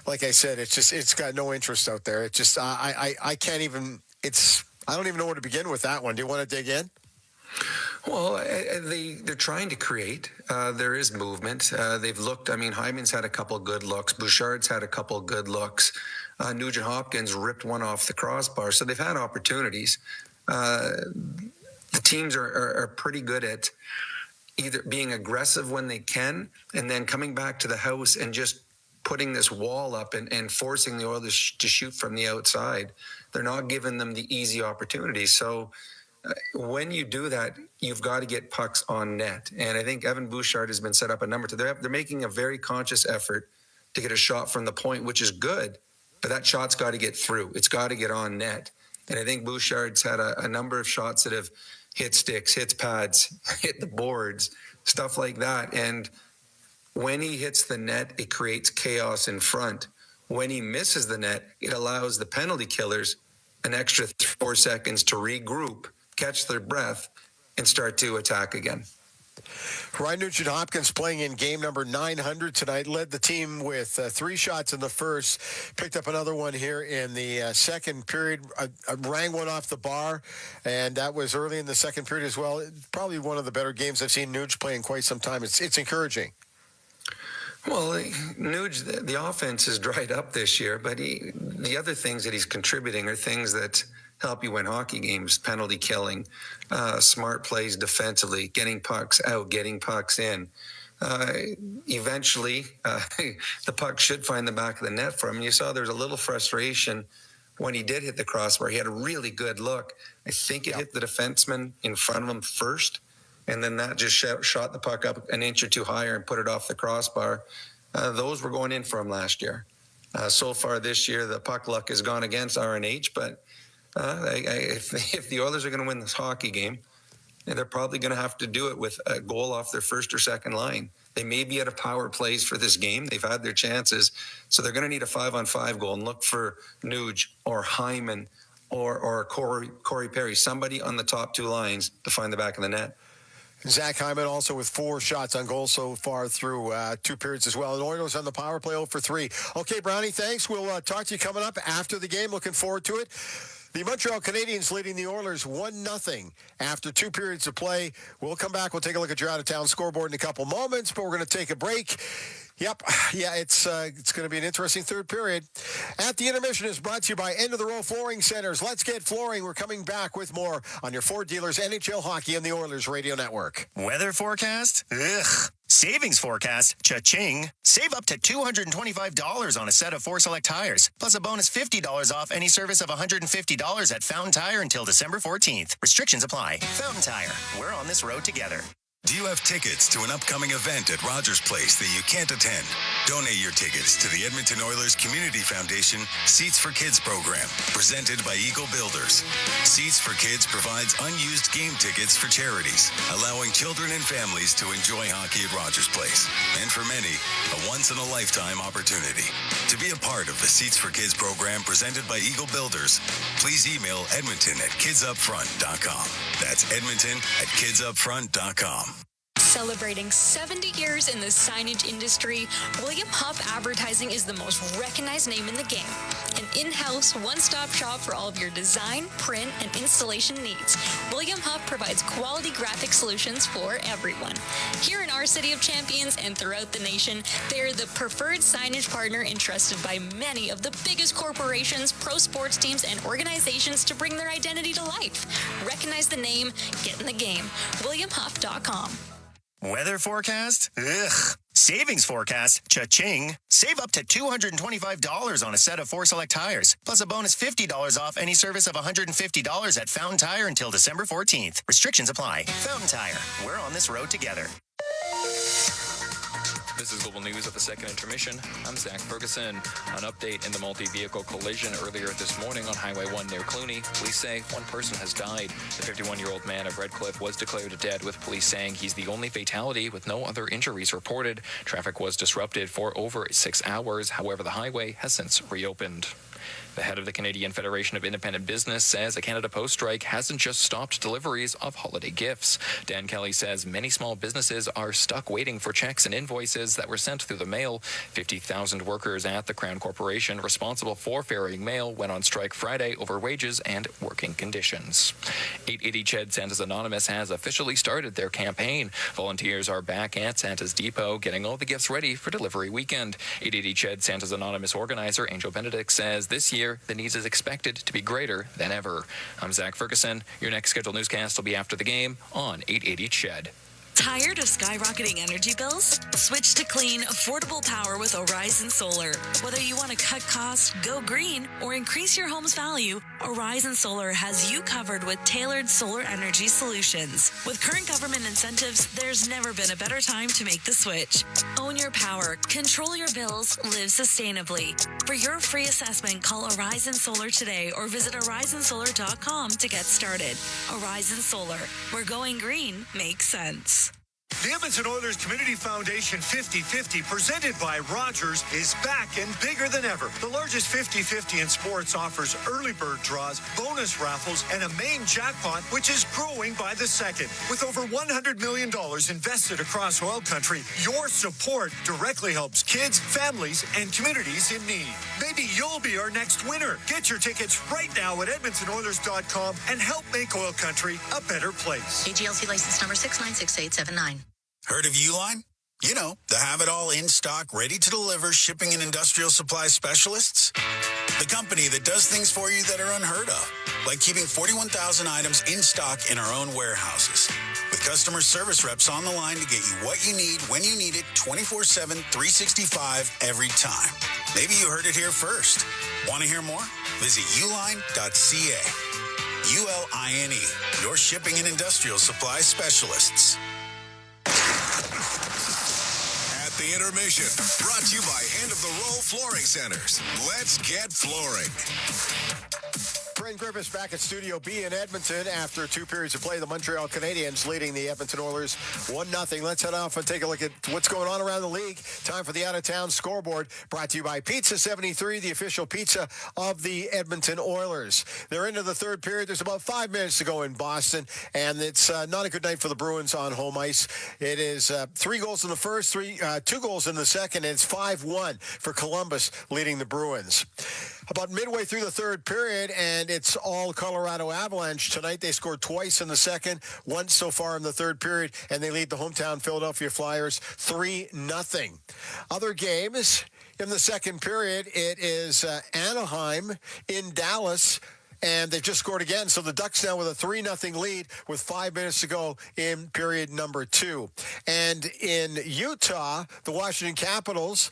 [SPEAKER 6] like I said, it's got no interest out there. It's just, I can't even, I don't even know where to begin with that one. Do you want to dig in?
[SPEAKER 11] Well, they're trying to create. There is movement. They've looked, Hyman's had a couple good looks. Bouchard's had a couple good looks. Nugent Hopkins ripped one off the crossbar. So they've had opportunities. The teams are pretty good at either being aggressive when they can, and then coming back to the house and just putting this wall up and forcing the Oilers to shoot from the outside. They're not giving them the easy opportunities. So when you do that, you've got to get pucks on net. And I think Evan Bouchard has been set up a number two. They're making a very conscious effort to get a shot from the point, which is good, but that shot's got to get through. It's got to get on net. And I think Bouchard's had a number of shots that have hit sticks, hits pads, hit the boards, stuff like that. And when he hits the net, it creates chaos in front. When he misses the net, it allows the penalty killers an extra 4 seconds to regroup, catch their breath, and start to attack again.
[SPEAKER 6] Ryan Nugent-Hopkins playing in game number 900 tonight, led the team with 3 shots in the first, picked up another one here in the second period, rang one off the bar, and that was early in the second period as well. Probably one of the better games I've seen Nuge play in quite some time. It's encouraging.
[SPEAKER 11] Well, Nuge, the offense has dried up this year, but the other things that he's contributing are things that help you win hockey games: penalty killing, smart plays defensively, getting pucks out, getting pucks in. Eventually, the puck should find the back of the net for him. You saw there was a little frustration when he did hit the crossbar. He had a really good look. I think it hit the defenseman in front of him first, and then that just shot the puck up an inch or two higher and put it off the crossbar. Those were going in for him last year. So far this year, the puck luck has gone against RNH, but if the Oilers are going to win this hockey game, they're probably going to have to do it with a goal off their first or second line. They may be out of power plays for this game. They've had their chances. So they're going to need a 5-on-5 goal and look for Nuge or Hyman or Corey Perry, somebody on the top 2 lines to find the back of the net.
[SPEAKER 6] Zach Hyman also with 4 shots on goal so far through 2 periods as well. And Oilers on the power play 0 for 3. Okay, Brownie, thanks. We'll talk to you coming up after the game. Looking forward to it. The Montreal Canadiens leading the Oilers 1-0 after 2 periods of play. We'll come back. We'll take a look at your out-of-town scoreboard in a couple moments, but we're going to take a break. Yep. Yeah, it's going to be an interesting third period. At the Intermission is brought to you by End of the Row Flooring Centers. Let's get flooring. We're coming back with more on your Ford dealers, NHL hockey, and the Oilers Radio Network.
[SPEAKER 17] Weather forecast? Ugh. Savings forecast? Cha-ching. Save up to $225 on a set of 4 select tires, plus a bonus $50 off any service of $150 at Fountain Tire until December 14th. Restrictions apply. Fountain Tire. We're on this road together.
[SPEAKER 1] Do you have tickets to an upcoming event at Rogers Place that you can't attend? Donate your tickets to the Edmonton Oilers Community Foundation Seats for Kids program, presented by Eagle Builders. Seats for Kids provides unused game tickets for charities, allowing children and families to enjoy hockey at Rogers Place. And for many, a once-in-a-lifetime opportunity. To be a part of the Seats for Kids program presented by Eagle Builders, please email edmonton@kidsupfront.com. That's edmonton@kidsupfront.com.
[SPEAKER 19] Celebrating 70 years in the signage industry, William Huff Advertising is the most recognized name in the game. An in-house, one-stop shop for all of your design, print, and installation needs. William Huff provides quality graphic solutions for everyone. Here in our City of Champions and throughout the nation, they're the preferred signage partner entrusted by many of the biggest corporations, pro sports teams, and organizations to bring their identity to life. Recognize the name, get in the game. WilliamHuff.com.
[SPEAKER 17] Weather forecast? Ugh. Savings forecast? Cha-ching. Save up to $225 on a set of 4 select tires, plus a bonus $50 off any service of $150 at Fountain Tire until December 14th. Restrictions apply. Fountain Tire. We're on this road together.
[SPEAKER 10] This is Global News at the second intermission. I'm Zach Ferguson. An update in the multi-vehicle collision earlier this morning on Highway 1 near Clooney. Police say 1 person has died. The 51-year-old man of Redcliffe was declared dead, with police saying he's the only fatality with no other injuries reported. Traffic was disrupted for over 6 hours. However, the highway has since reopened. The head of the Canadian Federation of Independent Business says a Canada Post strike hasn't just stopped deliveries of holiday gifts. Dan Kelly says many small businesses are stuck waiting for checks and invoices that were sent through the mail. 50,000 workers at the Crown Corporation responsible for ferrying mail went on strike Friday over wages and working conditions. 880 Ched Santa's Anonymous has officially started their campaign. Volunteers are back at Santa's Depot getting all the gifts ready for delivery weekend. 880 Ched Santa's Anonymous organizer Angel Benedict says this year the needs is expected to be greater than ever. I'm Zach Ferguson. Your next scheduled newscast will be after the game on 880 Ched.
[SPEAKER 4] Tired of skyrocketing energy bills? Switch to clean, affordable power with Horizon Solar. Whether you want to cut costs, go green, or increase your home's value, Horizon Solar has you covered with tailored solar energy solutions. With current government incentives, there's never been a better time to make the switch. Own your power, control your bills, live sustainably. For your free assessment, call Horizon Solar today or visit horizonsolar.com to get started. Horizon Solar, where going green makes sense.
[SPEAKER 20] The Edmonton Oilers Community Foundation 50-50, presented by Rogers, is back and bigger than ever. The largest 50-50 in sports offers early bird draws, bonus raffles, and a main jackpot, which is growing by the second. With over $100 million invested across OilCountry, your support directly helps kids, families, and communities in need. Maybe you'll be our next winner. Get your tickets right now at EdmontonOilers.com and help make OilCountry a better place.
[SPEAKER 22] AGLC license number 696879.
[SPEAKER 24] Heard of Uline? You know, the have-it-all in-stock, ready-to-deliver shipping and industrial supply specialists. The company that does things for you that are unheard of, like keeping 41,000 items in stock in our own warehouses. With customer service reps on the line to get you what you need, when you need it, 24/7, 365, every time. Maybe you heard it here first. Want to hear more? Visit uline.ca. ULINE, your shipping and industrial supply specialists.
[SPEAKER 1] At the Intermission, brought to you by End of the Roll Flooring Centers. Let's get flooring.
[SPEAKER 6] Brent Griffiths back at Studio B in Edmonton after 2 periods of play. The Montreal Canadiens leading the Edmonton Oilers 1-0. Let's head off and take a look at what's going on around the league. Time for the out-of-town scoreboard, brought to you by Pizza 73, the official pizza of the Edmonton Oilers. They're into the third period. There's about 5 minutes to go in Boston, and it's not a good night for the Bruins on home ice. It is 3 goals in the first, 2 goals in the second, and it's 5-1 for Columbus leading the Bruins. About midway through the third period, and it's all Colorado Avalanche tonight. They scored twice in the second, once so far in the third period, and they lead the hometown Philadelphia Flyers 3-0. Other games in the second period, it is Anaheim in Dallas, and they've just scored again. So the Ducks now with a 3-0 lead with 5 minutes to go in period number 2. And in Utah, the Washington Capitals,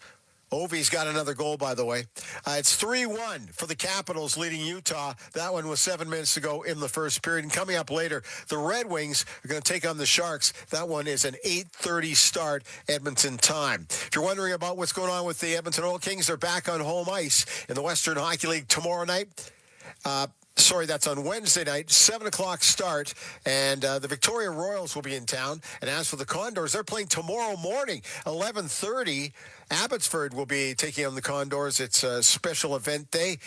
[SPEAKER 6] Ovi's got another goal, by the way. It's 3-1 for the Capitals leading Utah. That one with 7 minutes to go in the first period. And coming up later, the Red Wings are going to take on the Sharks. That one is an 8:30 start Edmonton time. If you're wondering about what's going on with the Edmonton Oil Kings, they're back on home ice in the Western Hockey League tomorrow night. That's on Wednesday night, 7 o'clock start, and the Victoria Royals will be in town. And as for the Condors, they're playing tomorrow morning, 11:30. Abbotsford will be taking on the Condors. It's a special event day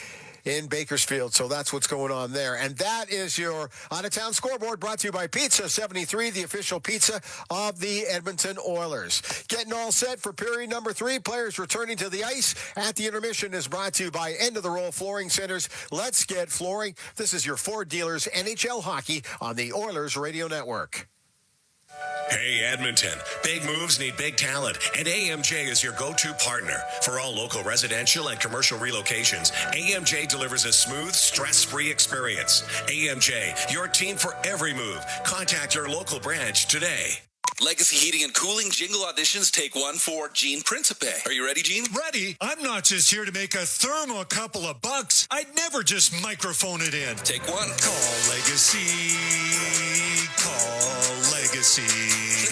[SPEAKER 6] in Bakersfield, so that's what's going on there. And that is your out-of-town scoreboard, brought to you by Pizza 73, the official pizza of the Edmonton Oilers. Getting all set for period number 3. Players returning to the ice at the Intermission is brought to you by End of the Roll Flooring Centers. Let's get flooring. This is your Ford Dealers NHL Hockey on the Oilers Radio Network.
[SPEAKER 25] Hey, Edmonton. Big moves need big talent, and AMJ is your go-to partner. For all local residential and commercial relocations, AMJ delivers a smooth, stress-free experience. AMJ, your team for every move. Contact your local branch today.
[SPEAKER 26] Legacy Heating and Cooling jingle auditions, take 1 for Gene Principe. Are you ready, Gene?
[SPEAKER 20] Ready? I'm not just here to make a thermo a couple of bucks. I'd never just microphone it in.
[SPEAKER 26] Take 1.
[SPEAKER 20] Call Legacy. Call Legacy.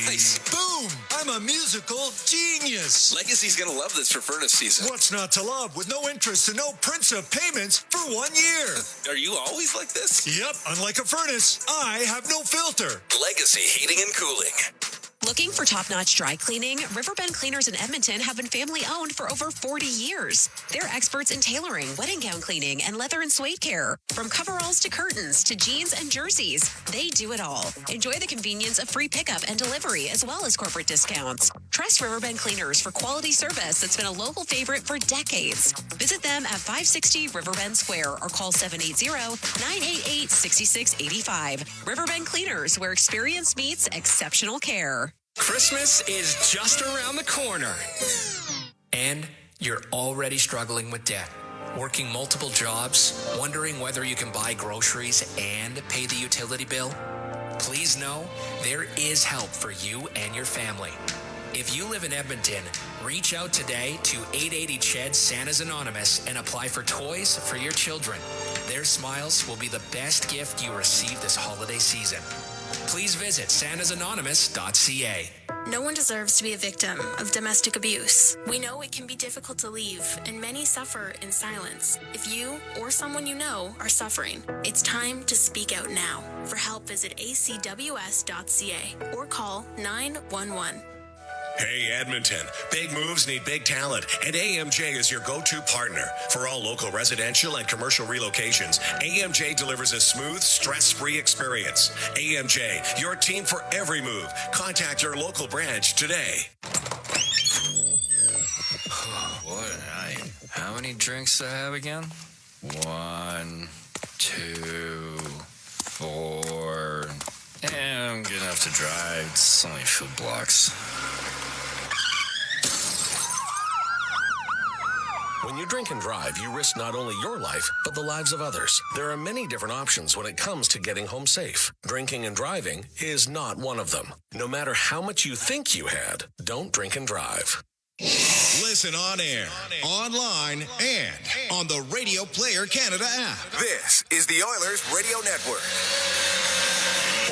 [SPEAKER 26] Nice.
[SPEAKER 20] Boom! I'm a musical genius.
[SPEAKER 26] Legacy's gonna love this for furnace season.
[SPEAKER 20] What's not to love? With no interest and no Principe payments for 1 year.
[SPEAKER 26] Are you always like this?
[SPEAKER 20] Yep, unlike a furnace, I have no filter.
[SPEAKER 26] Legacy Heating and Cooling.
[SPEAKER 23] Looking for top-notch dry cleaning? Riverbend Cleaners in Edmonton have been family-owned for over 40 years. They're experts in tailoring, wedding gown cleaning, and leather and suede care. From coveralls to curtains to jeans and jerseys, they do it all. Enjoy the convenience of free pickup and delivery, as well as corporate discounts. Trust Riverbend Cleaners for quality service that's been a local favorite for decades. Visit them at 560 Riverbend Square or call 780-988-6685. Riverbend Cleaners, where experience meets exceptional care.
[SPEAKER 15] Christmas is just around the corner. And you're already struggling with debt. Working multiple jobs, wondering whether you can buy groceries and pay the utility bill? Please please know there is help for you and your family. If you live in Edmonton, reach out today to 880 CHED Santa's Anonymous and apply for toys for your children. Their smiles will be the best gift you receive this holiday season. Please visit santasanonymous.ca.
[SPEAKER 2] No one deserves to be a victim of domestic abuse. We know it can be difficult to leave, and many suffer in silence. If you or someone you know are suffering, it's time to speak out now. For help, visit acws.ca or call 911.
[SPEAKER 25] Hey, Edmonton. Big moves need big talent, and AMJ is your go-to partner. For all local residential and commercial relocations, AMJ delivers a smooth, stress-free experience. AMJ, your team for every move. Contact your local branch today.
[SPEAKER 10] What a night. How many drinks do I have again? 1, 2, 4. Yeah, I'm good enough to drive. It's only a few blocks.
[SPEAKER 3] When you drink and drive, you risk not only your life, but the lives of others. There are many different options when it comes to getting home safe. Drinking and driving is not one of them. No matter how much you think you had, don't drink and drive.
[SPEAKER 1] Listen on air, online, and on the Radio Player Canada app. This is the Oilers Radio Network.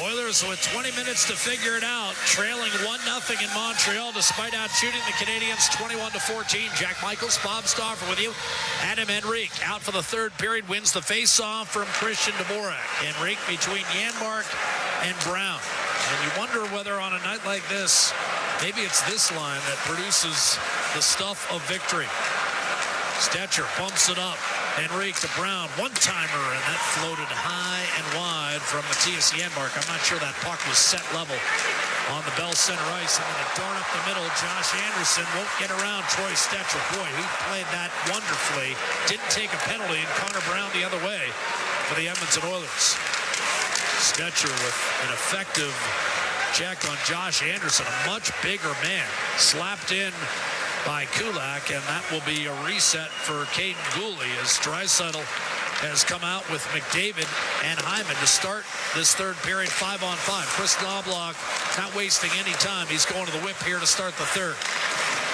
[SPEAKER 16] Oilers with 20 minutes to figure it out, trailing 1-0 in Montreal despite out-shooting the Canadiens 21-14. Jack Michaels, Bob Stauffer with you. Adam Henrique out for the third period, wins the face-off from Christian Dvorak. Henrique between Janmark and Brown. And you wonder whether on a night like this, maybe it's this line that produces the stuff of victory. Stetcher bumps it up. Henrique to Brown, one-timer, and that floated high and wide from Matthias Janmark. I'm not sure that puck was set level on the Bell Center ice. And then a darn up the middle, Josh Anderson won't get around Troy Stetcher. Boy, he played that wonderfully. Didn't take a penalty, and Connor Brown the other way for the Edmonton Oilers. Stetcher with an effective check on Josh Anderson, a much bigger man, slapped in by Kulak, and that will be a reset for Caden Goalie as Draisaitl has come out with McDavid and Hyman to start this third period 5-on-5. Chris Knobloch not wasting any time. He's going to the whip here to start the third.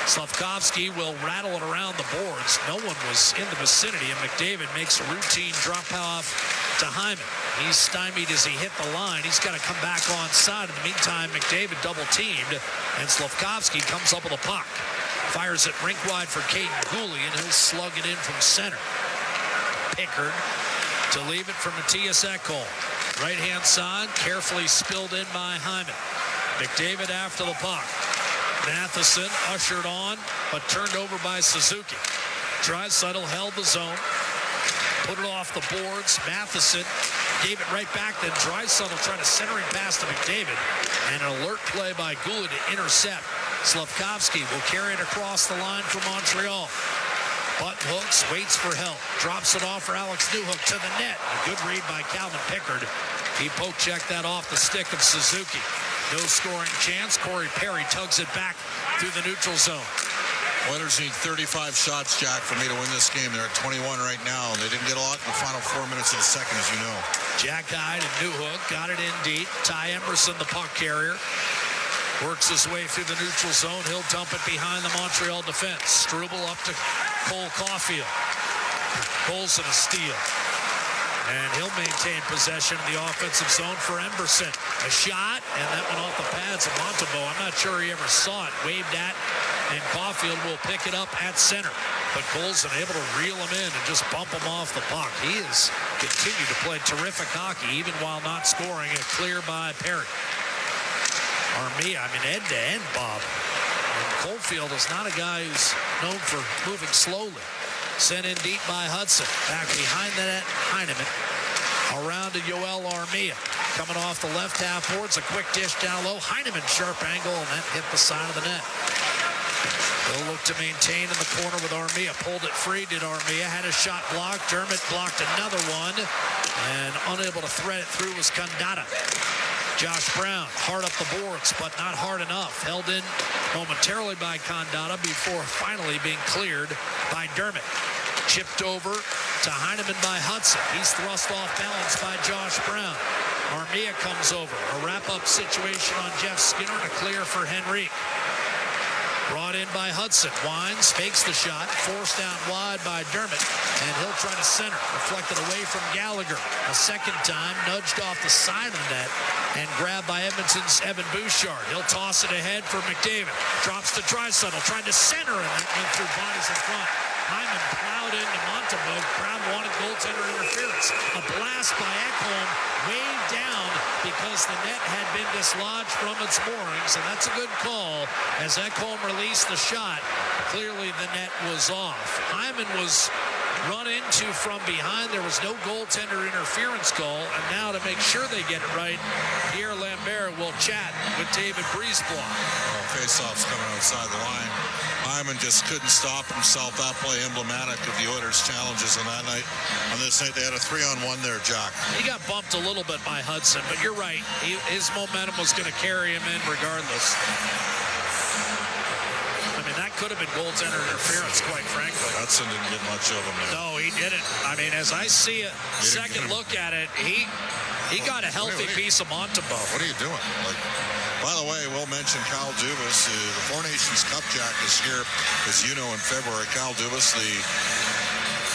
[SPEAKER 16] Slavkovsky will rattle it around the boards. No one was in the vicinity, and McDavid makes a routine drop-off to Hyman. He's stymied as he hit the line. He's got to come back on side. In the meantime, McDavid double-teamed, and Slavkovsky comes up with a puck. Fires it rink wide for Caden Goalie, and he'll slug it in from center. Pickard to leave it for Matthias Ekholm. Right-hand side, carefully spilled in by Hyman. McDavid after the puck. Matheson ushered on, but turned over by Suzuki. Draisaitl held the zone, put it off the boards. Matheson gave it right back, then Draisaitl tried a centering pass to McDavid, and an alert play by Goalie to intercept. Slavkovsky will carry it across the line for Montreal. Button hooks, waits for help, drops it off for Alex Newhook to the net. A good read by Calvin Pickard. He poke-checked that off the stick of Suzuki. No scoring chance. Corey Perry tugs it back through the neutral zone.
[SPEAKER 7] Oilers need 35 shots, Jack, for me to win this game. They're at 21 right now. They didn't get a lot in the final 4 minutes of the second, as you know.
[SPEAKER 16] Jack Hyde and Newhook got it in deep. Ty Emerson, the puck carrier, works his way through the neutral zone. He'll dump it behind the Montreal defense. Struble up to Cole Caulfield. Colson a steal. And he'll maintain possession in the offensive zone for Emberson. A shot, and that went off the pads of Montembeault. I'm not sure he ever saw it. Waved at, and Caulfield will pick it up at center. But Colson able to reel him in and just bump him off the puck. He has continued to play terrific hockey, even while not scoring. A clear by Perry. Armia, end-to-end, Bob. And Caulfield is not a guy who's known for moving slowly. Sent in deep by Hudson. Back behind the net, Heineman. Around to Yoel Armia. Coming off the left half boards, a quick dish down low. Heineman, sharp angle, and that hit the side of the net. They'll look to maintain in the corner with Armia. Pulled it free, did Armia. Had a shot blocked. Dermott blocked another one. And unable to thread it through was Kandata. Josh Brown, hard up the boards, but not hard enough. Held in momentarily by Kandata before finally being cleared by Dermott. Chipped over to Heineman by Hudson. He's thrust off balance by Josh Brown. Armia comes over. A wrap-up situation on Jeff Skinner to clear for Henrique. Brought in by Hudson. Wines fakes the shot. Forced down wide by Dermott. And he'll try to center. Deflected away from Gallagher. A second time. Nudged off the side of the net. And grabbed by Edmonton's Evan Bouchard. He'll toss it ahead for McDavid. Drops to Draisaitl. Trying to center. And that went through bodies in front. Hyman plowed into Montembeault. Crowd wanted goaltender interference. A blast by Ekholm. Way down because the net had been dislodged from its moorings, and that's a good call as Ekholm released the shot. Clearly the net was off. Hyman was run into from behind. There was no goaltender interference call, and now to make sure they get it right, Pierre Lambert will chat with David Brisebois.
[SPEAKER 7] Oh, face-off's coming outside the line. Hyman just couldn't stop himself. That play emblematic of the Oilers' challenges on that night. On this night, they had a 3-on-1 there, Jack.
[SPEAKER 16] He got bumped a little bit by Hudson, but you're right. His momentum was going to carry him in regardless. I mean, that could have been goaltender interference, quite frankly.
[SPEAKER 7] Hudson didn't get much of him there.
[SPEAKER 16] No, he didn't. I mean, as I see a second look at it, he got a healthy piece of Montembeault.
[SPEAKER 7] What are you doing? By the way, we'll mention Kyle Dubas. The Four Nations Cup Jack is here, as you know, in February. Kyle Dubas, the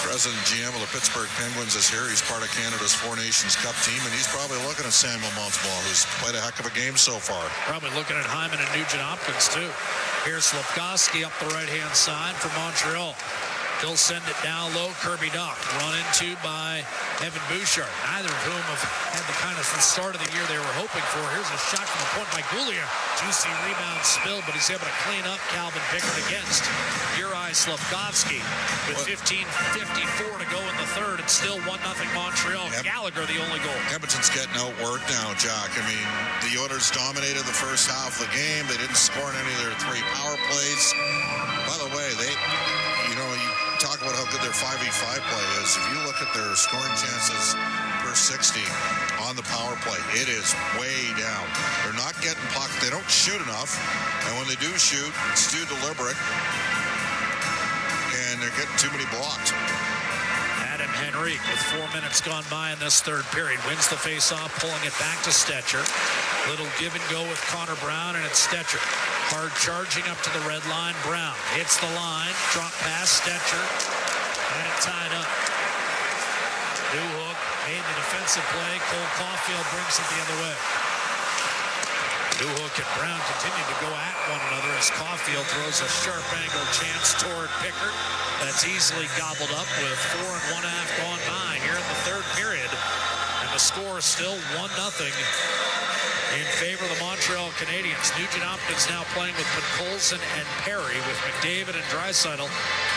[SPEAKER 7] president GM of the Pittsburgh Penguins, is here. He's part of Canada's Four Nations Cup team, and he's probably looking at Samuel Montembeault, who's played a heck of a game so far.
[SPEAKER 16] Probably looking at Hyman and Nugent-Hopkins, too. Here's Slafkovsky up the right-hand side for Montreal. He'll send it down low. Kirby Dach run into by Evan Bouchard. Neither of whom have had the kind of start of the year they were hoping for. Here's a shot from the point by Goalie. Juicy rebound spilled, but he's able to clean up Calvin Pickard against Juraj Slafkovsky with 15:54 to go in the third. It's still 1-0 Montreal. Gallagher the only goal.
[SPEAKER 7] Edmonton's getting outworked now, Jack. I mean, the Oilers dominated the first half of the game. They didn't score in any of their 3 power plays. By the way, you talk about how good their 5v5 play is. If you look at their scoring chances per 60 on the power play, it is way down. They're not getting puck. They don't shoot enough. And when they do shoot, it's too deliberate. And they're getting too many blocks.
[SPEAKER 16] Adam Henrique with 4 minutes gone by in this third period. Wins the faceoff, pulling it back to Stetcher. Little give and go with Connor Brown, and it's Stetcher. Hard charging up to the red line. Brown hits the line. Drop pass, Stetcher. And it tied up. Newhook made the defensive play. Cole Caulfield brings it the other way. Newhook and Brown continue to go at one another as Caulfield throws a sharp angle chance toward Pickard. That's easily gobbled up with 4 1/2 gone by here in the third period. And the score is still 1-0 in favor of the Montreal Canadiens. Nugent-Hopkins now playing with Podkolzin and Perry, with McDavid and Draisaitl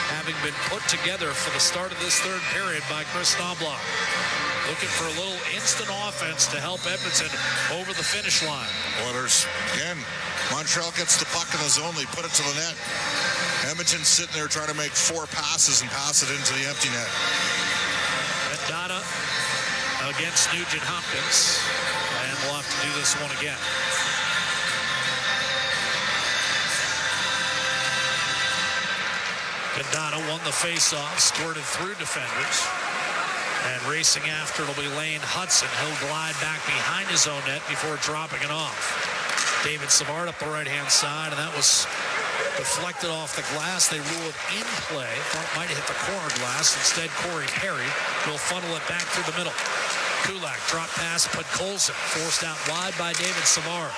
[SPEAKER 16] having been put together for the start of this third period by Chris Knobloch. Looking for a little instant offense to help Edmonton over the finish line.
[SPEAKER 7] Oilers, again, Montreal gets the puck in the zone. They put it to the net. Edmonton's sitting there trying to make 4 passes and pass it into the empty net.
[SPEAKER 16] Data against Nugent-Hopkins. And we'll have to do this one again. Candata won the faceoff, squirted through defenders. And racing after it'll be Lane Hudson. He'll glide back behind his own net before dropping it off. David Savard up the right-hand side, and that was deflected off the glass. They rule it in play. Thought it might have hit the corner glass. Instead, Corey Perry will funnel it back through the middle. Kulak drop pass, Podkolzin forced out wide by David Savard.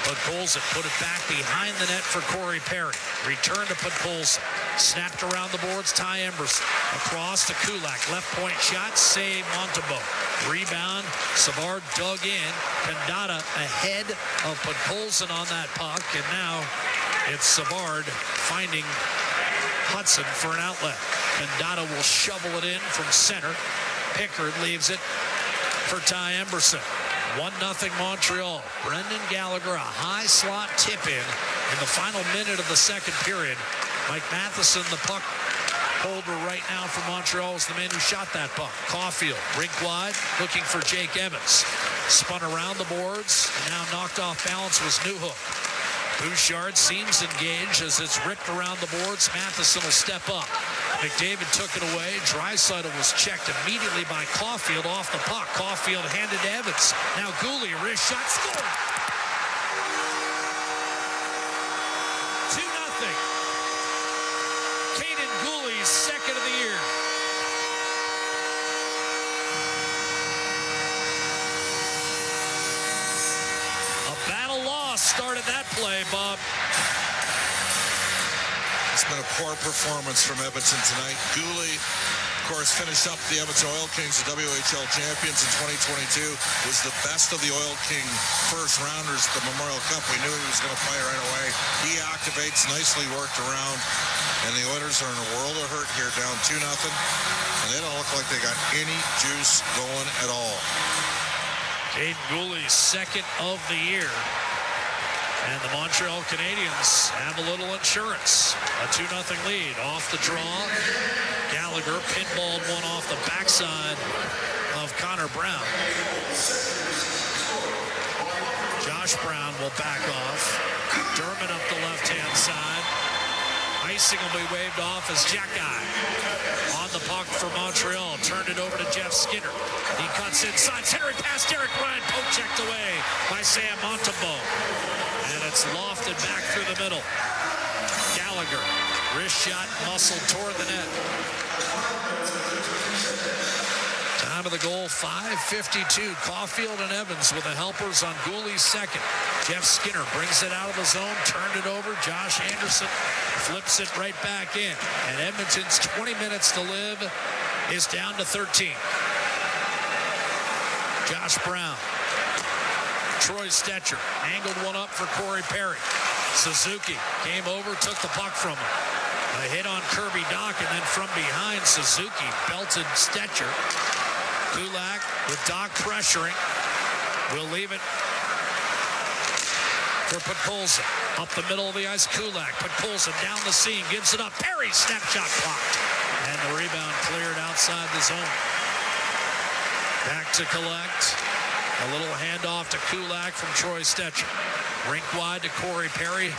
[SPEAKER 16] Podkolzin put it back behind the net for Corey Perry. Return to Podkolzin. Snapped around the boards, Ty Emberson. Across to Kulak. Left point shot, save Montembeault. Rebound, Savard dug in. Candata ahead of Podkolzin on that puck. And now it's Savard finding Hudson for an outlet. Candata will shovel it in from center. Pickard leaves it for Ty Emberson. 1-0 Montreal. Brendan Gallagher, a high slot tip-in the final minute of the second period. Mike Matheson, the puck holder right now for Montreal, is the man who shot that puck. Caulfield, rink wide, looking for Jake Evans. Spun around the boards, and now knocked off balance was Newhook. Bouchard seems engaged as it's ripped around the boards. Matheson will step up. McDavid took it away. Draisaitl was checked immediately by Caulfield off the puck. Caulfield handed to Evans. Now Goalie, wrist shot, scored. 2-0. Caden Goalie's second of the year. A battle lost started that play, Bob.
[SPEAKER 7] It's been a poor performance from Edmonton tonight. Goalie, of course, finished up the Edmonton Oil Kings, the WHL champions in 2022, was the best of the Oil King first rounders at the Memorial Cup. We knew he was going to play right away. He activates, nicely worked around, and the Oilers are in a world of hurt here, down 2-0, and they don't look like they got any juice going at all.
[SPEAKER 16] Caden Goalie's second of the year. And the Montreal Canadiens have a little insurance. A 2-0 lead off the draw. Gallagher pinballed one off the backside of Connor Brown. Josh Brown will back off. Dermott up the left-hand side. Icing will be waved off as Jacky on the puck for Montreal. Turned it over to Jeff Skinner. He cuts inside. Centering pass, Derek Ryan. Poke checked away by Sam Montembeault. And it's lofted back through the middle. Gallagher, wrist shot, muscle toward the net. Time of the goal, 5:52. Caulfield and Evans with the helpers on Goalie's second. Jeff Skinner brings it out of the zone, turned it over. Josh Anderson flips it right back in. And Edmonton's 20 minutes to live is down to 13. Josh Brown. Troy Stetcher angled one up for Corey Perry. Suzuki came over, took the puck from him. A hit on Kirby Dock, and then from behind, Suzuki belted Stetcher. Kulak with Dock pressuring. We'll leave it for Podkolzin. Up the middle of the ice, Kulak. Podkolzin down the seam, gives it up. Perry, snapshot blocked. And the rebound cleared outside the zone. Back to collect. A little handoff to Kulak from Troy Stetcher. Rink wide to Corey Perry.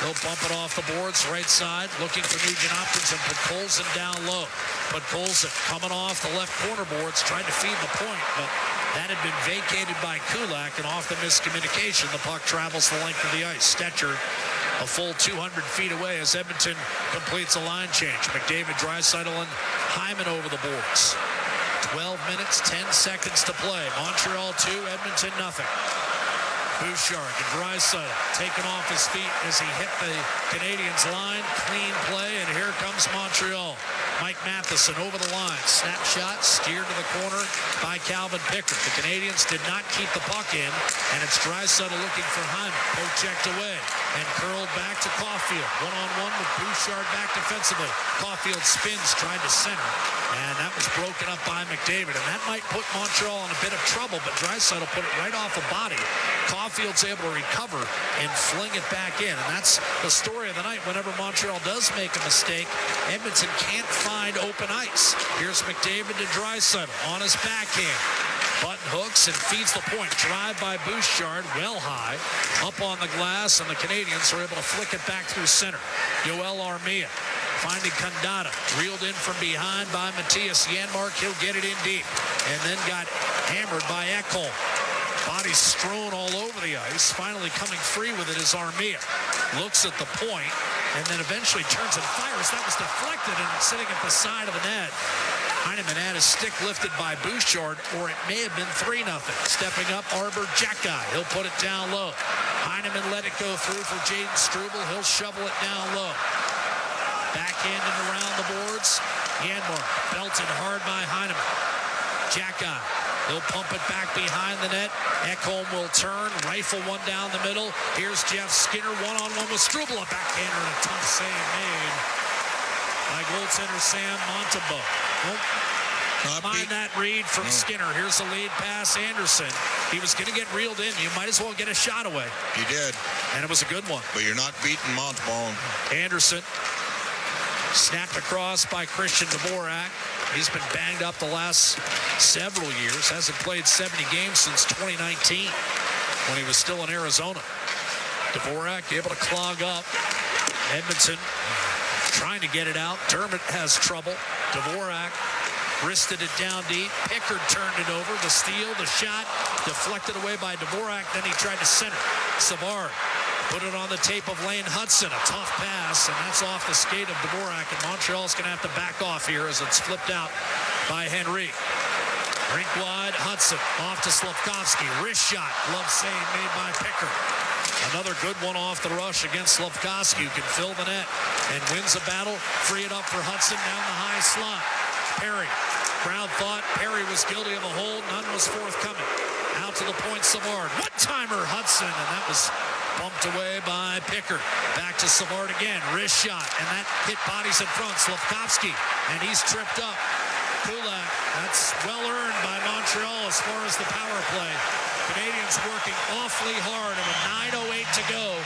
[SPEAKER 16] He'll bump it off the boards, right side, looking for Nugent Hopkins, and Podkolzin down low. Podkolzin coming off the left corner boards, trying to feed the point, but that had been vacated by Kulak, and off the miscommunication, the puck travels the length of the ice. Stetcher a full 200 feet away as Edmonton completes a line change. McDavid, Draisaitl, and Hyman over the boards. 12 minutes, 10 seconds to play. Montreal 2, Edmonton nothing. Bouchard and Draisaitl taken off his feet as he hit the Canadiens line. Clean play, and here comes Montreal. Mike Matheson over the line. Snapshot steered to the corner by Calvin Pickard. The Canadiens did not keep the puck in, and it's Draisaitl looking for Hyman. Poke checked away and curled back to Caulfield. One-on-one with Bouchard back defensively. Caulfield spins, tried to center, and that was broken up by McDavid. And that might put Montreal in a bit of trouble, but Draisaitl put it right off the body. Caulfield's able to recover and fling it back in. And that's the story of the night. Whenever Montreal does make a mistake, Edmonton can't find open ice. Here's McDavid to Draisaitl on his backhand. Button hooks and feeds the point. Drive by Bouchard, well high, up on the glass, and the Canadiens are able to flick it back through center. Yoel Armia finding Kandata, reeled in from behind by Matthias Janmark. He'll get it in deep, and then got hammered by Ekholm. Bodies strewn all over the ice. Finally coming free with it is Armia. Looks at the point, and then eventually turns and fires. That was deflected and sitting at the side of the net. Heineman had his stick lifted by Bouchard, or it may have been 3-0. Stepping up, Arbor Jacky. He'll put it down low. Heineman let it go through for Jaden Struble. He'll shovel it down low. Backhanded around the boards. Janmark belted hard by Heineman. Jacky. He'll pump it back behind the net. Ekholm will turn, rifle one down the middle. Here's Jeff Skinner, one-on-one with Struble. A backhander and a tough save made by goaltender Sam Montembeault. Nope. Mind that read from Skinner. Here's the lead pass, Anderson. He was going to get reeled in. You might as well get a shot away.
[SPEAKER 7] You did.
[SPEAKER 16] And it was a good one.
[SPEAKER 7] But you're not beating Montembeault.
[SPEAKER 16] Anderson snapped across by Christian Dvorak. He's been banged up the last several years. Hasn't played 70 games since 2019 when he was still in Arizona. Dvorak able to clog up. Edmonton trying to get it out. Dermott has trouble. Dvorak wristed it down deep. Pickard turned it over. The steal, the shot, deflected away by Dvorak. Then he tried to center. Savard put it on the tape of Lane Hudson. A tough pass, and that's off the skate of Dvorak. And Montreal's going to have to back off here as it's flipped out by Henry. Rink wide, Hudson off to Slavkovsky. Wrist shot, glove save made by Pickard. Another good one off the rush against Slavkovsky, who can fill the net and wins a battle. Free it up for Hudson down the high slot. Perry. Crowd thought Perry was guilty of a hold. None was forthcoming. Out to the point, Savard. One-timer, Hudson, and that was bumped away by Pickard. Back to Savard again. Wrist shot, and that hit bodies in front. Slavkovsky, and he's tripped up. Kulak, that's well earned by Montreal as far as the power play. Canadians working awfully hard, and with 9:08 to go,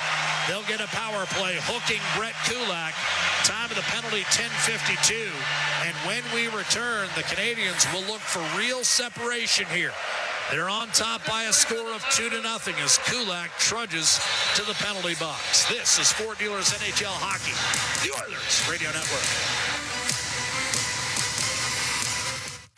[SPEAKER 16] they'll get a power play hooking Brett Kulak. Time of the penalty, 10:52. And when we return, the Canadians will look for real separation here. They're on top by a score of 2-0 as Kulak trudges to the penalty box. This is Ford Dealers NHL Hockey, the Oilers Radio Network.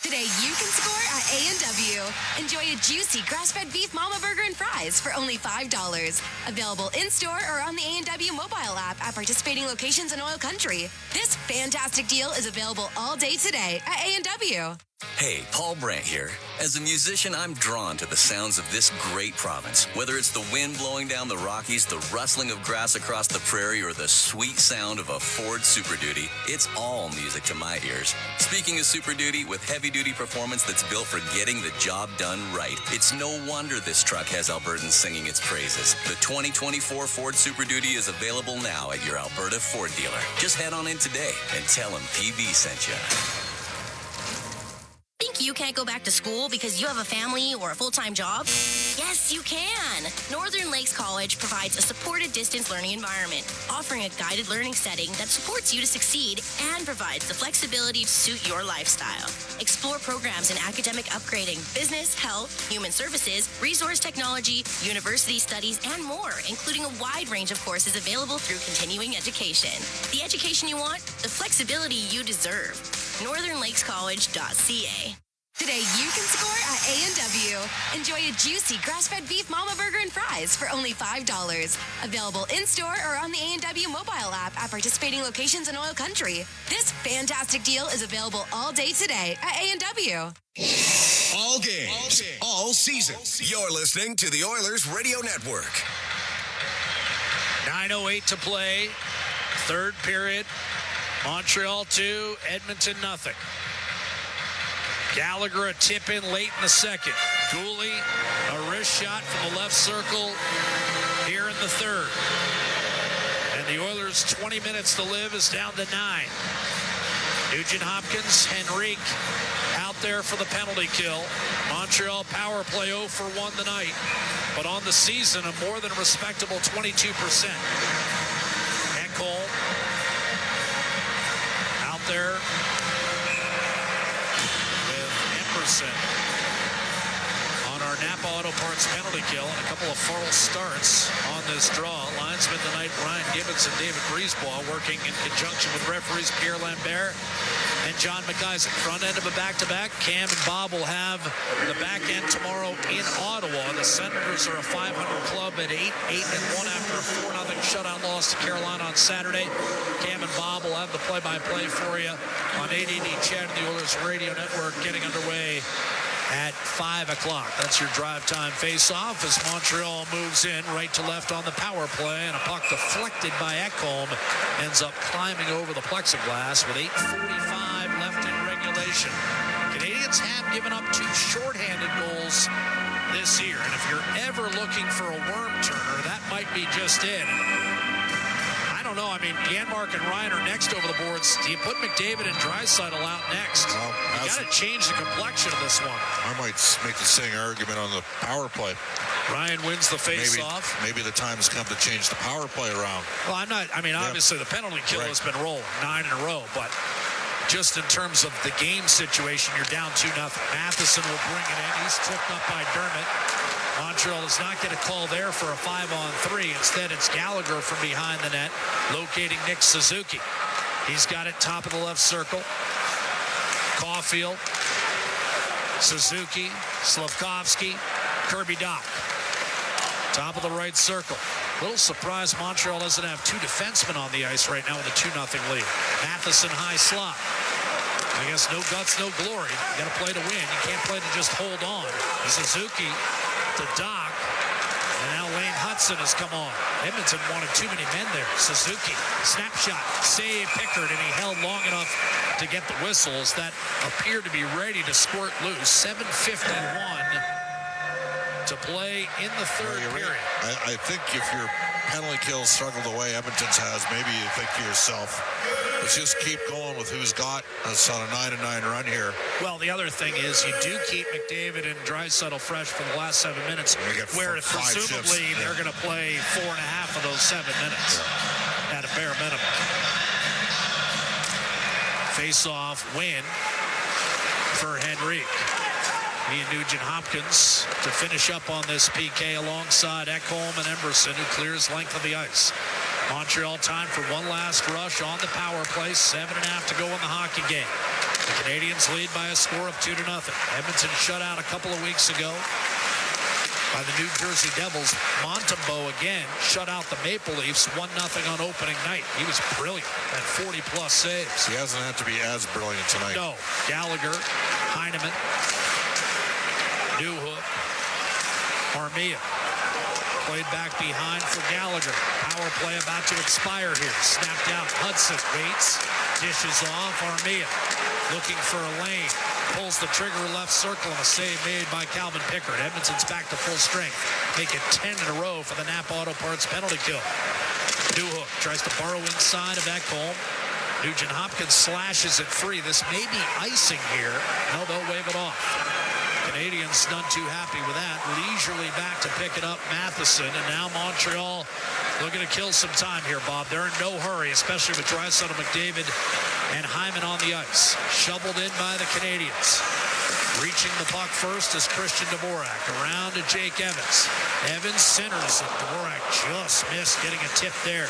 [SPEAKER 23] Today you can score at A&W. Enjoy a juicy grass-fed beef mama burger and fries for only $5. Available in-store or on the A&W mobile app at participating locations in OilCountry. This fantastic deal is available all day today at A&W.
[SPEAKER 5] Hey, Paul Brandt here. As a musician, I'm drawn to the sounds of this great province. Whether it's the wind blowing down the Rockies, the rustling of grass across the prairie, or the sweet sound of a Ford Super Duty, it's all music to my ears. Speaking of Super Duty, with heavy-duty performance that's built for getting the job done right, it's no wonder this truck has Albertans singing its praises. The 2024 Ford Super Duty is available now at your Alberta Ford dealer. Just head on in today and tell them PB sent you.
[SPEAKER 8] Think you can't go back to school because you have a family or a full-time job? Yes, you can! Northern Lakes College provides a supported distance learning environment, offering a guided learning setting that supports you to succeed and provides the flexibility to suit your lifestyle. Explore programs in academic upgrading, business, health, human services, resource technology, university studies, and more, including a wide range of courses available through continuing education. The education you want, the flexibility you deserve. NorthernLakesCollege.ca.
[SPEAKER 23] Today you can score at A&W. Enjoy a juicy grass-fed beef mama burger and fries for only $5. Available in-store or on the A&W mobile app at participating locations in OilCountry. This fantastic deal is available all day today at A&W.
[SPEAKER 1] All games, all seasons. You're listening to the Oilers Radio Network.
[SPEAKER 16] 9:08 to play. Third period. Montreal 2, Edmonton 0. Gallagher a tip in late in the second. Goalie a wrist shot from the left circle here in the third. And the Oilers' 20 minutes to live is down to 9. Nugent Hopkins, Henrique out there for the penalty kill. Montreal power play 0 for 1 tonight. But on the season, a more than respectable 22%. Ekholm out there with Emerson on our Napa Auto Parts penalty kill, and a couple of false starts on this draw. Linesman tonight, Ryan Gibbons and David Brisebois working in conjunction with referees Pierre Lambert and John McIsaac. Front end of a back-to-back. Cam and Bob will have the back end tomorrow in Ottawa. The Senators are a 500 club at 8-1 after a 4-0 shutout loss to Carolina on Saturday. Cam and Bob will have the play-by-play for you on 880 Chat and the Oilers Radio Network, getting underway at 5 o'clock. That's your drive time face-off as Montreal moves in right to left on the power play, and a puck deflected by Ekholm ends up climbing over the plexiglass with 8:45 left in regulation. Canadians have given up 2 shorthanded goals this year, and if you're ever looking for a worm turner, that might be just it. I don't know. I mean, Janmark and Ryan are next over the boards. Do you put McDavid and Draisaitl out next? Well, you got to change the complexion of this one.
[SPEAKER 7] I might make the same argument on the power play.
[SPEAKER 16] Ryan wins the face-off.
[SPEAKER 7] Maybe the time has come to change the power play around.
[SPEAKER 16] Well, obviously the penalty kill has been rolling 9 in a row, but just in terms of the game situation, you're down 2-0. Matheson will bring it in. He's tripped up by Dermott. Montreal does not get a call there for a 5-on-3. Instead, it's Gallagher from behind the net, locating Nick Suzuki. He's got it top of the left circle. Caulfield, Suzuki, Slavkovsky, Kirby Doc. Top of the right circle. Little surprised Montreal doesn't have two defensemen on the ice right now with a 2-0 lead. Matheson high slot. I guess no guts, no glory. You got to play to win. You can't play to just hold on. Suzuki to Doc. And now Lane Hudson has come on. Edmonton wanted too many men there. Suzuki, snapshot, save Pickard, and he held long enough to get the whistles that appear to be ready to squirt loose. 7:51 to play in the third period.
[SPEAKER 7] I think if your penalty kills struggled the way Edmonton's has, maybe you think to yourself, let's just keep going with who's got us on a 9-9 run here.
[SPEAKER 16] Well, the other thing is you do keep McDavid and Draisaitl fresh for the last 7 minutes, where presumably they're going to play 4.5 of those 7 minutes at a bare minimum. Face-off win for Henrique. He and Nugent Hopkins to finish up on this PK alongside Ekholm and Emberson, who clears length of the ice. Montreal time for one last rush on the power play. 7.5 to go in the hockey game. The Canadians lead by a score of 2-0. Edmonton shut out a couple of weeks ago by the New Jersey Devils. Montembeault again shut out the Maple Leafs 1-0 on opening night. He was brilliant at 40-plus saves.
[SPEAKER 7] He hasn't had to be as brilliant tonight.
[SPEAKER 16] No. Gallagher, Heineman, Newhook, Armia. Played back behind for Gallagher. Power play about to expire here. Snapped out. Hudson waits. Dishes off. Armia looking for a lane. Pulls the trigger left circle and a save made by Calvin Pickard. Edmonton's back to full strength. Make it 10 in a row for the Napa Auto Parts penalty kill. Newhook tries to borrow inside of Ekholm. Nugent Hopkins slashes it free. This may be icing here. No, they'll wave it off. Canadians none too happy with that. Leisurely back to pick it up, Matheson. And now Montreal looking to kill some time here, Bob. They're in no hurry, especially with Draisaitl, McDavid, and Hyman on the ice. Shoveled in by the Canadians. Reaching the puck first is Christian Dvorak. Around to Jake Evans. Evans centers it. Dvorak just missed getting a tip there.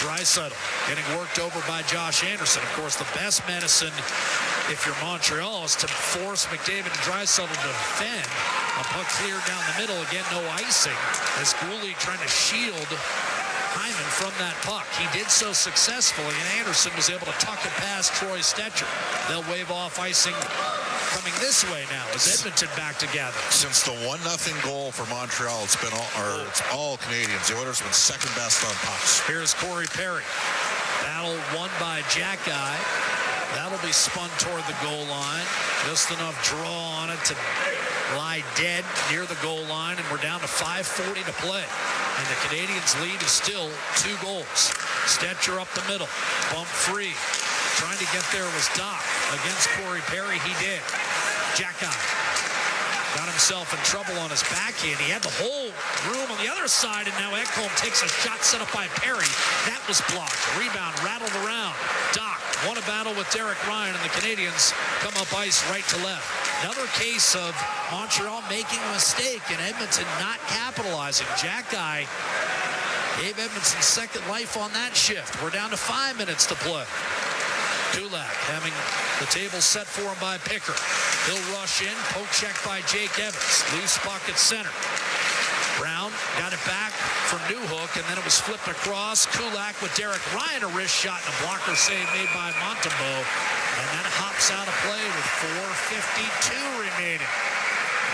[SPEAKER 16] Draisaitl getting worked over by Josh Anderson. Of course, the best medicine if you're Montreal is to force McDavid and Draisaitl to defend. A puck cleared down the middle. Again, no icing as Goalie trying to shield Hyman from that puck. He did so successfully, and Anderson was able to tuck it past Troy Stetcher. They'll wave off icing coming this way now as Edmonton back together.
[SPEAKER 7] Since the 1-0 goal for Montreal, it's been all Canadians. The Oilers have been second best on pucks.
[SPEAKER 16] Here's Corey Perry. Battle won by Jack Guy. That'll be spun toward the goal line. Just enough draw on it to lie dead near the goal line, and we're down to 5:40 to play. And the Canadians' lead is still 2 goals. Stetcher up the middle. Bump free. Trying to get there was Doc. Against Corey Perry, he did. Jack Guy got himself in trouble on his backhand. He had the whole room on the other side, and now Ekholm takes a shot set up by Perry. That was blocked. Rebound rattled around. Doc won a battle with Derek Ryan, and the Canadians come up ice right to left. Another case of Montreal making a mistake and Edmonton not capitalizing. Jack Guy gave Edmonton second life on that shift. We're down to 5 minutes to play. Kulak having the table set for him by Pickard. He'll rush in, poke check by Jake Evans. Loose puck at center. Brown got it back from Newhook, and then it was flipped across. Kulak with Derek Ryan, a wrist shot and a blocker save made by Montembeault. And that hops out of play with 4:52 remaining.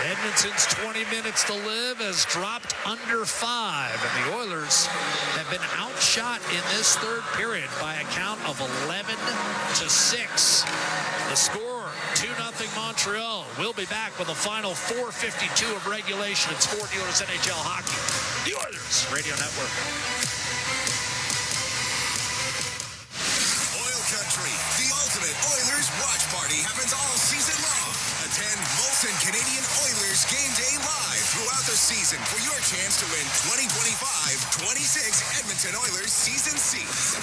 [SPEAKER 16] Edmonton's 20 minutes to live has dropped under 5, and the Oilers have been outshot in this third period by a count of 11-6. The score, 2-0 Montreal. We'll be back with a final 4:52 of regulation at Sport Dealers NHL Hockey. The Oilers Radio Network.
[SPEAKER 1] OilCountry, the ultimate Oilers watch party happens all season long. Attend Molson Canadian Oilers Game Day live throughout the season for your chance to win 2025-26 Edmonton Oilers season seats.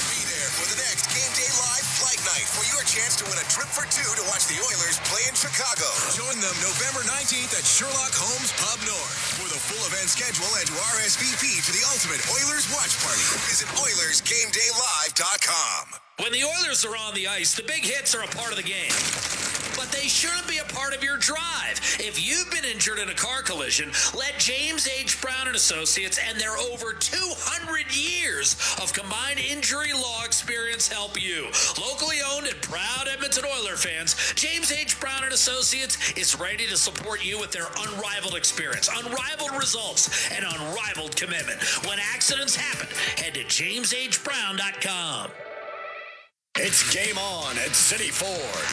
[SPEAKER 1] Be there for the next Game Day live Fight Night for your chance to win a trip for two to watch the Oilers play in Chicago. Join them November 19th at Sherlock Holmes Pub North. For the full event schedule and to RSVP to the ultimate Oilers watch party, visit OilersGameDayLive.com.
[SPEAKER 16] When the Oilers are on the ice, the big hits are a part of the game. But they shouldn't be a part of your drive. If you've been injured in a car collision, let James H. Brown & Associates and their over 200 years of combined injury law experience help you. Locally owned and proud Edmonton Oiler fans, James H. Brown & Associates is ready to support you with their unrivaled experience, unrivaled results, and unrivaled commitment. When accidents happen, head to jameshbrown.com.
[SPEAKER 9] It's game on at City Ford.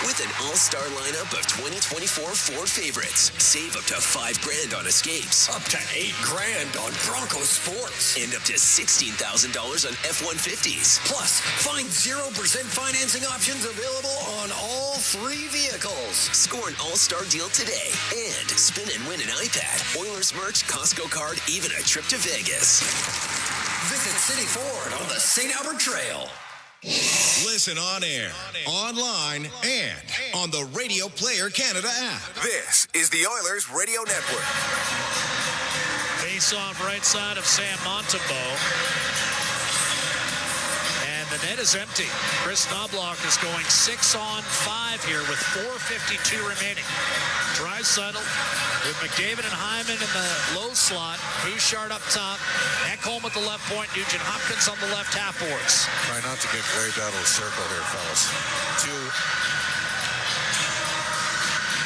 [SPEAKER 12] With an all-star lineup of 2024 Ford favorites, save up to $5,000 on Escapes,
[SPEAKER 9] up to $8,000 on Bronco Sports,
[SPEAKER 12] and up to $16,000 on F-150s.
[SPEAKER 9] Plus, find 0% financing options available on all 3 vehicles.
[SPEAKER 12] Score an all-star deal today and spin and win an iPad, Oilers merch, Costco card, even a trip to Vegas.
[SPEAKER 9] Visit City Ford on the St. Albert Trail.
[SPEAKER 1] Listen on air, online, and on the Radio Player Canada app. This is the Oilers Radio Network.
[SPEAKER 16] Face off right side of Sam Montembeault. And the net is empty. Chris Knobloch is going 6-on-5 here with 4:52 remaining. Draisaitl with McDavid and Hyman in the low slot. Bouchard up top. Ekholm at the left point. Nugent Hopkins on the left half boards.
[SPEAKER 7] Try not to get Gray out of the circle here, fellas. 2.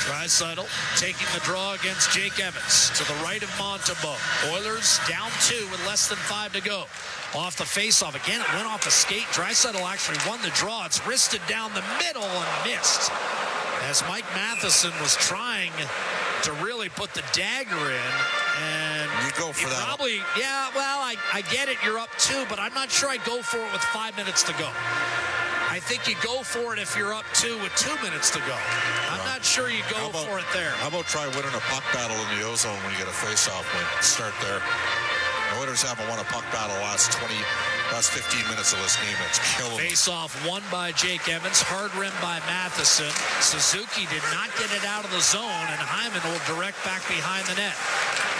[SPEAKER 16] Draisaitl taking the draw against Jake Evans to the right of Montembeault. Oilers down 2 with less than 5 to go. Off the faceoff. Again, it went off the skate. Draisaitl actually won the draw. It's wristed down the middle and missed. As Mike Matheson was trying to really put the dagger in, and
[SPEAKER 7] you go for that.
[SPEAKER 16] Probably, yeah. Well, I get it. You're up 2, but I'm not sure I'd go for it with 5 minutes to go. I think you go for it if you're up 2 with 2 minutes to go. I'm not sure you go for it there.
[SPEAKER 7] How about try winning a puck battle in the ozone when you get a face-off win? Start there. The Oilers haven't won a puck battle last 15 minutes of this game. It's killing.
[SPEAKER 16] Face-off won by Jake Evans. Hard rim by Matheson. Suzuki did not get it out of the zone, and Hyman will direct back behind the net.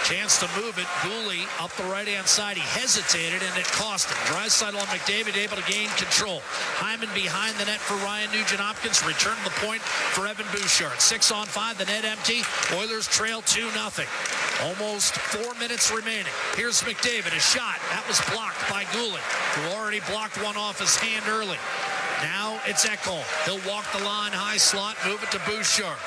[SPEAKER 16] Chance to move it. Goalie up the right-hand side. He hesitated, and it cost him. Draisaitl and McDavid able to gain control. Hyman behind the net for Ryan Nugent-Hopkins. Return to the point for Evan Bouchard. 6-on-5. The net empty. Oilers trail 2-0. Almost 4 minutes remaining. Here's McDavid. A shot. That was blocked by Goalie, who already blocked one off his hand early. Now it's Ekholm. He'll walk the line, high slot, move it to Bouchard.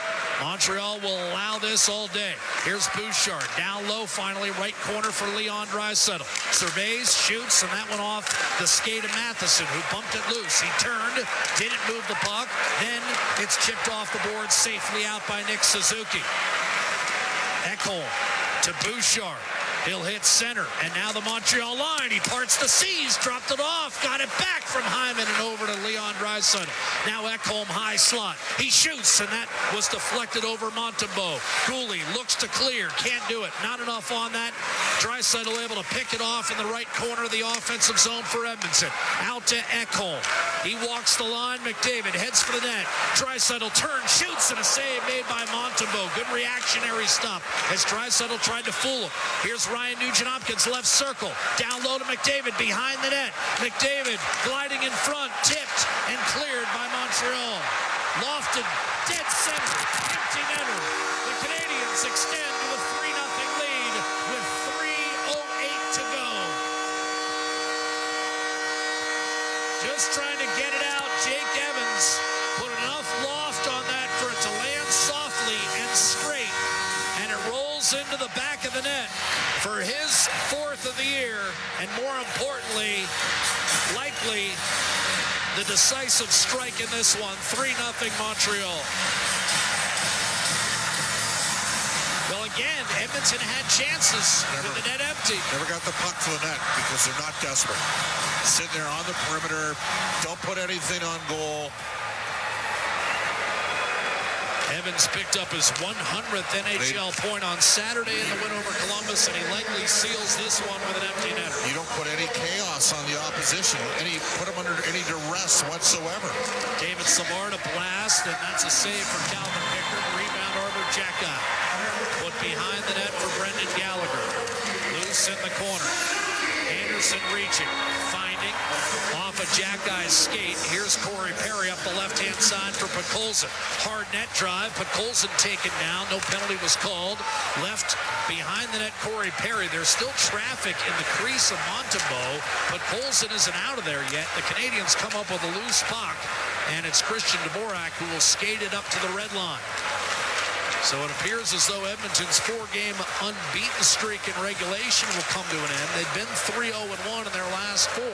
[SPEAKER 16] Montreal will allow this all day. Here's Bouchard. Down low, finally, right corner for Leon Draisaitl. Surveys, shoots, and that went off the skate of Matheson, who bumped it loose. He turned, didn't move the puck. Then it's chipped off the board safely out by Nick Suzuki. Ekholm to Bouchard. He'll hit center, and now the Montreal line. He parts the seas, dropped it off, got it back from Hyman and over to Leon Draisaitl. Now Ekholm high slot. He shoots, and that was deflected over Montembeault. Goalie looks to clear, can't do it. Not enough on that. Draisaitl able to pick it off in the right corner of the offensive zone for Edmonton. Out to Ekholm. He walks the line. McDavid heads for the net. Draisaitl turns, shoots, and a save made by Montembeault. Good reactionary stop as Draisaitl tried to fool him. Here's Ryan Nugent-Hopkins, left circle. Down low to McDavid, behind the net. McDavid gliding in front, tipped and cleared by Montreal. Lofted, dead center, empty netter. The Canadians extend to a 3-0 lead with 3:08 to go. Just trying to get it out. Jake Evans put enough loft on that for it to land softly and straight. And it rolls into the back of the net for his 4th of the year, and more importantly, likely the decisive strike in this one. 3-0 Montreal. Well, again, Edmonton had chances with the net empty.
[SPEAKER 7] Never got the puck to the net because they're not desperate. Sitting there on the perimeter, don't put anything on goal.
[SPEAKER 16] Evans picked up his 100th NHL point on Saturday in the win over Columbus, and he likely seals this one with an empty netter.
[SPEAKER 7] You don't put any chaos on the opposition, put them under any duress whatsoever.
[SPEAKER 16] David Savard a blast, and that's a save for Calvin Pickard. Rebound Arbor Jekka. Put behind the net for Brendan Gallagher. Loose in the corner. Anderson reaching, finding, off a Jackie's skate. Here's Corey Perry up the left-hand side for Podkolzin. Hard net drive. Podkolzin taken down. No penalty was called. Left behind the net, Corey Perry. There's still traffic in the crease of Montembeault. Podkolzin isn't out of there yet. The Canadians come up with a loose puck, and it's Christian Dvorak who will skate it up to the red line. So it appears as though Edmonton's 4-game unbeaten streak in regulation will come to an end. They've been 3-0-1 in their last 4,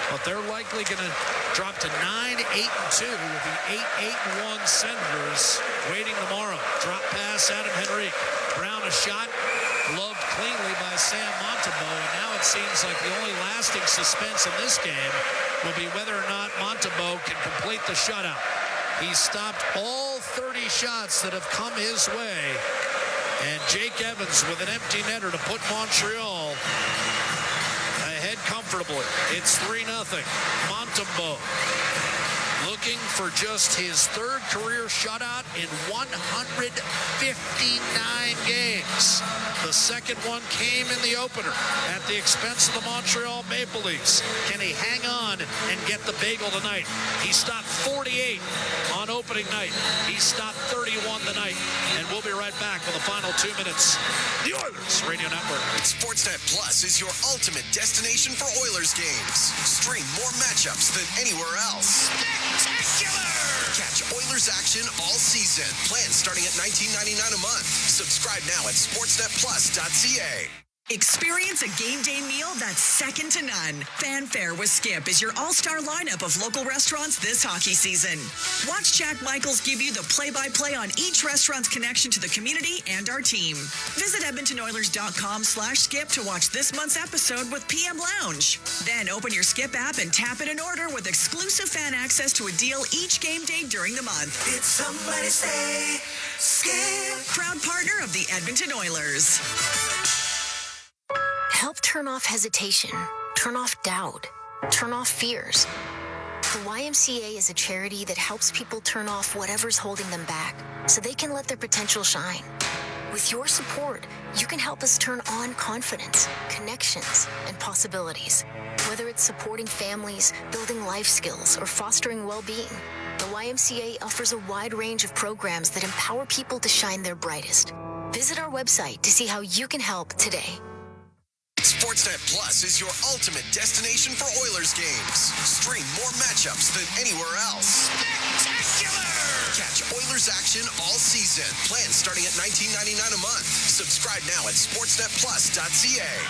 [SPEAKER 16] but they're likely going to drop to 9-8-2 with the 8-8-1 Senators waiting tomorrow. Drop pass, Adam Henrique. Brown a shot, gloved cleanly by Sam Montembeault, and now it seems like the only lasting suspense in this game will be whether or not Montembeault can complete the shutout. He stopped all 30 shots that have come his way. And Jake Evans with an empty netter to put Montreal ahead comfortably. It's 3-0. Montembeault looking for just his 3rd career shutout in 159 games. The second one came in the opener at the expense of the Montreal Maple Leafs. Can he hang on and get the bagel tonight? He stopped 48 on opening night. He stopped 31 tonight. And we'll be right back with the final 2 minutes. The Oilers Radio Network.
[SPEAKER 1] Sportsnet Plus is your ultimate destination for Oilers games. Stream more matchups than anywhere else. Spectacular! Catch Oilers action all season. Plans starting at $19.99 a month. Subscribe now at sportsnetplus.ca.
[SPEAKER 11] Experience a game day meal that's second to none. Fanfare with Skip is your all-star lineup of local restaurants this hockey season. Watch Jack Michaels give you the play-by-play on each restaurant's connection to the community and our team. Visit EdmontonOilers.com/skip to watch this month's episode with PM Lounge. Then open your Skip app and tap in an order with exclusive fan access to a deal each game day during the month. Did somebody say Skip? Proud partner of the Edmonton Oilers.
[SPEAKER 2] Help turn off hesitation, turn off doubt, turn off fears. The YMCA is a charity that helps people turn off whatever's holding them back so they can let their potential shine. With your support, you can help us turn on confidence, connections, and possibilities. Whether it's supporting families, building life skills, or fostering well-being, the YMCA offers a wide range of programs that empower people to shine their brightest. Visit our website to see how you can help today.
[SPEAKER 1] Sportsnet Plus is your ultimate destination for Oilers games. Stream more matchups than anywhere else. Spectacular! Catch Oilers action all season. Plans starting at $19.99 a month. Subscribe now at sportsnetplus.ca.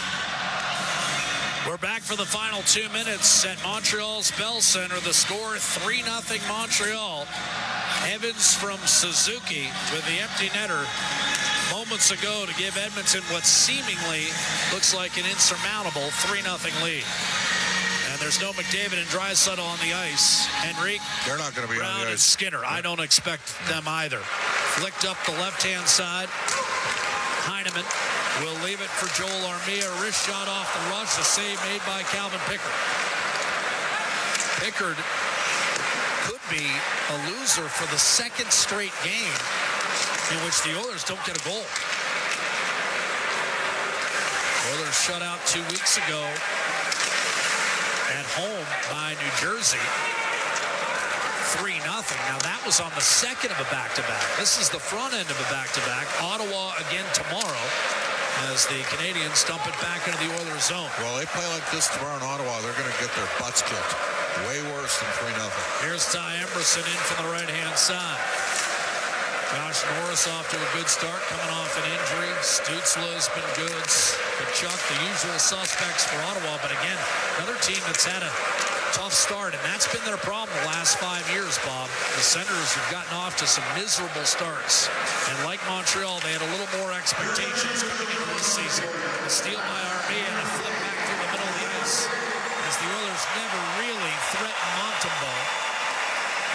[SPEAKER 16] We're back for the final 2 minutes at Montreal's Bell Center. The score 3-0 Montreal. Evans from Suzuki with the empty netter moments ago to give Edmonton what seemingly looks like an insurmountable 3-0 lead. And there's no McDavid and Draisaitl on the ice. Henrique,
[SPEAKER 7] they're not going to be
[SPEAKER 16] Brown,
[SPEAKER 7] on the
[SPEAKER 16] and
[SPEAKER 7] ice.
[SPEAKER 16] Skinner. I don't expect them either. Flicked up the left-hand side. Heineman will leave it for Joel Armia. Wrist shot off the rush. A save made by Calvin Pickard. Pickard could be a loser for the second straight game in which the Oilers don't get a goal. Oilers shut out 2 weeks ago at home by New Jersey. 3-0. Now that was on the second of a back-to-back. This is the front end of a back-to-back. Ottawa again tomorrow as the Canadians dump it back into the Oilers zone.
[SPEAKER 7] Well, they play like this tomorrow in Ottawa, they're going to get their butts kicked. Way worse than 3-0.
[SPEAKER 16] Here's Ty Emberson in from the right-hand side. Josh Norris off to a good start, coming off an injury. Stützle's been good. Kachuk, the usual suspects for Ottawa. But again, another team that's had a tough start, and that's been their problem the last 5 years, Bob. The Senators have gotten off to some miserable starts. And like Montreal, they had a little more expectations coming into this season. A steal by Armia and a flip back through the middle of the ice as the Oilers never really threatened Montembeault.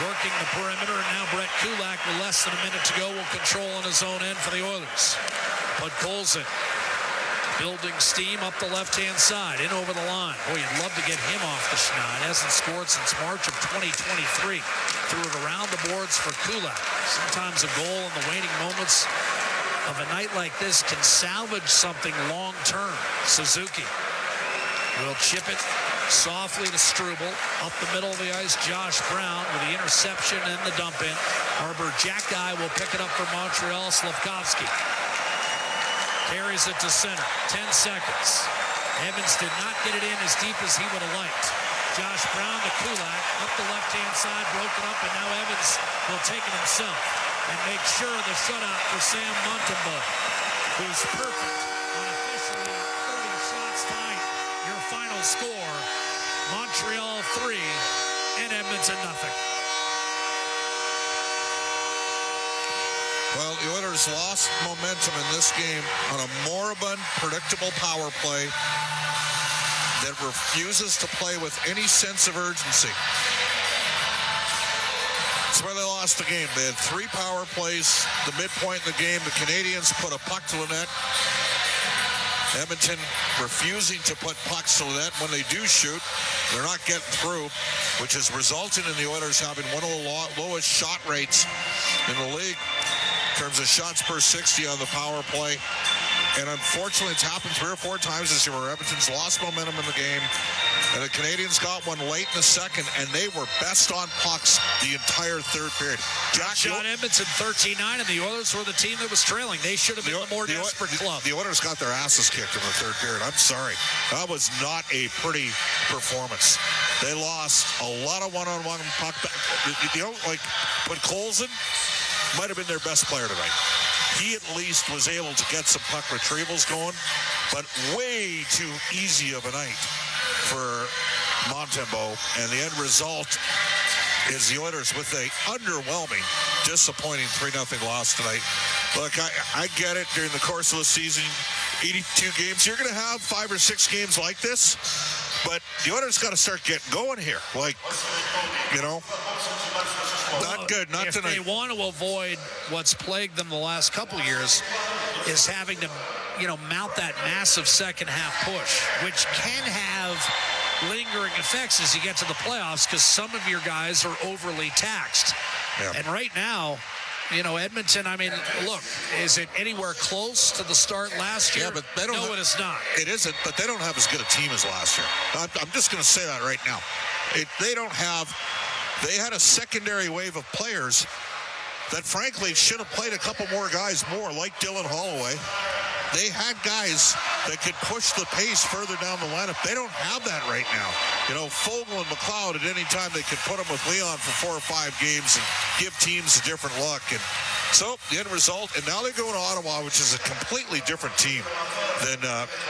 [SPEAKER 16] working the perimeter, and now Brett Kulak, with less than a minute to go, will control on his own end for the Oilers. But Colson building steam up the left-hand side, in over the line. Boy, you'd love to get him off the schneid. Hasn't scored since March of 2023. Threw it around the boards for Kulak. Sometimes a goal in the waning moments of a night like this can salvage something long-term. Suzuki will chip it softly to Struble. Up the middle of the ice, Josh Brown with the interception and the dump in. Arbor Jackeye will pick it up for Montreal. Slavkovsky carries it to center. 10 seconds. Evans did not get it in as deep as he would have liked. Josh Brown to Kulak. Up the left-hand side, broken up, and now Evans will take it himself and make sure the shutout for Sam Montembeault, who's perfect on officially 30 shots tonight. Your final score, Montreal 3 and Edmonton nothing.
[SPEAKER 7] Well, the Oilers lost momentum in this game on a moribund, predictable power play that refuses to play with any sense of urgency. That's why they lost the game. They had 3 power plays. The midpoint in the game, the Canadians put a puck to the net. Edmonton refusing to put pucks to the net. When they do shoot, they're not getting through, which has resulted in the Oilers having one of the lowest shot rates in the league in terms of shots per 60 on the power play. And unfortunately, it's happened 3 or 4 times this year where Edmonton's lost momentum in the game. And the Canadians got one late in the second, and they were best on pucks the entire third period. Jack
[SPEAKER 16] shot Edmonton 13-9, and the Oilers were the team that was trailing. They should have been the more desperate club.
[SPEAKER 7] The Oilers got their asses kicked in the third period. I'm sorry. That was not a pretty performance. They lost a lot of one-on-one puck. But Colson might have been their best player tonight. He at least was able to get some puck retrievals going, but way too easy of a night for Montembeault. And the end result is the Oilers with a underwhelming, disappointing 3-0 loss tonight. Look, I get it. During the course of the season, 82 games, you're going to have 5 or 6 games like this, but the Oilers got to start getting going here. Not good, not tonight.
[SPEAKER 16] If they want to avoid what's plagued them the last couple years, is having to, mount that massive second half push, which can have lingering effects as you get to the playoffs because some of your guys are overly taxed. Yeah. And right now, Edmonton, look, is it anywhere close to the start last year?
[SPEAKER 7] Yeah, but they don't.
[SPEAKER 16] No, it is not.
[SPEAKER 7] It isn't, but they don't have as good a team as last year. I'm just going to say that right now. They had a secondary wave of players that, frankly, should have played a couple more guys more, like Dylan Holloway. They had guys that could push the pace further down the lineup. They don't have that right now. Fogle and McLeod, at any time they could put them with Leon for 4 or 5 games and give teams a different look. And so the end result, and now they go to Ottawa, which is a completely different team than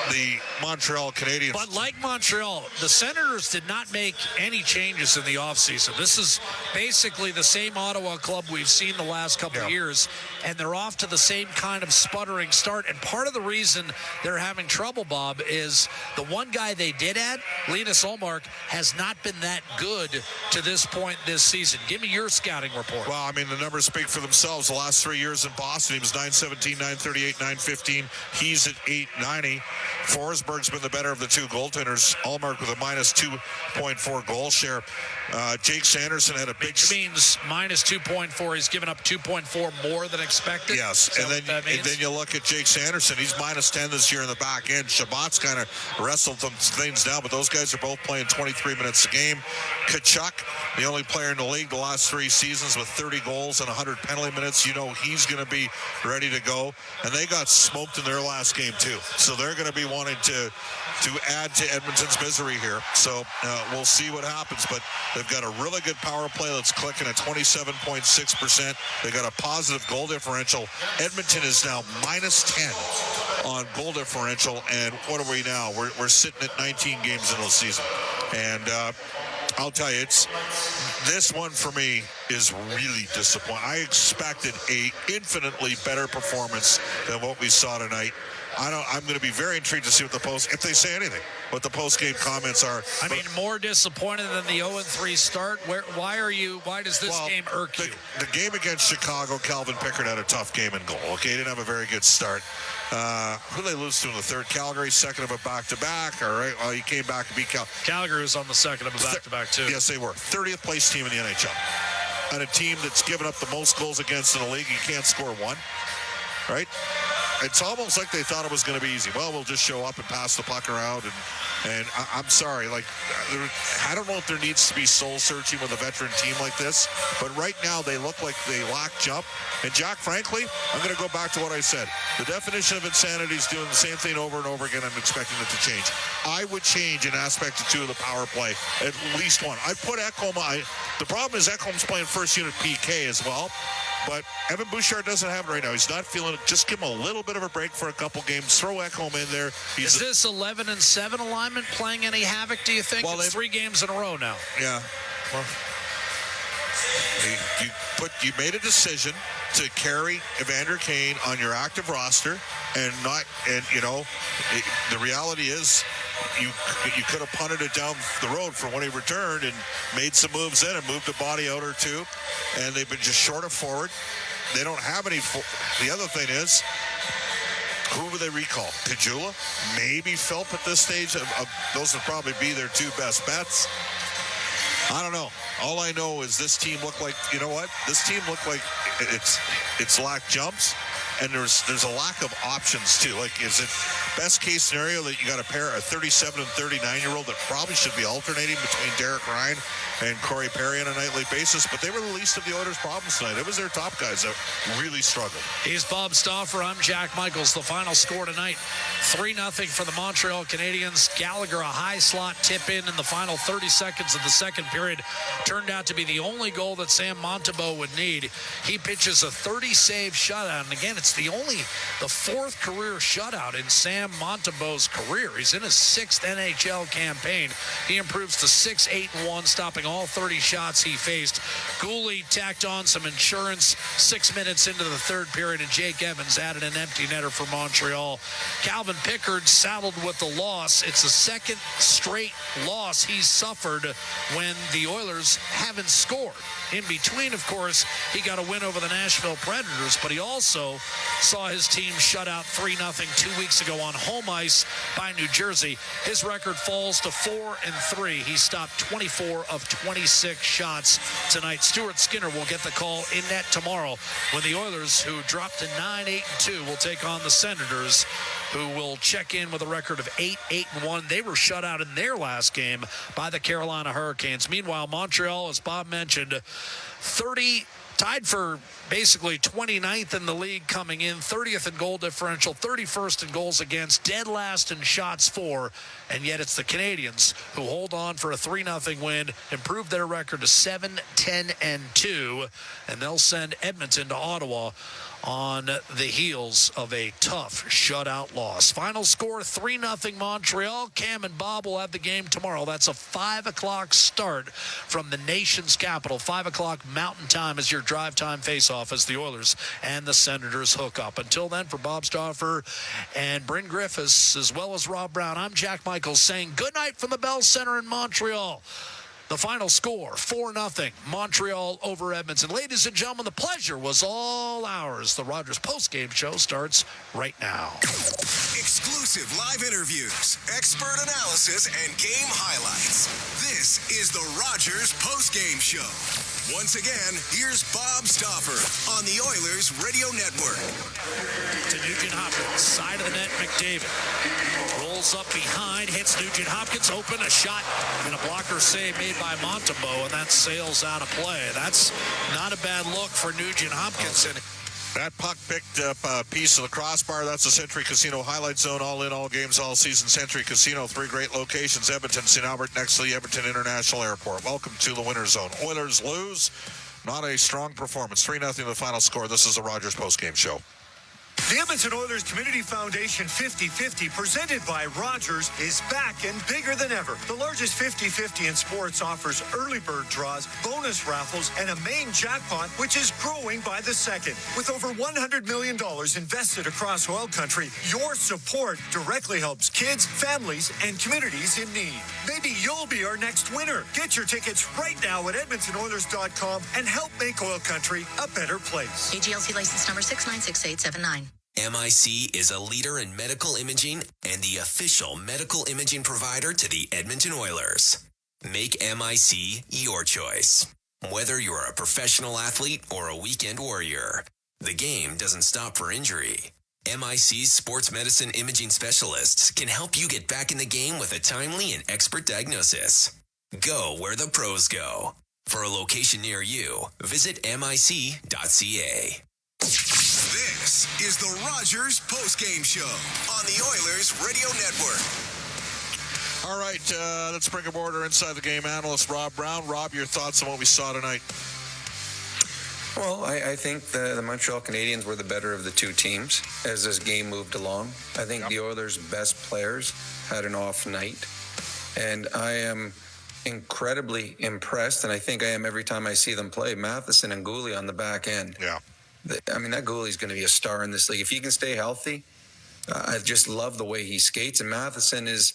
[SPEAKER 7] the Montreal Canadiens.
[SPEAKER 16] But like Montreal, the Senators did not make any changes in the offseason. This is basically the same Ottawa club we've seen the last couple of years, and they're off to the same kind of sputtering start. And part of the reason they're having trouble, Bob, is the one guy they did add, Linus Ullmark, has not been that good to this point this season. Give me your scouting report.
[SPEAKER 7] Well, the numbers speak for themselves. The last 3 years in Boston, he was .917, .938, .915. He's at .890. Forsberg's been the better of the 2 goaltenders. Ullmark with a -2.4 goal share. Jake Sanderson had a big...
[SPEAKER 16] Which means -2.4. He's given up 2.4 more than expected.
[SPEAKER 7] Yes, and then you look at Jake Sanderson. He's -10 this year in the back end. Shabbat's kind of wrestled some things down, but those guys are both playing 23 minutes a game. Kachuk, the only player in the league the last 3 seasons with 30 goals and 100 penalty minutes. He's going to be ready to go. And they got smoked in their last game, too. So they're going to be wanting to add to Edmonton's misery here. So we'll see what happens. But they've got a really good power play that's clicking at 27.6%. They got a positive goal differential. Edmonton is now -10 on goal differential. And what are we now? We're sitting at 19 games into the season. And I'll tell you, it's this one for me is really disappointing. I expected a infinitely better performance than what we saw tonight. I'm going to be very intrigued to see what if they say anything, what the post-game comments are.
[SPEAKER 16] I mean, more disappointed than the 0-3 start. Why does this game irk you?
[SPEAKER 7] The game against Chicago, Calvin Pickard had a tough game in goal. Okay, he didn't have a very good start. Who did they lose to in the third? Calgary, second of a back-to-back. All right, well, he came back and beat
[SPEAKER 16] Calgary was on the second of a back-to-back, too.
[SPEAKER 7] Yes, they were. 30th place team in the NHL. And a team that's given up the most goals against in the league, you can't score one, right? It's almost like they thought it was going to be easy. Well, we'll just show up and pass the puck around. And I'm sorry. I don't know if there needs to be soul-searching with a veteran team like this. But right now, they look like they lack jump. And, Jack, frankly, I'm going to go back to what I said. The definition of insanity is doing the same thing over and over again. I'm expecting it to change. I would change an aspect or two of the power play, at least one. I put Ekholm. The problem is Ekholm's playing first unit PK as well. But Evan Bouchard doesn't have it right now. He's not feeling it. Just give him a little bit of a break for a couple games. Throw Ekholm in there.
[SPEAKER 16] Is this 11-7 alignment playing any havoc, do you think? Well, it's 3 games in a row now.
[SPEAKER 7] Yeah. Well, you made a decision to carry Evander Kane on your active roster and the reality is you could have punted it down the road for when he returned and made some moves in and moved a body out or two, and they've been just short of forward. They don't have any. The other thing is, who would they recall? Pajula? Maybe Philp at this stage. Those would probably be their 2 best bets. I don't know. All I know is this team looked like, you know what? This team looked like it's lacked jumps, and there's a lack of options too. Like, is it best case scenario that you got a 37 and 39-year-old that probably should be alternating between Derek Ryan and Corey Perry on a nightly basis? But they were the least of the Oilers' problems tonight. It was their top guys that really struggled.
[SPEAKER 16] He's Bob Stauffer. I'm Jack Michaels. The final score tonight, 3-0 for the Montreal Canadiens. Gallagher, a high slot tip in the final 30 seconds of the second period, turned out to be the only goal that Sam Montembeault would need. He pitches a 30-save shutout. And again, it's the 4th career shutout in Sam Montembeault's career. He's in his 6th NHL campaign. He improves to 6-8-1, stopping all 30 shots he faced. Goalie tacked on some insurance 6 minutes into the third period, and Jake Evans added an empty netter for Montreal. Calvin Pickard saddled with the loss. It's the second straight loss he's suffered when the Oilers haven't scored. In between, of course, he got a win over the Nashville Predators, but he also saw his team shut out 3-0 2 weeks ago on home ice by New Jersey. His record falls to 4-3. He stopped 24 of 26 shots tonight. Stuart Skinner will get the call in net tomorrow when the Oilers, who dropped to 9-8-2, will take on the Senators, who will check in with a record of 8-8-1. They were shut out in their last game by the Carolina Hurricanes. Meanwhile, Montreal, as Bob mentioned, tied for basically 29th in the league coming in, 30th in goal differential, 31st in goals against, dead last in shots for, and yet it's the Canadiens who hold on for a 3-0 win, improve their record to 7-10-2, and they'll send Edmonton to Ottawa on the heels of a tough shutout loss. Final score, 3-0 Montreal. Cam and Bob will have the game tomorrow. That's a 5 o'clock start from the nation's capital. 5 o'clock Mountain Time is your drive time face-off as the Oilers and the Senators hook up. Until then, for Bob Stauffer and Bryn Griffiths, as well as Rob Brown, I'm Jack Michaels saying good night from the Bell Center in Montreal. The final score, 4-0, Montreal over Edmonton. Ladies and gentlemen, the pleasure was all ours. The Rogers postgame show starts right now.
[SPEAKER 1] Exclusive live interviews, expert analysis, and game highlights. This is the Rogers postgame show. Once again, here's Bob Stauffer on the Oilers Radio Network.
[SPEAKER 16] To Nugent Hopkins, side of the net, McDavid. Rolls up behind, hits Nugent Hopkins, open, a shot, and a blocker save made by Montembeault, and that sails out of play. That's not a bad look for Nugent Hopkins. And
[SPEAKER 7] that puck picked up a piece of the crossbar. That's the Century Casino Highlight Zone. All in, all games, all season. Century Casino, 3 great locations. Edmonton, St. Albert, next to the Edmonton International Airport. Welcome to the Winter Zone. Oilers lose. Not a strong performance. 3-0 the final score. This is the Rogers postgame show.
[SPEAKER 20] The Edmonton Oilers Community Foundation 50-50, presented by Rogers, is back and bigger than ever. The largest 50-50 in sports offers early bird draws, bonus raffles, and a main jackpot, which is growing by the second. With over $100 million invested across OilCountry, your support directly helps kids, families, and communities in need. Maybe you'll be our next winner. Get your tickets right now at EdmontonOilers.com and help make OilCountry a better place.
[SPEAKER 22] AGLC license number 696879.
[SPEAKER 12] MIC is a leader in medical imaging and the official medical imaging provider to the Edmonton Oilers. Make MIC your choice. Whether you're a professional athlete or a weekend warrior, the game doesn't stop for injury. MIC's sports medicine imaging specialists can help you get back in the game with a timely and expert diagnosis. Go where the pros go. For a location near you, visit mic.ca.
[SPEAKER 1] This is the Rogers Postgame Show on the Oilers Radio Network.
[SPEAKER 7] All right, let's bring aboard our Inside the Game analyst, Rob Brown. Rob, your thoughts on what we saw tonight?
[SPEAKER 13] Well, I think the Montreal Canadiens were the better of the two teams as this game moved along. I think the Oilers' best players had an off night, and I am incredibly impressed, and I think I am every time I see them play, Matheson and Goalie on the back end.
[SPEAKER 7] Yeah.
[SPEAKER 13] I mean, that goalie's going to be a star in this league. If he can stay healthy, I just love the way he skates. And Matheson is,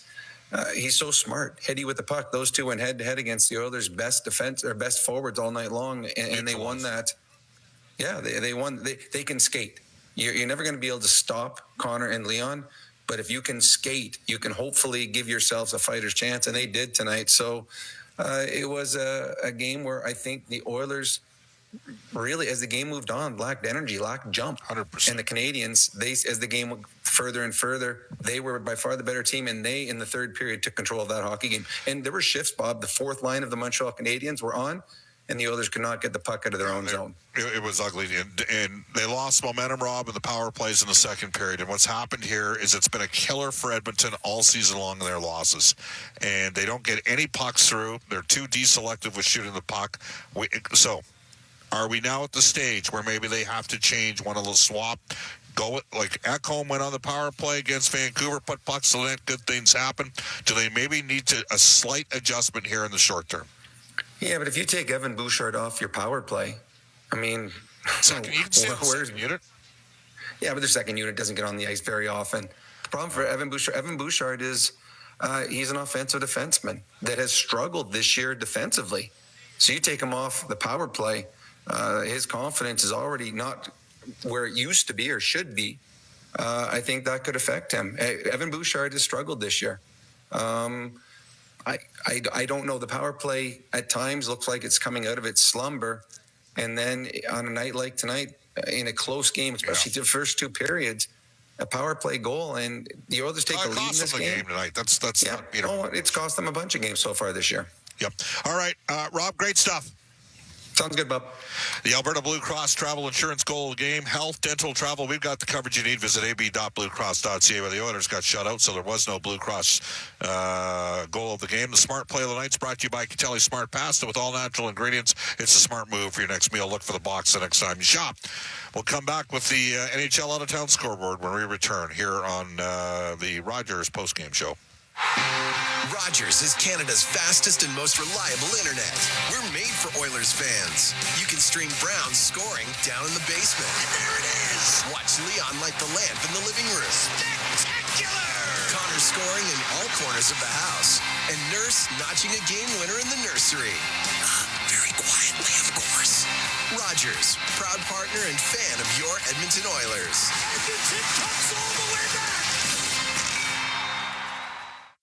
[SPEAKER 13] he's so smart, heady with the puck. Those two went head-to-head against the Oilers' best defense or best forwards all night long, and they won that. Yeah, they won. They can skate. You're never going to be able to stop Connor and Leon, but if you can skate, you can hopefully give yourselves a fighter's chance, and they did tonight. So it was a game where I think the Oilers really, as the game moved on, lacked energy, lacked jump.
[SPEAKER 7] 100%.
[SPEAKER 13] And the Canadiens, as the game went further and further, they were by far the better team, and they, in the third period, took control of that hockey game. And there were shifts, Bob. The fourth line of the Montreal Canadiens were on, and the Oilers could not get the puck out of their own zone.
[SPEAKER 7] It was ugly, and they lost momentum, Rob, in the power plays in the second period. And what's happened here is it's been a killer for Edmonton all season long in their losses. And they don't get any pucks through. They're too deselective with shooting the puck. Are we now at the stage where maybe they have to change one of those swap? Go like Ekholm went on the power play against Vancouver, put pucks so that good things happen. Do they maybe need a slight adjustment here in the short term?
[SPEAKER 13] Yeah, but if you take Evan Bouchard off your power play, I mean,
[SPEAKER 7] where's unit?
[SPEAKER 13] Yeah, but their second unit doesn't get on the ice very often. The problem for Evan Bouchard is he's an offensive defenseman that has struggled this year defensively. So you take him off the power play, his confidence is already not where it used to be or should be. I think that could affect him. Evan Bouchard has struggled this year. I don't know. The power play at times looks like it's coming out of its slumber. And then on a night like tonight, in a close game, especially the first two periods, a power play goal, and the Oilers take the lead in this game
[SPEAKER 7] tonight. That's
[SPEAKER 13] it's cost them a bunch of games so far this year.
[SPEAKER 7] Yep. All right, Rob, great stuff.
[SPEAKER 13] Sounds good, Bob.
[SPEAKER 7] The Alberta Blue Cross Travel Insurance Goal of the Game. Health, dental, travel. We've got the coverage you need. Visit ab.bluecross.ca, where the Oilers got shut out, so there was no Blue Cross goal of the game. The Smart Play of the Night is brought to you by Catelli Smart Pasta. With all natural ingredients, it's a smart move for your next meal. Look for the box the next time you shop. We'll come back with the NHL Out-of-Town scoreboard when we return here on the Rogers postgame show.
[SPEAKER 1] Rogers is Canada's fastest and most reliable internet. We're made for Oilers fans. You can stream Brown's scoring down in the basement. And there it is! Watch Leon light the lamp in the living room. Spectacular! Connor scoring in all corners of the house. And Nurse notching a game winner in the nursery. Very quietly, of course. Rogers, proud partner and fan of your Edmonton Oilers. Edmonton comes all the way back!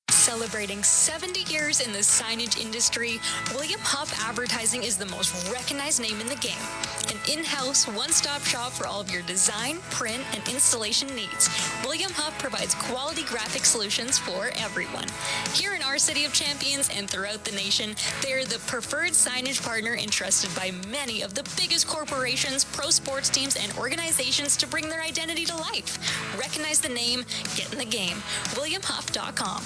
[SPEAKER 14] Celebrating 70 years in the signage industry, William Huff Advertising is the most recognized name in the game. An in-house, one-stop shop for all of your design, print, and installation needs. William Huff provides quality graphic solutions for everyone. Here in our City of Champions and throughout the nation, they are the preferred signage partner entrusted by many of the biggest corporations, pro sports teams, and organizations to bring their identity to life. Recognize the name, get in the game. WilliamHuff.com.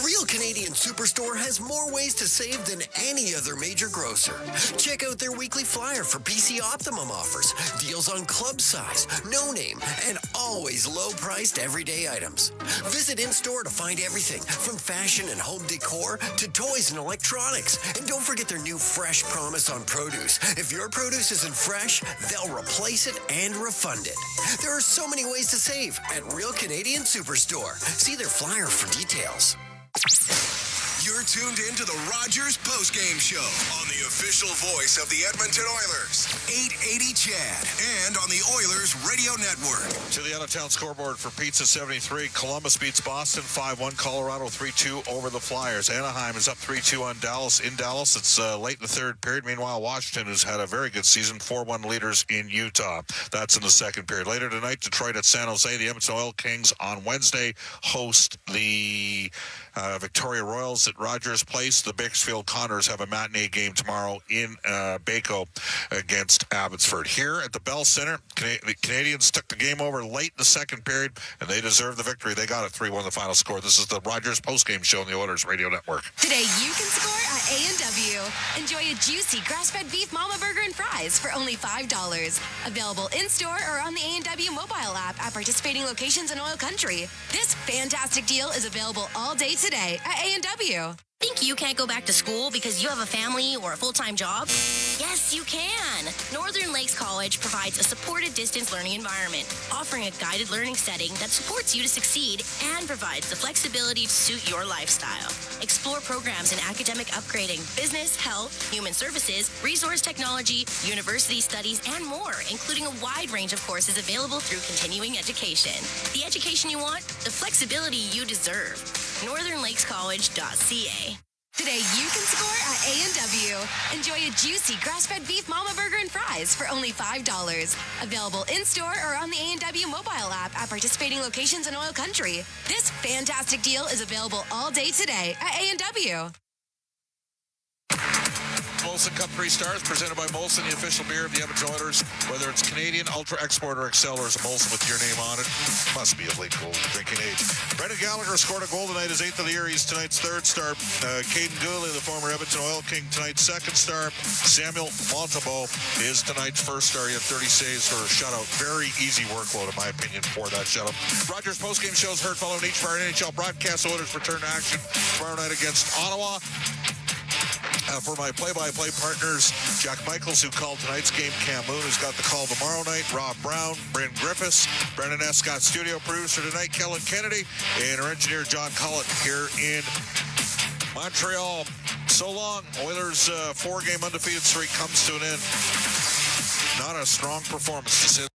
[SPEAKER 9] Real Canadian Superstore has more ways to save than any other major grocer. Check out their weekly flyer for PC Optimum offers, deals on club size, no name, and always low-priced everyday items. Visit in-store to find everything from fashion and home decor to toys and electronics. And don't forget their new Fresh Promise on produce. If your produce isn't fresh, they'll replace it and refund it. There are so many ways to save at Real Canadian Superstore. See their flyer for details.
[SPEAKER 1] You're tuned in to the Rogers Postgame Show on the official voice of the Edmonton Oilers, 880 CHAD, and on the Oilers Radio Network.
[SPEAKER 7] To the out-of-town scoreboard for Pizza 73, Columbus beats Boston 5-1, Colorado 3-2 over the Flyers. Anaheim is up 3-2 on Dallas. In Dallas, it's late in the third period. Meanwhile, Washington has had a very good season, 4-1 leaders in Utah. That's in the second period. Later tonight, Detroit at San Jose. The Edmonton Oil Kings on Wednesday host the Victoria Royals at Rogers Place. The Bakersfield Condors have a matinee game tomorrow in Baco against Abbotsford. Here at the Bell Center, the Canadians took the game over late in the second period, and they deserve the victory. They got it 3-1 the final score. This is the Rogers postgame show on the Oilers Radio Network.
[SPEAKER 8] Today you can score at A&W. Enjoy a juicy grass-fed beef mama burger and fries for only $5. Available in-store or on the A&W mobile app at participating locations in OilCountry. This fantastic deal is available all day today at A&W.
[SPEAKER 4] Think you can't go back to school because you have a family or a full-time job?
[SPEAKER 8] Yes, you can. Northern Lakes College provides a supported distance learning environment, offering a guided learning setting that supports you to succeed and provides the flexibility to suit your lifestyle. Explore programs in academic upgrading, business, health, human services, resource technology, university studies, and more, including a wide range of courses available through continuing education. The education you want, the flexibility you deserve. NorthernLakesCollege.ca. Today you can score at A&W. Enjoy a juicy grass-fed beef mama burger and fries for only $5. Available in-store or on the A&W mobile app at participating locations in OilCountry. This fantastic deal is available all day today at A&W.
[SPEAKER 7] Molson Cup 3 Stars, presented by Molson, the official beer of the Edmonton Oilers. Whether it's Canadian, Ultra, Export, or Excel, or is a Molson with your name on it, must be of legal drinking age. Brendan Gallagher scored a goal tonight, his 8th of the year. He's tonight's third star. Caden Goalie, the former Edmonton Oil King, tonight's second star. Samuel Montembeault is tonight's first star. He had 30 saves for a shutout. Very easy workload, in my opinion, for that shutout. Rogers postgame shows heard following each of our NHL broadcast. Oilers return to action tomorrow night against Ottawa. For my play-by-play partners, Jack Michaels, who called tonight's game, Cam Moon, who's got the call tomorrow night, Rob Brown, Bryn Griffiths, Brendan Escott, studio producer tonight, Kellen Kennedy, and our engineer, John Collett, here in Montreal. So long. Oilers' 4-game undefeated streak comes to an end. Not a strong performance to say.